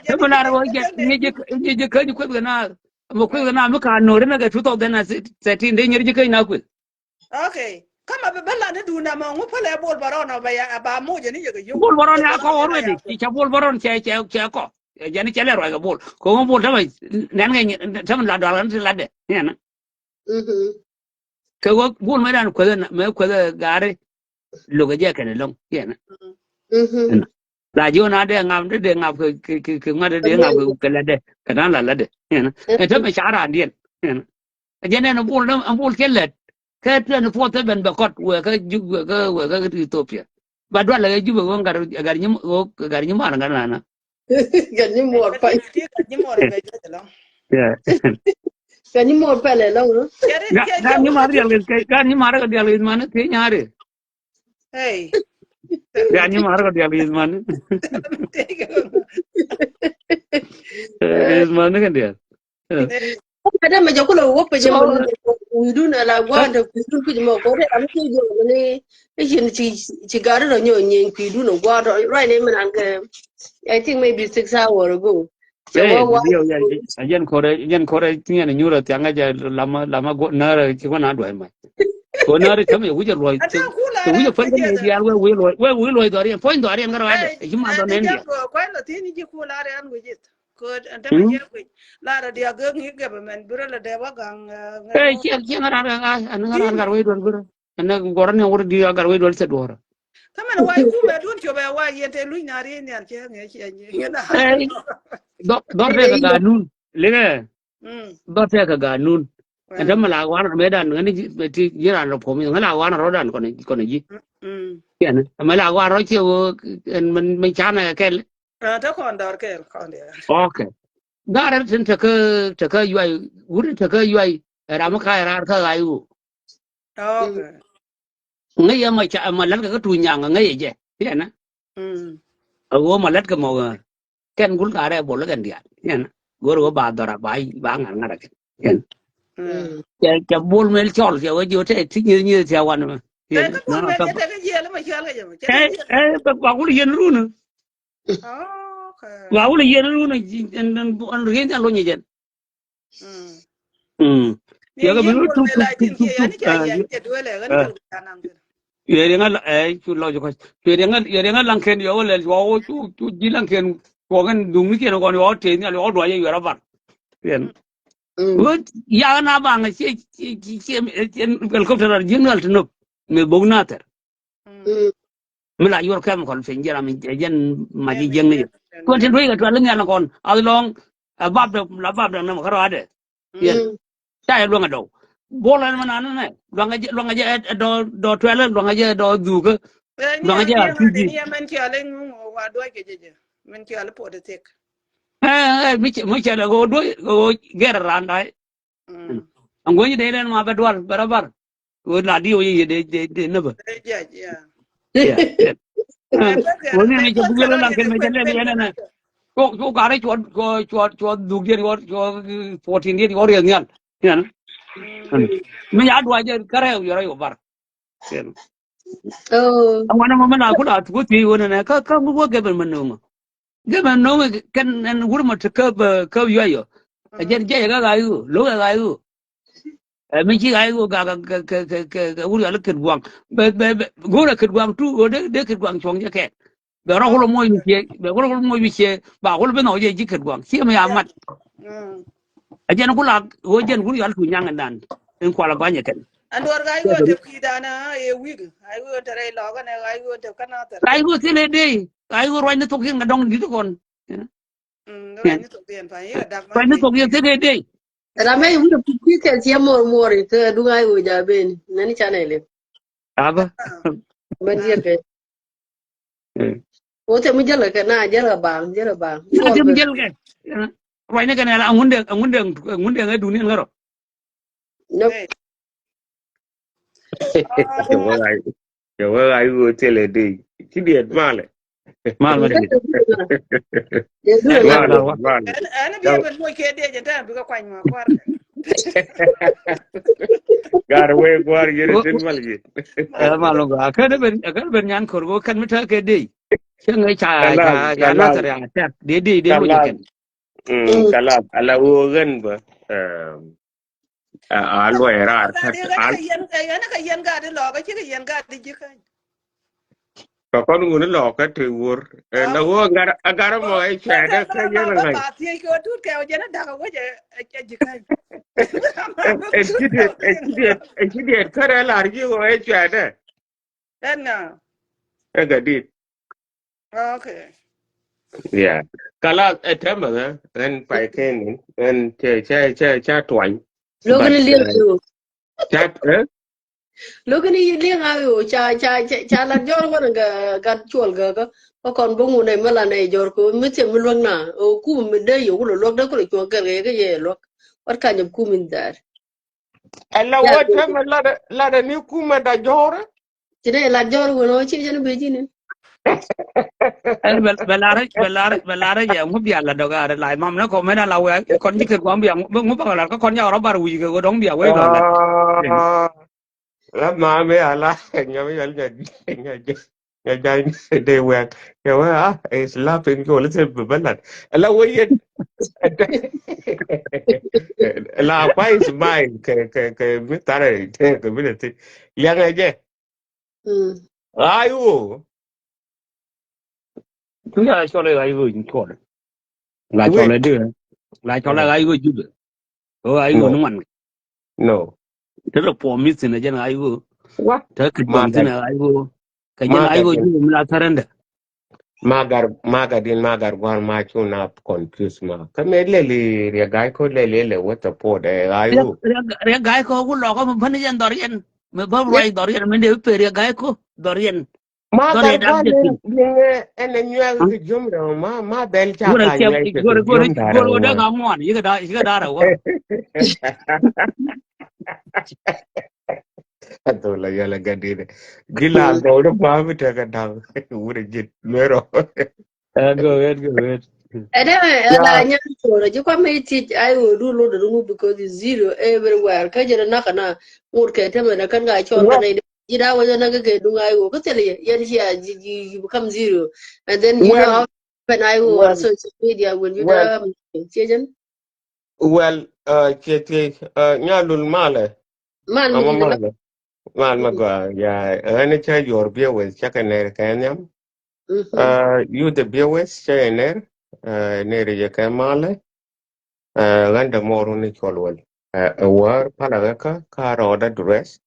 da bana ro ni je ka ni ko na mo ko na mu ka no na ga 2013 de nyer ji ka na ku Okay. Kama be bala ni duna ma ngu pale bol barona ba mo je ni je yo. bol baron ya ko already cha bol baron che ko jani chele ro ga bol ko bol da mai nan ga tam la da ran la de na ko bol mai dan ko da gare lo ga je kan long na la jo na de ngam de ngam ke ma de ngam ke la de kan la de na e to me chara ndien na jene no bol kelet ke ten fo te ben ba kot we ka Ethiopia ba dwa la ju go gar nyim mar ngana na Ganni mor pa. Ni mo re ga je lo. yeah Ganni mor pa le lo no. gar nyim mar ga dial man ke nyare Hey. gar nyim mar ga dial man is man ga dial Ada ma jakulo wo pe je mo widu na la gwa da widu ku mo ko re am ke je ne e shin ci garu ro nyo nyen ku widu no gwa right ne man ga I think maybe 6 hours ago. So what yen kore tinya ne nyura tianga ja lama go na ki ko na do mai ko na re tame wuje loy to wuje fa ne dial we loy do re point do re ngara wa de ki ma do ne ndia Ko la tini ji ku la re an wuje. Ko anta ma je ku la ra dia ga ngi ga men bura la de wa gang. ki ngara ngar we do bura na goran ne wor di agar we do se do Kama na wa ku me dun cho ba wa yete lu na re ne an che ngi na. do te ka ganun le do te ka ganun anda mala wan me dan ngani ti jira lo pom ngala wan ro dan ko ne ji ken mala wan ro che man chana ke Ta kon dar ke kon de. okay gara tin ta ka yai wurin ta ka yai ra maka ra ka ayu Okay. ngai ma cha ma lan ka tu nya ngai je ken wo ma lat ka mo ken gul ka re bol ga ndia ken gor go ba dora bai ba ngar ngara ken cái bol mel chol cái ở chỗ thế thích như thế quan mà Cái hiện nó buồn là mẹ cái chết cái gì là mà chơi cái gì mà chết cái gì. cái bảo cái yên luôn nữa Okay. bảo cái yên luôn này anh riêng anh luôn như vậy Ni cái yin mình bol tuk me tuk la tuk tin tuk ki tuk ani cha yan ke duele gan pal kanang tin. ye dengan chu lo jo ye dengan langken yo le yo chu ji langken ko gan dung ni ken ko yo te ni yo do ye yo ra yen wo ya na ba nga ci helicopter jingal tno me bognater mi la yor kam kon fe njara mi jen ma ji jeng ni kon tin wi ga to lang yana kon along bab de la bab de na ko ade yen ta ya lo nga do bola man an ne lo nga je do twele lo nga je do du ga Ni lo nga am je ni ma de tuji ni men ki ale wa do ke jeje. Men ki ale po de tek. mi che go do go ger randai an go ni de len ma bedwar barabar go la di o ye de ne ba Ja ja. ya Me pa ga woni me ne ko ke bugele kara lan ye ken de me kwen jelle ben ye ga na ne to. ko gare chwa du ge yo 14 ye yo re nyan yan me ya dwa je kare yo yo bar sen Oh. amana mo na kula ku ti woni ne ka mu go ge ben no ge ben no ken en wur ma ka yo yo je je ga yu lo ga yu mình chỉ ai go ga wuri ala ket guang be go la ket guang tu go de ket guang chong je ke be ro ko mo mi che be ro ko mo mi che ba ko be no je ji ket guang chi ma ya mat a je na kula go je wuri ala tu nyang dan en ko la ba nye ken Andor ga yo te ki dana e wig. Ai go te re lo ga ne ai go te kana ter ai ken. go tele de ai go ro ni to kin ga dong di to kon Ga ni to den fa ye dak ro man ni pe. to kin tele de Rame wuda piki ke siya mori ke dunga yo jaben. Nani channel. aba Ben dia ke. Wote mu jala ke na jala bang jala bang. na Chol te mi be. jel ke ro ni ga na ngunde ga du ni ngaro Nope. Hey. Yo wa ai go tele de. Ki di male. mal ma de Dia dua en na. ga Male, wa male. Ana bi Yo ben mo ke de je ta bi ka kwany ma kwar. gar we gwar yere tin mal yi. malo ga kan ben nyan kor go kan mita ke dei chen ngai Kalam, cha na kalam, tar ya ta de lo kalam. nyaken Kalam. Ala wo gan ba. Alwa Lo era. ga de ga ka yen ana ka yen ga de lo ga ki ka yen ga de ji kan. Ka kon ngun lo ka te wor. La wo agar mo ai Ba ka chada ka la lo yela ba ngai. ba ti ko tut ke o je na da ka wo je ji kan. En kidiet kare la argi wo ai chada. Enna. Gadit. Okay. Yeah. Kala etema en pai ken en che twany. Logan But liang ayo. chat Logan liang ayo. Cha la jor ko ga ga chol ga ga. Ko kon bungu ne mala ne jor ko mi se mi luang na. O ku mi de yo ko lok da ko ko ga ga ye lok. What kind of kum in that? alla Yeah. wata la da ni kuma da jora. Today la jor ko no chi jan be jini. el belare ya ngu bia la doga re lai mam na ko mena la wa kon ji ke ko bia ngu ba la ko kon ya ro bar wi ke go dong bia we lo la Ah, la ma me ala nya me al nya de wa ya wa is laughing ko le se balat alla wayen la pa is mine ke mi tare ke mi te ya ga je ayu tu ya cho le ai go ni ko la cho we le de la cho le ai go ju de o ai go no no man no te lo po mi sin je na ai go what te ke dong tin magar ai go ka je na ai magar go ju mi la taranda magar gwar ma chuna confuse ma kame lele ya gai ko lele wata po da ayu re gai ko ku lo ko ban jen dorian me ba Yeah. roi dorian me de pe re gai ko dorian magar dorian da gwar de tin ne ene nyuel ke jumra ma bel cha gore ka ke nyuel ke jumra ra gore da wa ga mon yi ga da ra wa to la yala gadide gila do do ma mi ta ga dang ure jit mero go ahead Anyway, and Yeah, I know you can make it. I will do load the room because it's zero everywhere. Can you knock on a work at him and I can get your well, can you know when I get do I will tell you, yeah, you become zero. And then you know well, how when I will on well, social media when you well, change well, Kiti, Nyalul Male, man I'm with a the male, Mal Magua, yeah, any child your beer with Chakaner Kanyam, you the beer with Chainer, near Yakamale, Randa Moroni Cholwell, a war Palagaka, car order dress,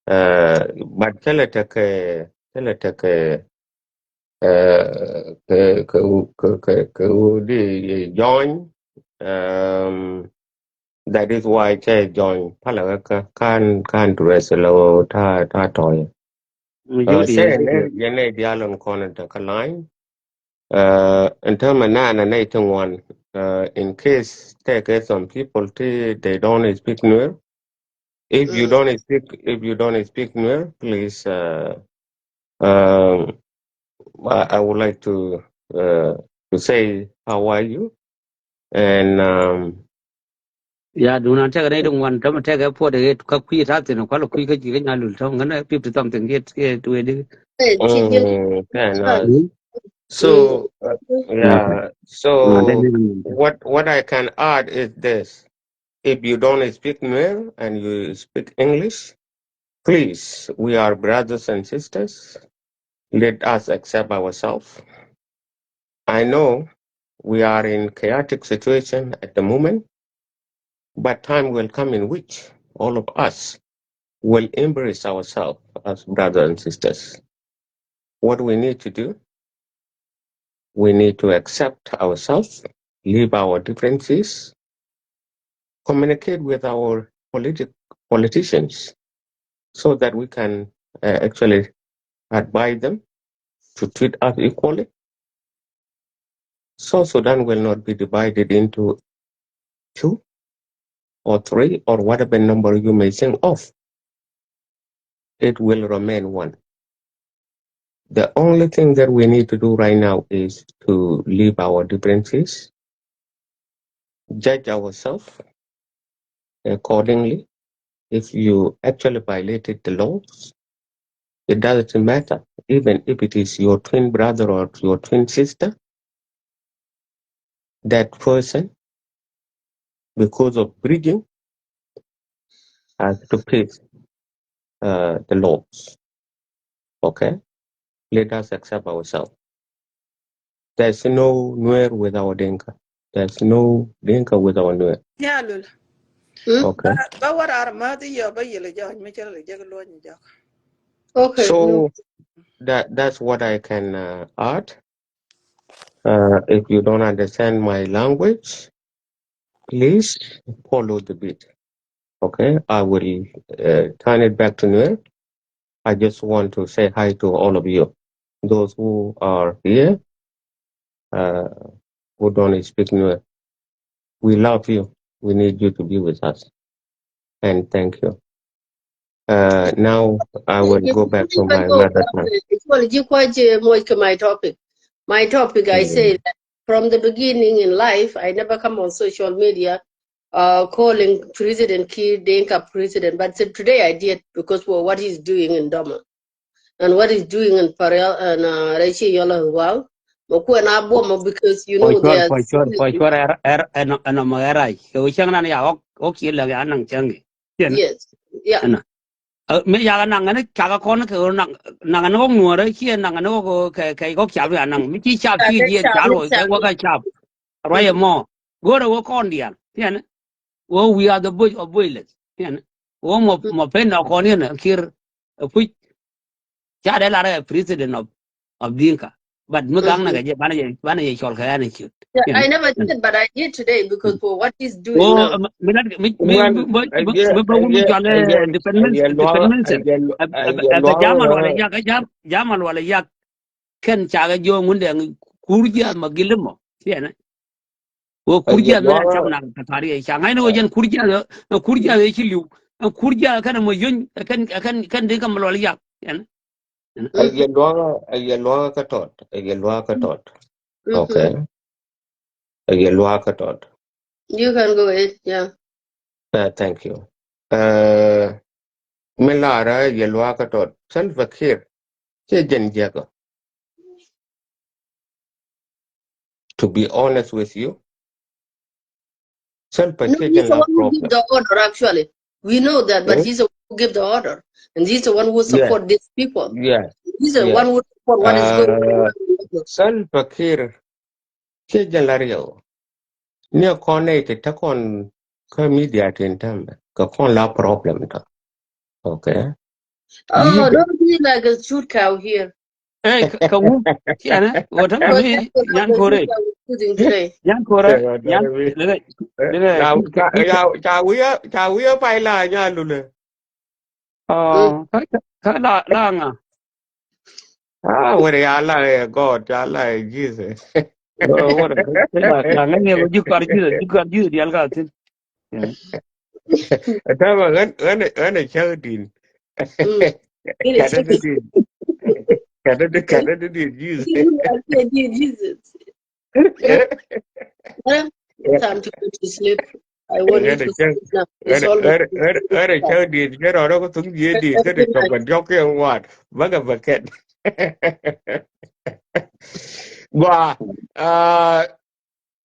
but Teletake, the join, that is why I join Palaka can dress low toy. Judy Say video. yene dialon corner the line. In term of nana nating one. In case take some people they don't speak Nuer. If you don't speak Nuer, please um I would like to say how are you and Yeah, do not take anything one time take a port it cocky that in a quite quick again. I will tell 50 something get to it. and so Okay. yeah. Then So what I can add is this: if you don't speak Nuer and you speak English, please, we are brothers and sisters. Let us accept ourselves. I know we are in chaotic situation at the moment, but time will come in which all of us will embrace ourselves as brothers and sisters. What we need to do, we need to accept ourselves, leave our differences, communicate with our politicians so that we can actually advise them to treat us equally. South Sudan will not be divided into two or three or whatever number you may think of. It will remain one. The only thing that we need to do right now is to leave our differences, judge ourselves accordingly. If you actually violated the laws, it doesn't matter. Even if it is your twin brother or your twin sister, that person, because of breaching, has to pay the laws. Okay? Let us accept ourselves. There's no Nuer without Dinka. There's no Dinka without Nuer. Yeah, Lul. Okay? But what are Mother Yoba Yellow, Mitchell, Jagalon, Jack? Okay, no. So that's what I can add. If you don't understand my language, please follow the beat. Okay? I will turn it back to Nuer. I just want to say hi to all of you. Those who are here, uh, who don't speak Nuer. We love you. We need you to be with us. And thank you. Now I will go back to my mother tongue. Well, you quite much my topic. My topic, I say, that from the beginning in life, I never come on social media calling President Kiir Denka president. But today I did because for what he's doing in Doma and what he's doing in Parel and Raichi Yola as well. Moku and Aboma because you know they are For sure, and a Magara. So we can't okay, like Anang Changi. yes, yeah. Me ya nang ne ka ko ne ko nang no ngo re chi nang no ko ke ko kya ya nang mi chi chap chi ji cha lo ke wo ka chap ra ye mo go ro ko ndian yen wo we are the boy of boilers yen wo mo pen na ko ne kir pu cha de la re president of dinka but mu gang na Mm-hmm. ga je bana ye chol ka ya ne chi Yeah, I yen never did, but I did today because for what he's doing wo now. mi Well, ba wu mi chole defense ka jaman wala ya ka jaman wala ya ken chaga jo ngunde kurja magilimo tiene wo kurja na cham na katari e changa no jen kurja e chiliu kurja kana mo yon kan de kam lol ya yen Mm-hmm. Ayelwa katot. Mm-hmm. Okay. Yelwakatot. You can go ahead. Yeah. Thank you. Melara Yelwakatot. Self-care. Jago. To be honest with you, No, he's the la one who give problem. the order. Actually, we know that, but Hmm? he's the one who give the order, and he's the one who Yes, support these people. yes, He's the one yes. who support what is going Uh, on. Self-care. Lario. Near connected takon ka media tintam ka kon la problem ta. Okay. Oh, don't be like a shoot cow here. eh ka wu kiana wata Because mi that's what nyan the shoot kore cow is shooting today. nyan kore nyan le Now, ki cha we pai la nya lule. Mm. ka la nga Ah, where ya la God, ya la Jesus. wala la nga ne jukar ji di alga tin Tama an chao din. Mm. It is Kada de taking. din. Kada de din Jesus. Jesus. Well, time to go to sleep. I want you Ana to chao sleep now. It's almost ana chao din cái đó nó có tung gì din cái được good chọc night. gần chọc cái ngoan. Baga baket. Gua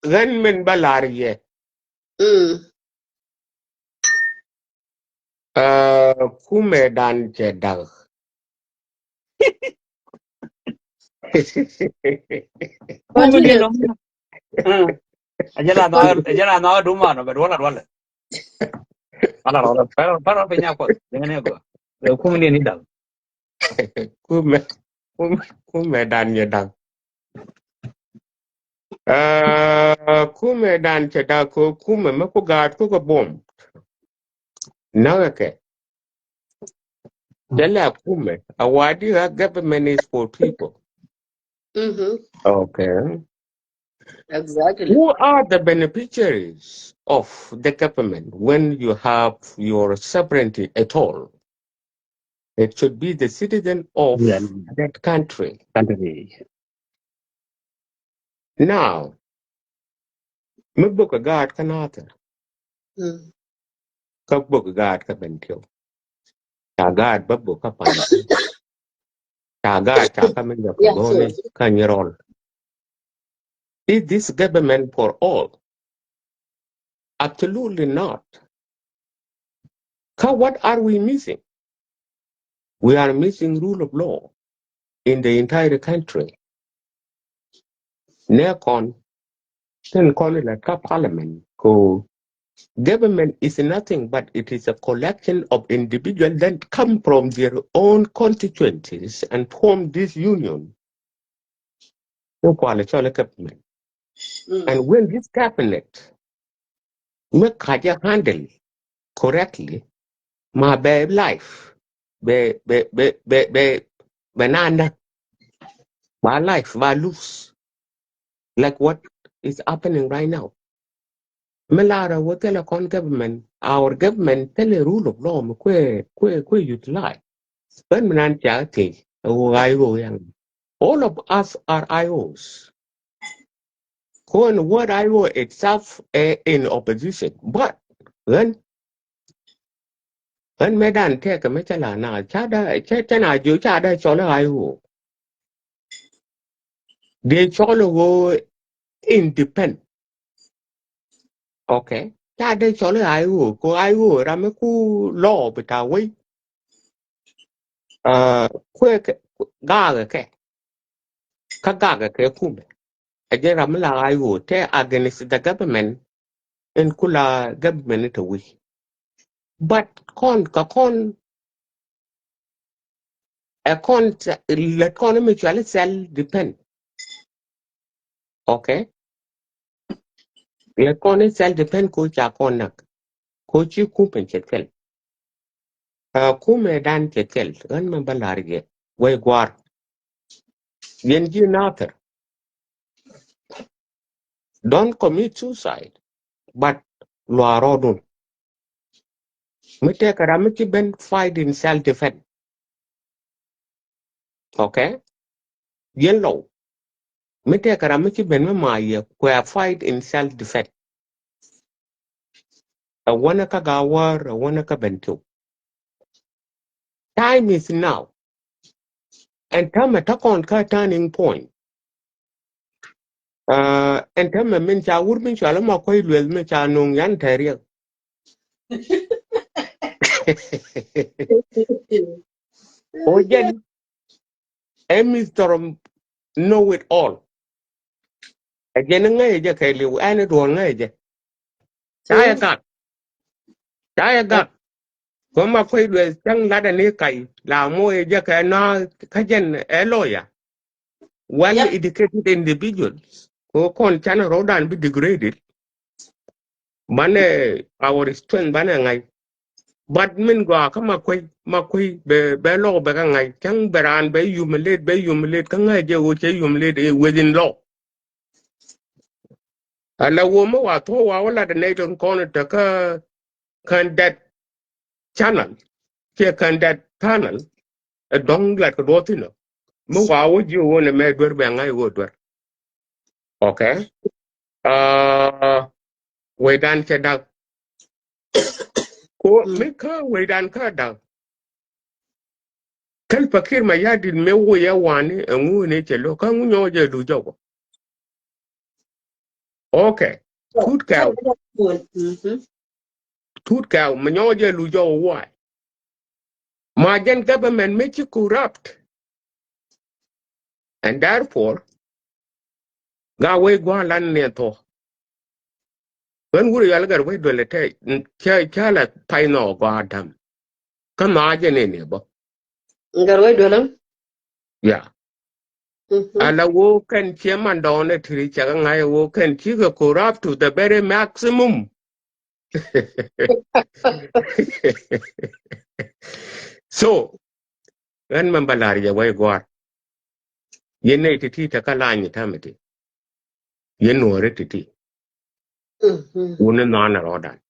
gan min balariye. Mm. Kume dan chedag. ku mi ne Continue. no ajala na du ma no be wala para pe nya ko ne go ku mi ne ni dal Kume kume dan chedag. Kume dan chedag ko kume mako gad ko ko bom. Nagake. Tell kume. Awadi government is for people. Mm-hmm. Okay. Exactly. Who are the beneficiaries of the government when you have your sovereignty at all? It should be the citizen of ya that country. country Now, mabuka gad kanata, Mm. kabuka gad ka bentio, tagad babuka pancho, tagad chakaminga Yeah, sure. kagone kanyarol. Is this government for all? Absolutely not. What are we missing? We are missing rule of law in the entire country. Nekon, then call it like a parliament. Government is nothing but it is a collection of individuals that come from their own constituencies and form this union. No coalition government. Mm. And when this cabinet make Kaja handle correctly, my baby life, banana, my life, my lose, like what is happening right now. Melara, what tell a government, our government tell a rule of law, kwe utilize. When Menanchati, all of us are IOs. What IO itself in opposition. But when Medan take a Mechalana, Chana, Chada, Chola IO, they Cholo independent. Okay. Chada Chola IO, Ko IO, Ramaku law, but away. Quick Gaga, Kagaga, Kume. Again, Ramala IO, te against the government. In kula government to we. But economy actually self depend. Okay? Economy self depend ko cha konak. Ko chi kupen chetel. Kume dan chetel. Gan man balarge. We gwar. Yen ji nater. Don't commit suicide. But luarodun. Mite karamiti ben fight in self defense. Okay? Yen low. Mete karamichi benme maye where fight in self-defense. A wana kagawar, a wana kabento. Time is now. And time a takon ka turning point. And time a min cha urban chalama koi lwel me cha nung yan teriak. Ojen, Mr. Know it all. Again, ngay ja kay liw ane duwan ngay ja. Chaya gak. Koma koi lwel chang lada ni kay. La mo ja kay na kajen eloya. Yep. Well-educated individuals who can channel road and be degraded. Bane our strength bane ngai. But min go kama makoi be law be ngai. Chang beran be humiliate kanga je uche humiliate within law. Ala woman wa to wa wala the nation corner taka can that channel. Ke can that panel a dong like a dotino. Mo wa would you want to make wer be ngai would. Okay. We dan chedak. Ko mika we dan ka da. Kan pakir ma yadi me wo ya wani ngu ne chelo kan nyo je du jogo. Okay. Tut cow ma nyo je lu jogo why? Ma gen government make you corrupt. And therefore ga we go lan ne to. When we are gar we do le te cha la pai no go adam. Kan ma je ne bo. Garway dolam. Yeah. Ala wo kan chairman down at reach ngai wo kan chi corrupt to the very maximum. So, when Mambalaria way go, ye native takalani tamati. Ye know retiti. Wouldn't honor order.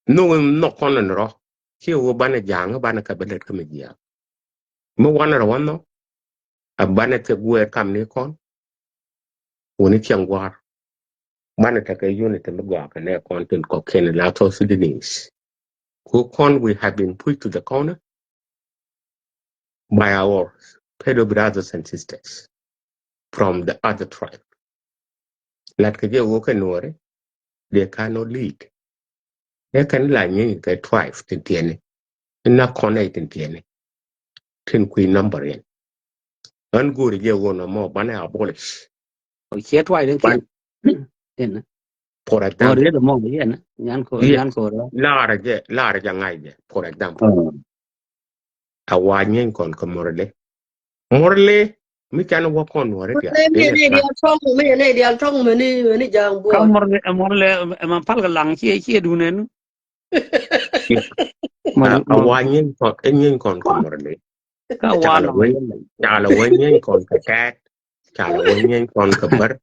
No, no con and raw. She will ban a young, ban a cabinet committee. Mo one or one no. A bannet of where come near con. When it's young war. Bannet a unit and the guac and their content cocaine and lato Sudanese. Who con we have been put to the corner by our pedo brothers and sisters from the other tribe. Like a walk they cannot lead. They can lie in the tribe in Tiene, and not connect in Tiene. Tin Queen number in. Ungood, you want a more banner abolish. Che twai den But kia en for mo example, re de mo yen nyan ko yes, ro large young idea, for example, a wine con comorale. Morally, we can work on what it is. Me ne dia chong me jang ka boy. mor le man pal ga lang chi du nen A mo wine con any con comorale. ka wa lang yen Chala wine con cat, Chala wine con cover.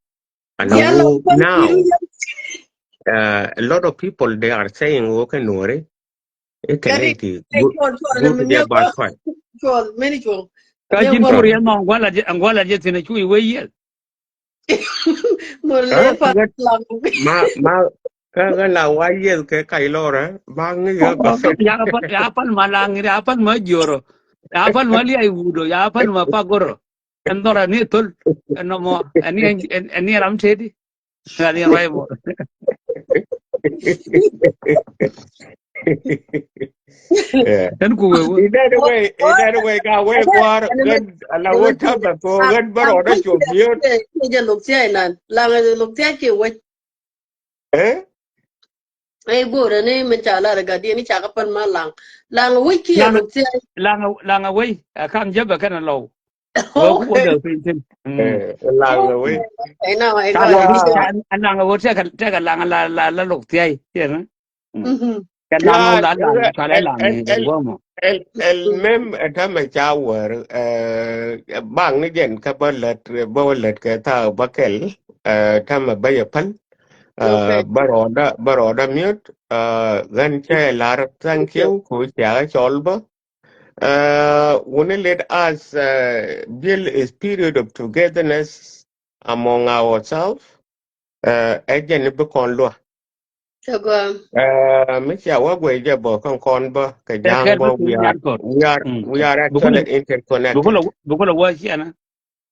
And Yellow now, a lot of people they are saying, okay, Nore, it can Gadi eat chol go to me their bad fight. chol many chol. ka Me jin gwa pur yen no ngwala je tine chui we ye mo le pa lang. Ma, la why ke kailora, bang ya kaset. ya pan malang ya pan ma joro ya pan ma li ai wudo ya pan ma pa goro endora ni tul no mo ani ram tedi ani rai mo Yeah. en ku we In that way, got way war, good, Allah would have the poor, good, but order your mute. Je lục xe nan, lang lục xe ki we. Eh? Ai bo re ne me chala re gadi ni chaka pan ma lang. Lang wiki ya lang lục xe. lang we kan jaba kana lo we ku Okay. order pin tin Along the way. Ai na ai ta ga lang ni se. Yeah. lang we te ka lang la lok tiai yen Mhm. ka lang Yeah, la cha la lang ni go mo el mem atama shower bang ni gen ka balet ka ta bakel tama bayapan Okay. baroda mute gan che lar thank you ku cha cholba when let us build a spirit of togetherness among ourselves. Agent be kon lo. Chagwa. Miss Yawagwe Jabo kon ba Te ker bu Kajangbo. tu nyar ko. We are actually interconnected. Bukulo wa shi ana.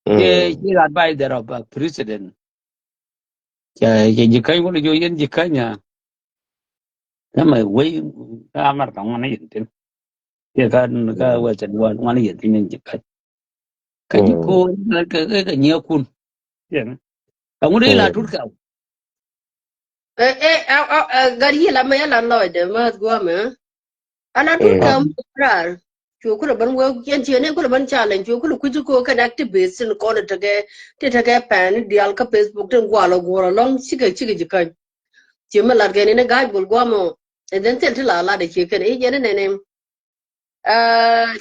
She advisor of president. Ke jikai ko jo yen jikanya. Na mai wai amar ka ngana yin. Ke ka wa chen wa ngana yin tin jikai. Ka jiko ka nyakun. Yen. Ka ngure la turka. Gari la me la no de ma gwa me. Ala tur kam rar. Chu ku ban wo yen chene ku ban challenge chu ku ku ko kan activist in ko te tage pan dial ka Facebook ten gwa lo gwa long chige jikan. Chi ma la gene ne ga bul gwa mo. E den tel la de chi ken e jene ne.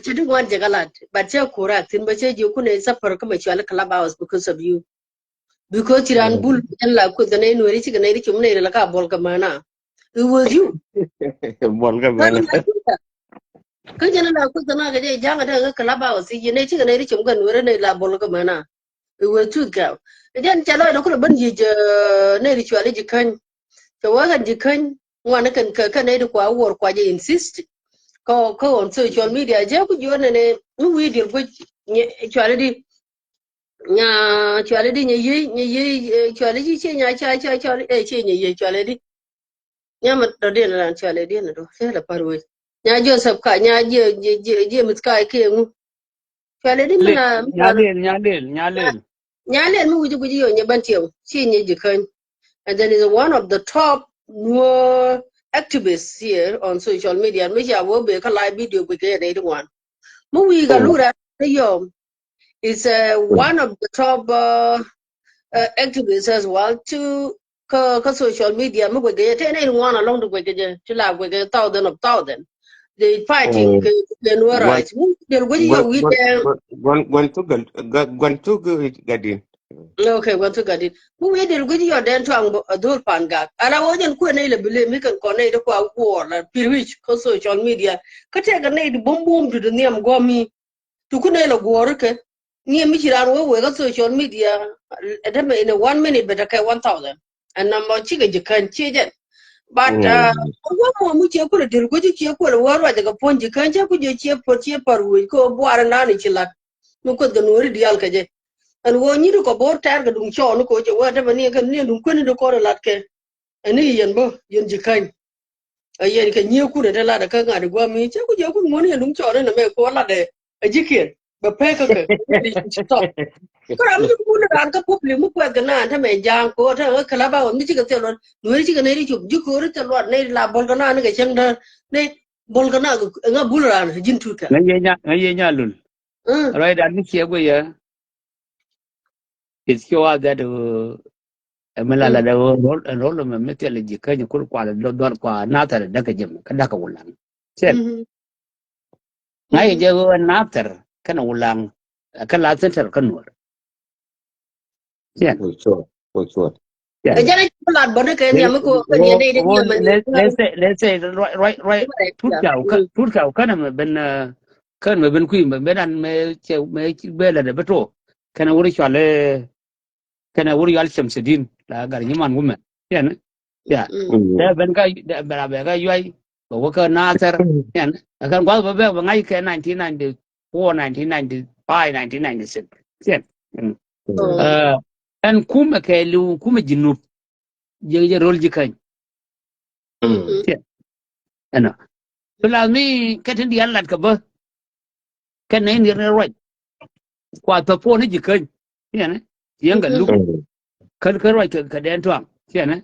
Chidi wan jagalat, but you're correct. In which you couldn't suffer come to clubhouse because of you. Because you ran bull and like with the name where it's going to make like a bolgamana. It was you. Bolga man. Kajana put the naga young at a clubhouse, you nature and rich gun where a la bolgamana. It was truth cow. And then Chala could have been you nature you can. The one you can one can Canada war quite insist. Ko on social media je ku jone ne we deal with actually actually che nya cha che nya actually nya ma do de na actually de na do se la parwe nya Joseph ka nya je mit ka ke mu actually de mana Nyalel. nya le mu wuji guji yo nya bantiyo che nya jikan and then is one of the top more activists here on social media me ya wo be ka live video ku ke ne one Movie Galura is one of the top activists as well to social media. Mugo get anyone along the way to like we get thousand. They fighting the war rights. They're going your weekend. Gwan to gadin. Okay, what to get it. Who we did good your den to a door panga. And I wasn't quite able believe me can connect to war like Pirwich social media. Kataka need boom boom to the name Gomi. To kunela work near Michigan we got social media in a 1 minute but okay 1,000 and number chicken you can change it but one more which you could do good you could work like a point you can't put your chip for cheaper we go boar and nani chilla no could the nori dial kaje and when you go board target dum show no ko whatever near can near dum kun do ko latke and yen bo yen jikan a yen can you could tell la ka ga go mi che ku je ku mo ni dum show na me ko la de a jikin ba pe ka stop Kram you put it on the public Mukana, Tame Jang, Kota, Kalaba, Michigan, Michigan, you could tell what Nate La Bolgana, Changa, Nate Bolgana, Bulan, Jintuka. Nyalul. Right, I think here we are. It's your that Melala roll and roll of metal education could quite don't qua another decajum, Kadaka Ulang. Said, I go another kind of Ulang, a Kala Center Kanur. Yeah, For sure. A general blood, Bodaka and Yamako, let's say, right, Turka, Kanam, Ben, Kan, Ben Queen, Ben and make Bella de Beto, can I worry Can I worry Alsham Sedin, like a human woman? Yeah, yeah. There Benga, Beraga, you worker Nather, and I can go over when I can 1994, 1995, 1996. Yeah. And Kuma Kalu, Kuma Jinu, Jay Roljikan. Yeah. And allow me getting the Alat Kaba. Can I hear right? Quite the phone you can. Yeah, younger look. Kan right to Kadentuang. Yeah, and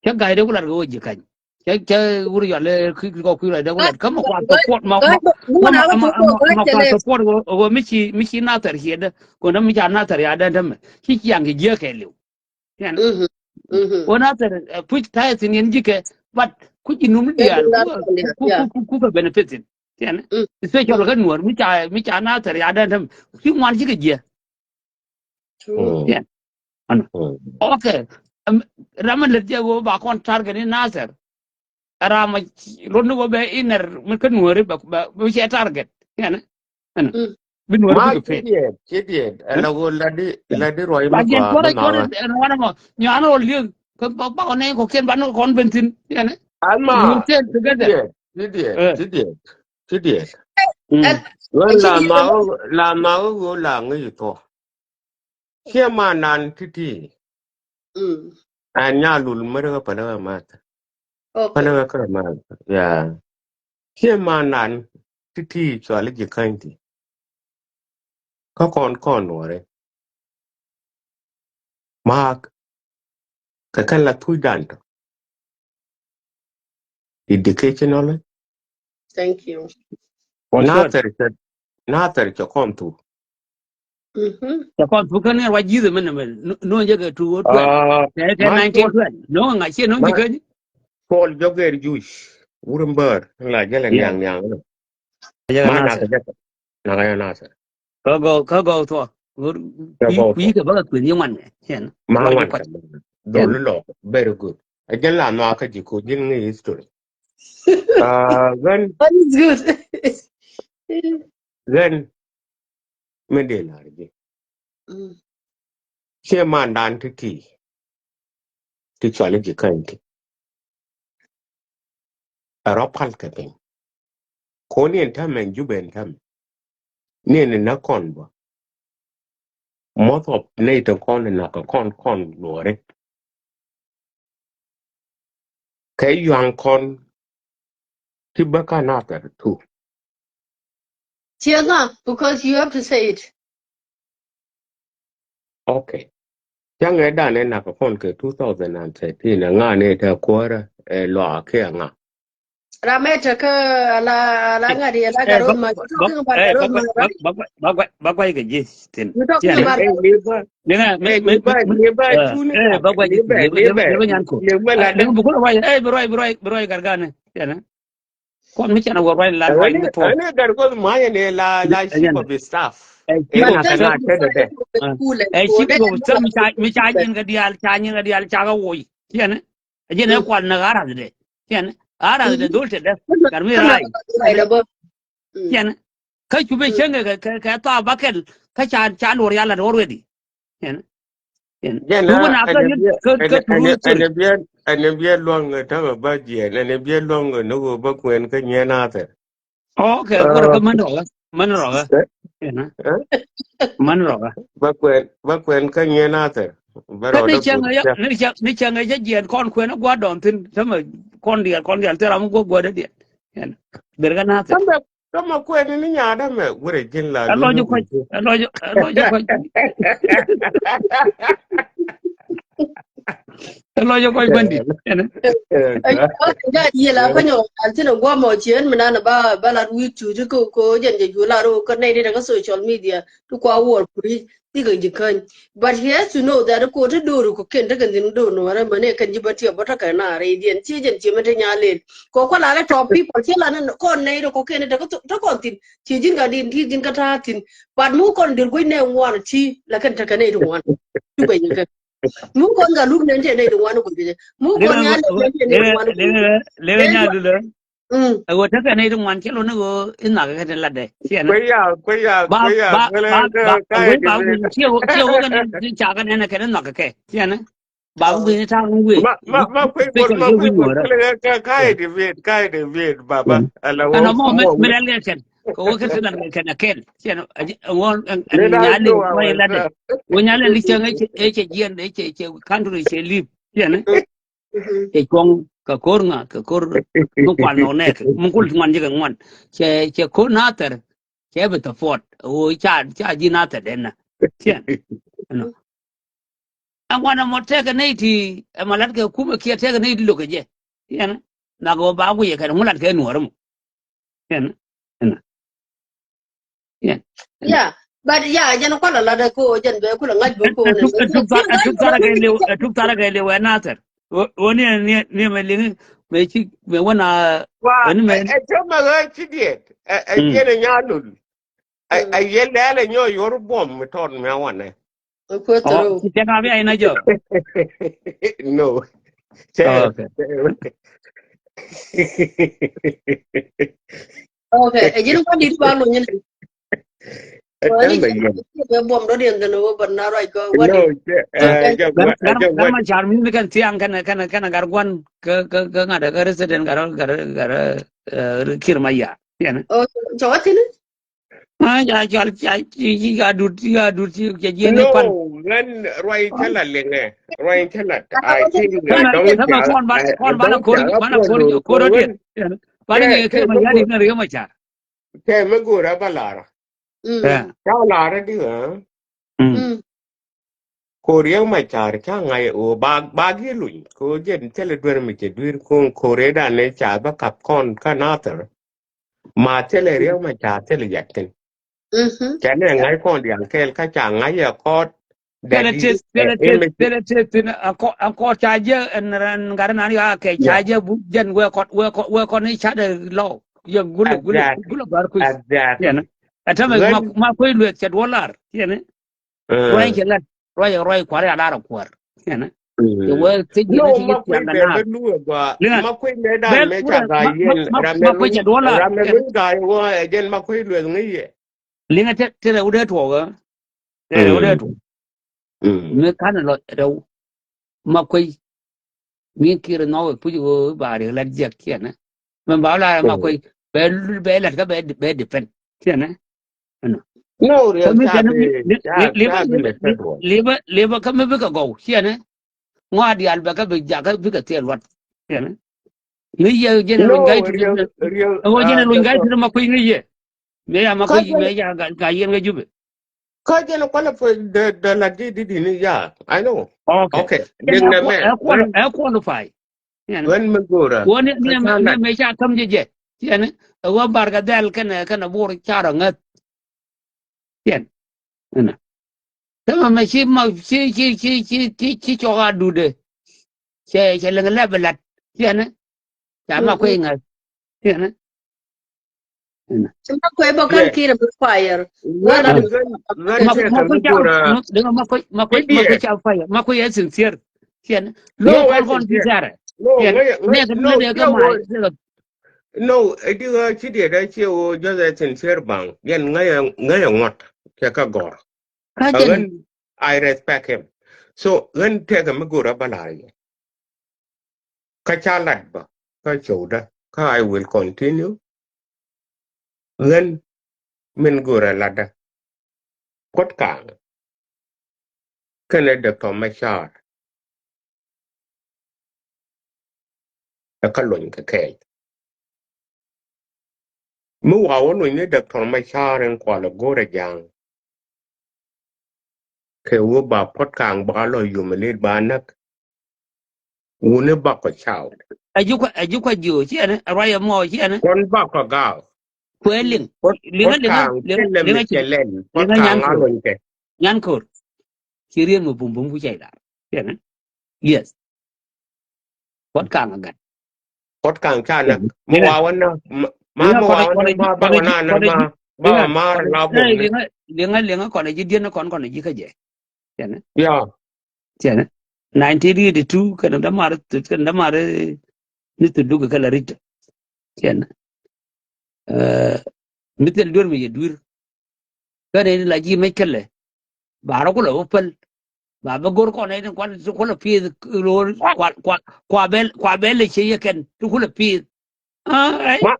cái guy đó cũng là người gì cảnh cái uri ale ko ku da wala kama kwa support ma kwa support go michi na tar hieda ko na micha na tar ya da dam ki yang ge ke lu yan ko na tar puch ta tin yen jike but ku ji num dial ku ka benefit yan special kan nur micha na tar ya da dam ki man jike je yan okay raman le je go ba kon target ni nasar rama ronu go be iner mun kan wori ba target yana ana bin wor Ma bi pe chidi ala go ladi roi ba ma jen ba chore ma chore wa. wana mo nyano li ko ba ne ko ken ban kon bentin yana you Alma said together chidi. And Wen actually, la ma go la ngi to. Chia ma nan titi. Anya lul mera pa na ma. Pa okay. na ka ma. Ya. Chia ma nan titi so ali ji kanti. Ka kon wore. Ma ka kan la tu dan to. Educational Thank you. for sure na ter cho kon tu. ta kon bu kan wa jize men men no je ga tu twen ke Ma 1912 no nga che no ma ji Paul Joger Jewish. Urumber la jala Yeah. nyang. Aja Ma na nasa. ka jaka. Na ka na sa. Ka go to. Ka go Kui to. ka ba ku ni man. Hen. Ma Lo je wan pat. ka. Hen. Lo. Very good. Ajan la no ka ji ko jin ngi history. Gan That is good. gan mende la ji. Che man dan ti chwale ji kan ti. Ropal ka ben. Ko ni entamen juben tam. Ni na kon ba. Most of NATO con na ka con lore. Kay yuan con tibaka na ter tu. Tiana, because you have to say it. Okay. Yang eda ne na ka con ke 2013 nga ne ta kwara lo ke nga. Rameta ka la ngadi la Ba garod ma. You're ba talking about garod ma, right? ba ga ji tin. You're talking Hen. about Liba Ne ga liba tu ne ka. ba ga ji Liba nyan ko. la Ne da. bu ko wa bro gargane. Hen. Ko mi chana wa lan right the to. Ane gargo maya ne la chief Ajan. of the staff. Chief but Ena of that's kana staff. not te de. cool and Eh, so chief that of staff mi cha and nyin ga dial cha nyin ga dial cha ga woi. Hen. Ajen e kwal na gara de. Hen. Ara de dolte de. Garmi rai. right above. Hen. Ka chube chenge ka ta bakel ka cha lor yala already. Hen. Hen. Tu Jena wona ka ka turu tul. ane bien long ta ba je ane bien long no go ba kwen ka nyena te. Okay, gora ka man roga. Man roga. Hen. Man roga. Ba kwen ka nyena te. Ba Ka ro ni da gur changa ya cha. ni changa ja jien kon kwen gwa don tin sama kon dial tera mo gwa de dia. Hen. Berga na te. Kama kwen ni nya da me gure jin la lu Alojo lu ko. gu. Alojo ko. Alojo ko bandi. Hen. Ai ga ye la pa nyo an tin gwa mo chien mana na ba la wi tu ju ko jen je ju la ro ko nei de ka social media to kwa war pri ti ga ji kan but he has to know that ko ta do ko ken ta kan din do no ra mane kan ji bati ba ta ka na re dien chi jen chi mata nya le ko la top people che la na ko nei ro ko ken ta ko ta ko tin chi jin ga din ti jin ka ta tin but mu kon dir ko ne wan ti la kan ta ka nei ro wan tu ba yin mu kon ga luk nen te nei ro wan ko je mu kon nya le te nei ro wan ko Le nya du le. Ago ta ka nei dum wan kelo no go ina ga ta ladde. Hen. We ba wi chi go ga ne cha ga ne ka na ka ke. Hen. Ba wi ni ta wi. Special ge wi no ra. Kai de vet baba. Ala Ano wo mo mo. men le ken ko wo ke tan ken ken chen won an Let us nyale do wa our la de stuff. wo nyale li chen e che gien e che country che li chen e kong ka kor nga ka kor no kwal no nek mun kul man je ngwan che ko na ter che be to fort o cha ji na ter den na chen no an wana mo te ka nei ti malat ke kuma ke te ka nei lo ke je chen na go ba ku ye ka mulat ke nuor mo chen chen Yeah, but yeah, jan ko la da ko jan be ko ngaj bo ko ne. Atuk tara ga le wa natar woni ne me lingi me chi me wana Wa woni me choma ga chidiet. Jene nyalul. Yelle ale nyo yor bom mi ton me wane. Ko oh tro. chi te ga bi ai na jo No. oh Che. okay Okay, e jan ko di ba lo nyen. Wani Tell me again. ke bom do den no but na right go what No, is okay. gar ma char mi kan tiang kan garwan ke ngada ke resident gar kirmaya ya Oh, so what in it? ma ya jal ya dur ke jeni pan no, when Roy Teller Linge, Roy Teller, I What think sama kon bana don't tell up ko ro dia bana ngi ke kirmaya di na riyo ma char Magura Balara. Mm. Lara, dear. Mm. Korea mai char cha ngai o bagi lui ko jen tele dwer mi che dwer ko Korea da ne cha ba kap kon kanater ma tele riau mai cha tele yakin Mhm. cha ne ngai kon diang kel ka cha ngai ya ko daddy in me Tele ko chaje en garana ya ke yeah chaje bu jen we ko ni chade lo ye exactly gulu bar ku yana exactly atama when ko lu ke dollar yana roy uh, ke la roy ko ya dara kwar yana ye mm. we te je na no ti ma kwe ya be na be lu ga linga ma kwe me dan bel me cha pura ga yen ma ko je dollar yana ramelu ga wo jen ma kwe lu ngi ye linga te ude to ga te ude to mm mm me kan lo ma ko mi kir no pu ju ba re la je yana mình bảo là mà quỳ bé bé là cái bé defend thế này no cái real mấy cái nó cha be le pedro live cái mấy cái gầu thế này ngoài đi ăn cái bị giá cái cái tiền luật thế này người giờ giờ là No, cái thứ real, người giờ là cái Doctor. thứ mà quỳ người giờ mấy mà quỳ Kajan, mấy giờ cái gì cái giúp kajan qualify the la di yeah, I know. okay Okay, ding na man. qualify thế này When Magura, của Kachalat, mấy cha cầm gì thế này ở bar cái del cái bùa cha rồi ngất thế này Tama ma chi cho ga du de che le le belat che ne cha ma ko Mm. inga che ne Chuma ko ebo kan yeah. kira fire. Wala When, when take ma a ko cha Magura, de ma ko idiot. cha fa ma ko ye sincere che ne lo No, kon I kon think, di yeah. sare No, che ne no, ne ga yeah, mai no, I do a chidi, I see you just a sincere bang. Yan ngay what, take a gore. ka jen When I respect him. So, when take a Magura balai. Kachalat ba, kachoda, ka I will continue. Then min gura lada, kot kang, kene Dr. Machar, a kalun ka kay. Mu awan ni Dr. Machar en kwala gora jang, ke wo ba pot kang ba lo yumanit ba nak, wune ba ko chow. a ju ko ju che ne ra ya mo che ne Kon ba ko gaw, ko ling pot kang kele linga chi Michelin, pot linga kang alun ke. nyan ko chi rien mo bum bum ku che da che ne yes what ka ga Pot kang chanak, mu Linga, awan na, linga mu awan na ba wana na ba linga, mar la bom ni. linga kona ji diena kona ji kaje. Tiana, Ya, tiana. 1982 kana da mar ni to duga kala rita. Tiana. Mitel dur mi dur. Kana ni laji mai kalle. Bara ko lo pal. Ba ba gor kona ni kwan su ko lo pi ro kwa bel che yeken tu ko lo pi. Ah, ai. ma,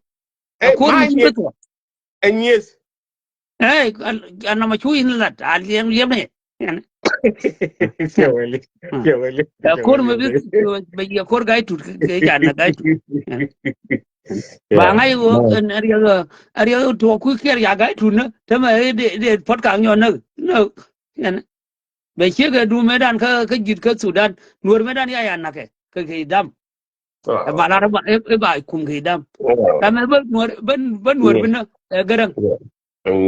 Akor mi ma chi beto. yes. Ai, ana ma chu in lat. Alien yeme. Kewali, kewali, Kor kewali. ma bi ya kor gai tut ke jana gai tut ba Yeah. ngai go No. ariya to ku ker ya gai tut na ta ma de pot ka nyo na no yan be che ga du medan ka jit ka Sudan nur medan ya na ke dam ba la ba ba kum ke dam ta Oh, ma ba nur yes, bin garang yes,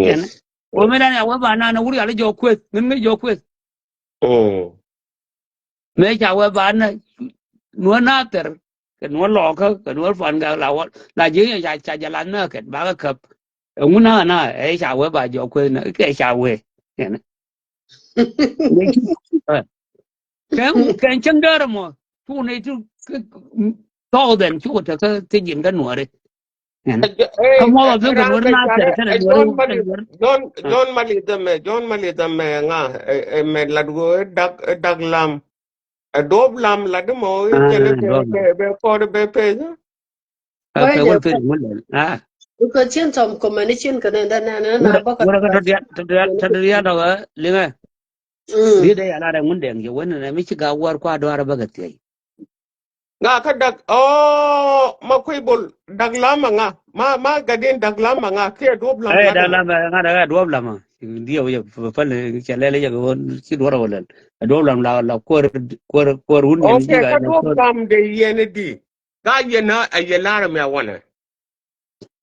yan yes. o medan ya wa ba na wuri ala jo kwet min jo kwet Oh, me cha wa ba na nuôi na ter cái nuôi lò cái nuôi phần cái là dưới nhà cha cha lan nó cái ba cái cặp ông nó ấy chào với bà gió quê nó cái chào quê cái chân đó mà chú này chú to đen chú có cái gì cái nuôi đấy Hey, Come on, look at ran what be not there. chale. Can I John do Mali, John Mali the me nga. Me ladgo dag lam. A dob lam ladmo. Jene be for be pay. Why Okay, the one thing. Ah, because chin some combination can na baka. what I got to the other linga. Mm. Did I allow one day? You went and I miss you got work quite a bagatti. Nga ka dag oh makwibol dag lam nga. Ma gadin dag lam nga. Kaya dob lam Hey, ladmo. I got Lama. Deal for fellow Chalele, she wrote all that. I don't know, core Indian Okay, giga. ka dob lam de yene di. Ga yena a yelara me wana.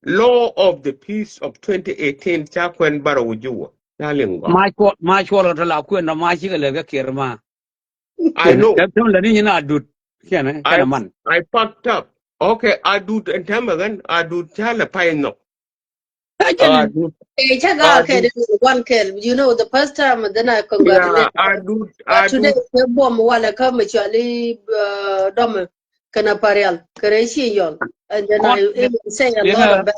Law of the Peace of 2018 Chakwen Barawujuwa. Yalingo. My chore to la queen of my chicken like a kirma. I know. Don't let you not do. Can a I man. I fucked up. Okay, I do and Tamagan, I do tell a pine. I I can. do Hey, check I out do one kill. You know, the first time, then I yeah, congratulate I her. do But I today, do the bomb while I come with you, Doma Canaparial, Kareshi Yon. And then I Caught even say a lot of the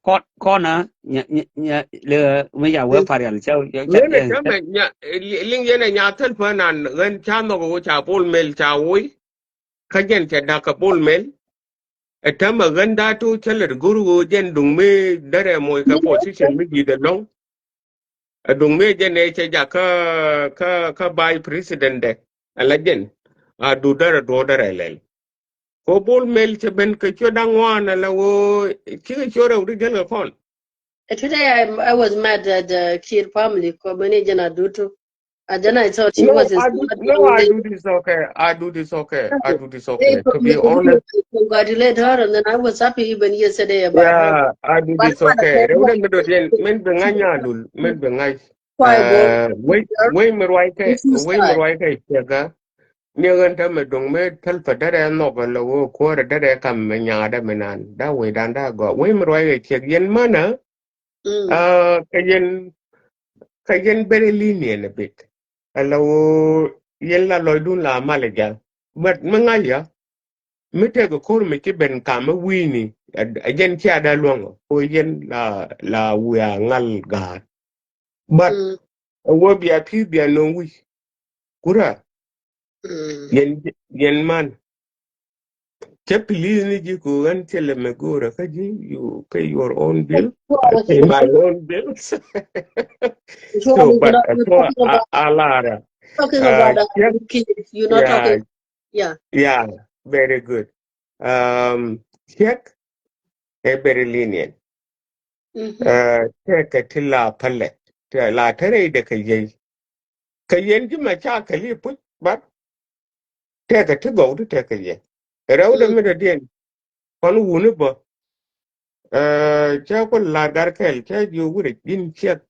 bad corner. The Maya things. Parial. So, Lena Tama Ling Yena Yatel Fanan, when Chano which are bull mail chawi, Kajan Chadaka bull mail. A Tama Ganda to tell it Guru Jen Dungme, Dere Moika position, maybe the long. Dung me jene che ja ka by president de alajen a du dara do dara lel ko bol mel che ben ke cho dangwan la wo chi cho ra ri gel kon Today I was mad at the kid family, combination I do too. And then I thought she no was a I do smart no young I lady. do this okay I do this okay I do this They okay to told me be to honest congratulate her, and then I was happy even yesterday about her. yeah I do But this okay re udah medo den men be nganya dul men be ngai why ball? wei merwai kai Niyan ta me dong me tel fa dare no ba lo wo ko re dare kam me nya da me nan da we dan da go we me roi ke yen mana Mm. ka yen bere lenient a bit alo yen la lo dun la malaga but me nga ya me te ko ko me ke ben kam wi ni a yen cha da long ko yen la wi a ngal ga but Mm. wo bi a pi bi a no wi kura Mm. yen man Please need you go and tell them go you pay your own bill. I Sure, pay my own bills. So you're but not you're so Alara. talking about Yeah, kids. You're not yeah, talking. Yeah. yeah, very good. Check a very lenient. Mm-hmm. Take a tilla pallet. La tere de kay. Kayen Jimacha Kali put but take a to go to take a ye. Around a Mm. minute again. One woonibo. Cha ko la dar kel cha you would in check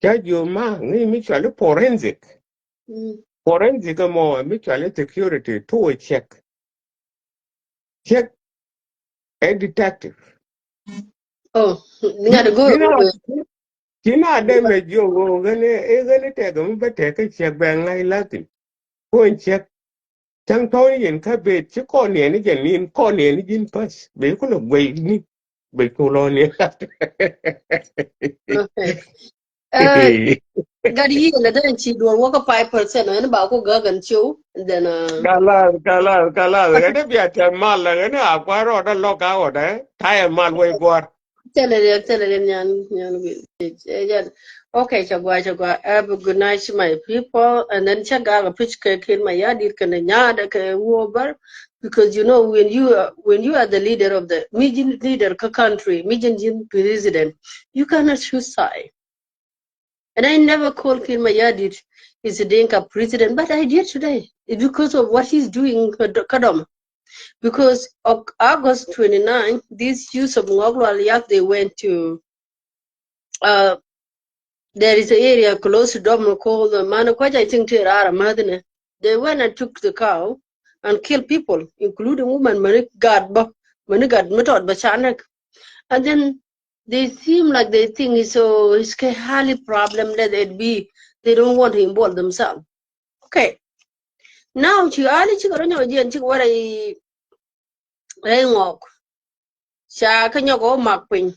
cha you ma ni mutual Mm. forensic mo mutual security to a check a detective Oh, you gotta go. you know kina de me jo go gane te go ba te ka check ba ngai latin ko en check chang to yin ka be chi ko ne ni gen ni ko ne ni jin pas be ko lo gwe ni be ko lo ne Okay. Uh, Gadi na dan ci do waka 5% and ba ko gagan ciwo and then Kalas, gane biya mal la gane akwaro da loka oda, taya mal way gwar. tell it nyan bi. Okay, chagwa. Have a good night, my people. And then chaga pitch cake in my yard. It can nyada ke over because you know when you are the leader of the Mijin leader country, Mijin president, you cannot choose side. And I never called King Mayadit is a Dinka president, but I did today. It's because of what he's doing in Kadam. Because of August 29, these youth of Ngoglo Aliak, they went to, there is an area close to Dom called Manakwaja, I think, Tirara Madene. They went and took the cow and killed people, including women, Manigad Metod Bachanak. And then they seem like they think it's a highly problem, let it be. They don't want to involve themselves. Okay. Now, she ali she got no idea what I ngok. Cha Kanyoko Makpin,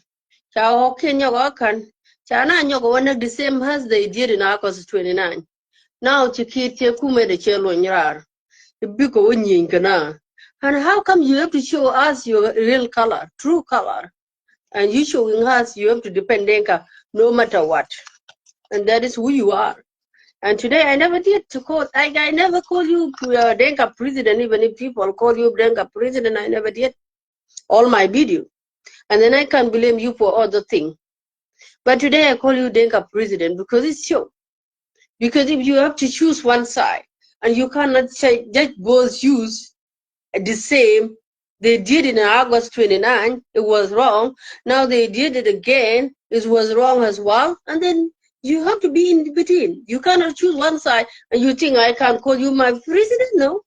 Cha Hokin Yogakan, Chana Yoko one the same as they did in August 29. Now to keep Kume the Chelo in Yar, the Biko Yinkana. And how come you have to show us your real color, true color? And you showing us you have to depend Denka no matter what. And that is who you are. And today I never did to call, I never call you Denka president, even if people call you Denka president, I never did. All my video. And then I can blame you for other things. But today I call you Denka president because it's show. Because if you have to choose one side, and you cannot say just both use the same, they did it in August 29, it was wrong. Now they did it again, it was wrong as well. And then you have to be in between. You cannot choose one side and you think I can call you my president? No.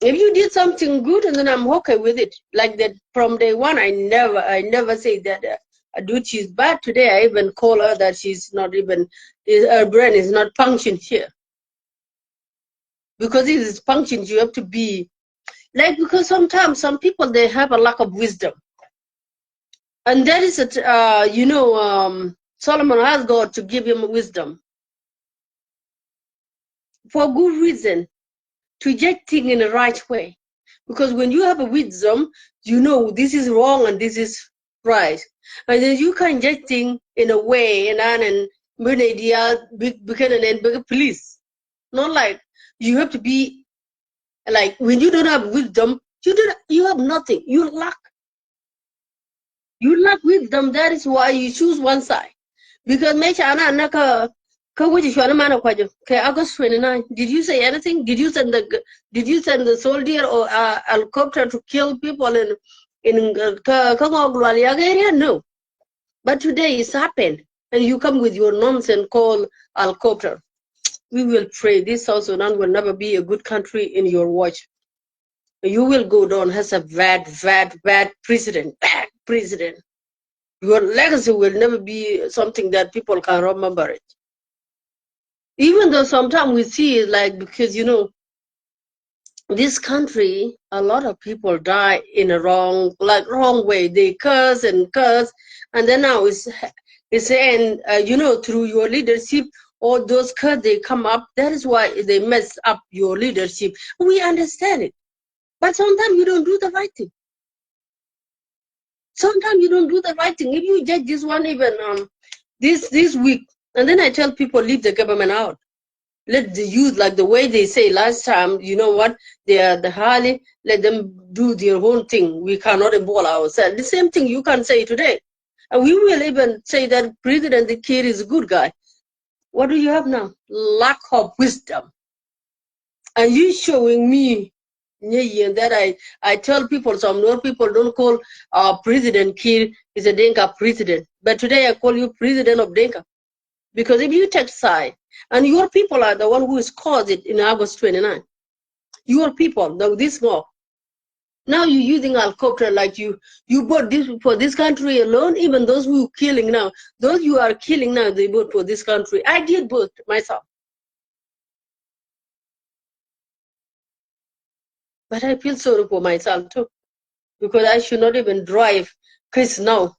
If you did something good, and then I'm okay with it. Like that from day one, I never say that Aduchi is bad. Today I even call her that she's not even, her brain is not functioning here. Because if it's functioning, you have to be, like, because sometimes some people, they have a lack of wisdom. And that is, Solomon has God to give him wisdom. For good reason, to judge things in the right way. Because when you have a wisdom, you know this is wrong and this is right. And then you can judge things in a way, and when idea please. Not like you have to be like when you don't have wisdom, you have nothing. You lack wisdom. That is why you choose one side. Because August 29. Did you say anything? Did you send the soldier or helicopter to kill people in area? No. But today it's happened, and you come with your nonsense called helicopter. We will pray this South Sudan will never be a good country in your watch. You will go down as a bad president. Bad president. Your legacy will never be something that people can remember it. Even though sometimes we see it like, because this country, a lot of people die in a wrong way. They curse, and then now it's saying, through your leadership, all those curse they come up. That is why they mess up your leadership. We understand it, but sometimes you don't do the right thing. Sometimes you don't do the right thing. If you judge this one, even this week, and then I tell people leave the government out. Let the youth, like the way they say last time, you know what, they are the Harley, let them do their own thing. We cannot involve ourselves. The same thing you can say today. And we will even say that President Kiir is a good guy. What do you have now? Lack of wisdom. And you showing me, Nyayien, that I tell people, some North people don't call President Kiir is a Denka president. But today I call you President of Denka. Because if you take side, and your people are the one who has caused it in August 29. Your people, this war. Now you're using helicopter like you bought this for this country alone. Even those who are killing now, those you are killing now, they vote for this country. I did vote myself. But I feel sorry for myself too. Because I should not even drive Chris now.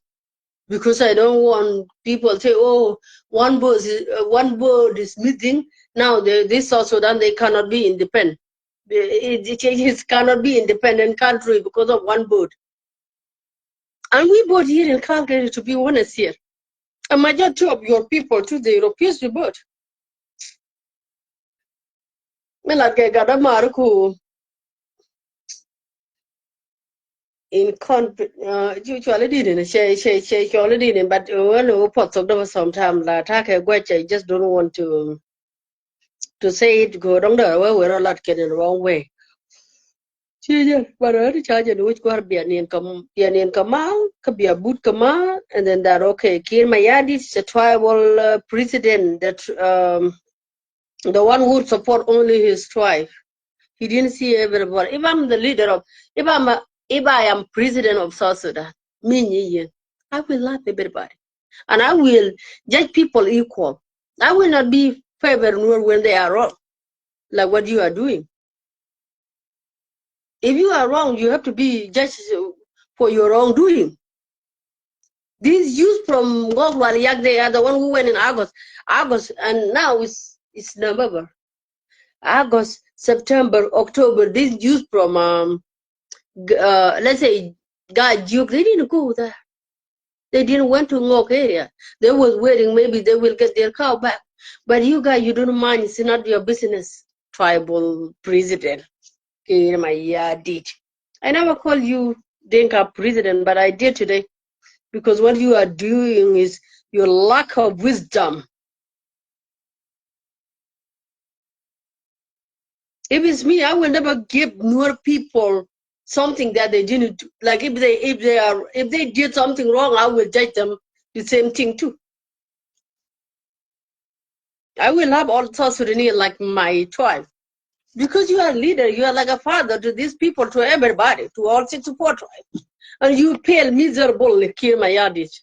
Because I don't want people to say, oh, one boat is missing. Now this South Sudan, they cannot be independent. It cannot be independent country because of one boat. And we vote here in Calgary, to be honest here. A majority of your people too, they refuse to vote. In usually didn't she already didn't, but when parts of them sometimes like I just don't want to say it go down there where we're a lot getting the wrong way. But I charge it which go be an income could be a boot come and then that okay, Kir Mayadi is a tribal president that the one who would support only his tribe. He didn't see everybody. If I'm the leader of if I am president of South Sudan, me Nyayien, I will love everybody. And I will judge people equal. I will not be favored when they are wrong, like what you are doing. If you are wrong, you have to be judged for your wrongdoing. These youth from Gogwal they are the one who went in August, and now it's November, August, September, October. These youth from let's say Gajuk, they didn't go there. They didn't went to Ngok area. They was waiting, maybe they will get their cow back. But you guys, you don't mind. It's not your business. Tribal president. Did. I never call you Dinka president, but I did today. Because what you are doing is your lack of wisdom. If it's me, I will never give Nuer people something that they didn't do. Like if they did something wrong, I will judge them the same thing too. I will have all South Sudanese like my tribe. Because you are a leader, you are like a father to these people, to everybody, to all 64 tribes. And you fail miserably, kill my yardage.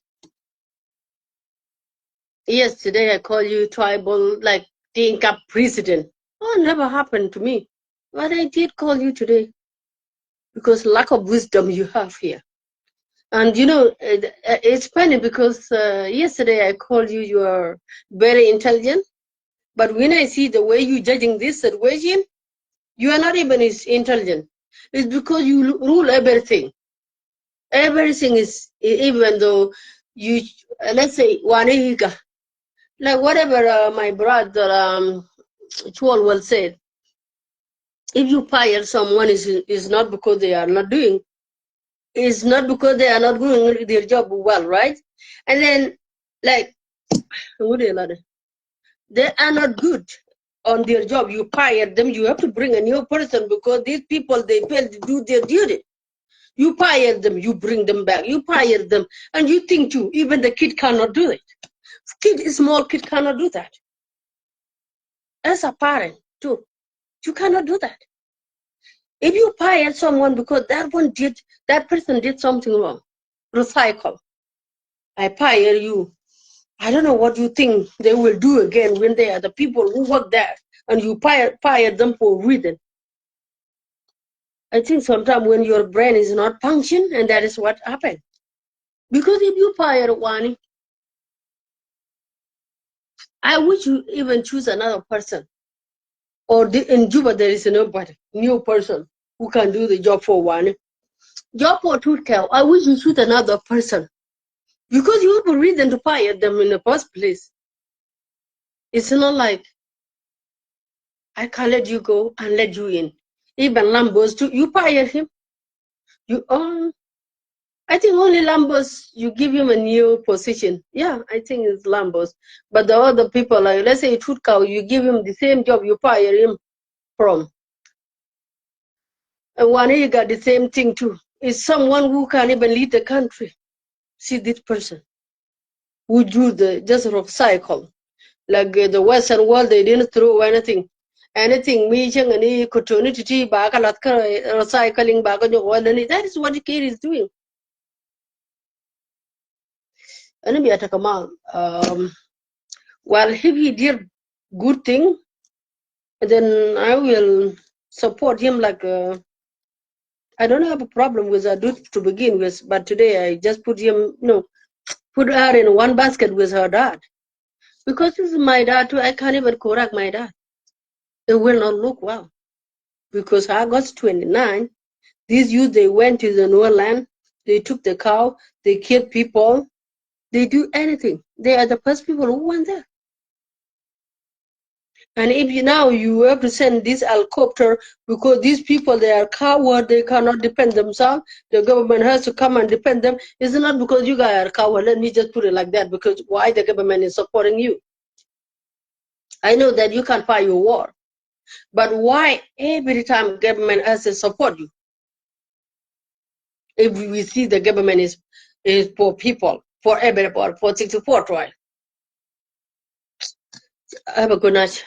Yes, today I call you tribal, like Dinka president. Oh, it never happened to me. But I did call you today. Because lack of wisdom you have here. And you know, it's funny because yesterday I called you, you are very intelligent. But when I see the way you judging this situation, you are not even as intelligent. It's because you rule everything. Everything is, even though you, let's say, Wanihiga, like whatever my brother Chol will say, if you fire someone, is not because they are not doing, it's not because they are not doing their job well, right? And then, like, they are not good on their job. You fire them, you have to bring a new person because these people, they fail to do their duty. You fire them, you bring them back. You fire them, and you think too, even the kid cannot do it. Small kid cannot do that. As a parent too, you cannot do that. If you fire someone because that person did something wrong, recycle. I fire you. I don't know what you think they will do again when they are the people who work there, and you fire them for reason. I think sometimes when your brain is not functioning, and that is what happened. Because if you fire one, I wish you even choose another person. Or in Juba, there is nobody, new person who can do the job for one. Job for Tut Kew, I wish you choose another person. Because you have a reason to fire them in the first place. It's not like I can let you go and let you in. Even Lambos too, you fire him. I think only Lambos, you give him a new position. Yeah, I think it's Lambos. But the other people, like let's say Tut Kew, you give him the same job you fire him from. And one you got the same thing too. It's someone who can even lead the country. See this person who do just recycle. Like the Western world, they didn't throw anything. Anything, meeting any opportunity, recycling, that is what the kid is doing. Well, if he did good thing, then I will support him. Like I don't have a problem with Adut to begin with, but today I just put him, put her in one basket with her dad. Because this is my dad too, I can't even correct my dad. It will not look well. Because August 29, these youth, they went to the New land, they took the cow, they killed people, they do anything. They are the first people who went there. And if you have to send this helicopter because these people, they are coward, they cannot defend themselves, the government has to come and defend them. It's not because you guys are coward, let me just put it like that, because why the government is supporting you. I know that you can fight your war, but why every time government has to support you? If we see the government is for people, for everybody, for 64 tribes. Have a good night.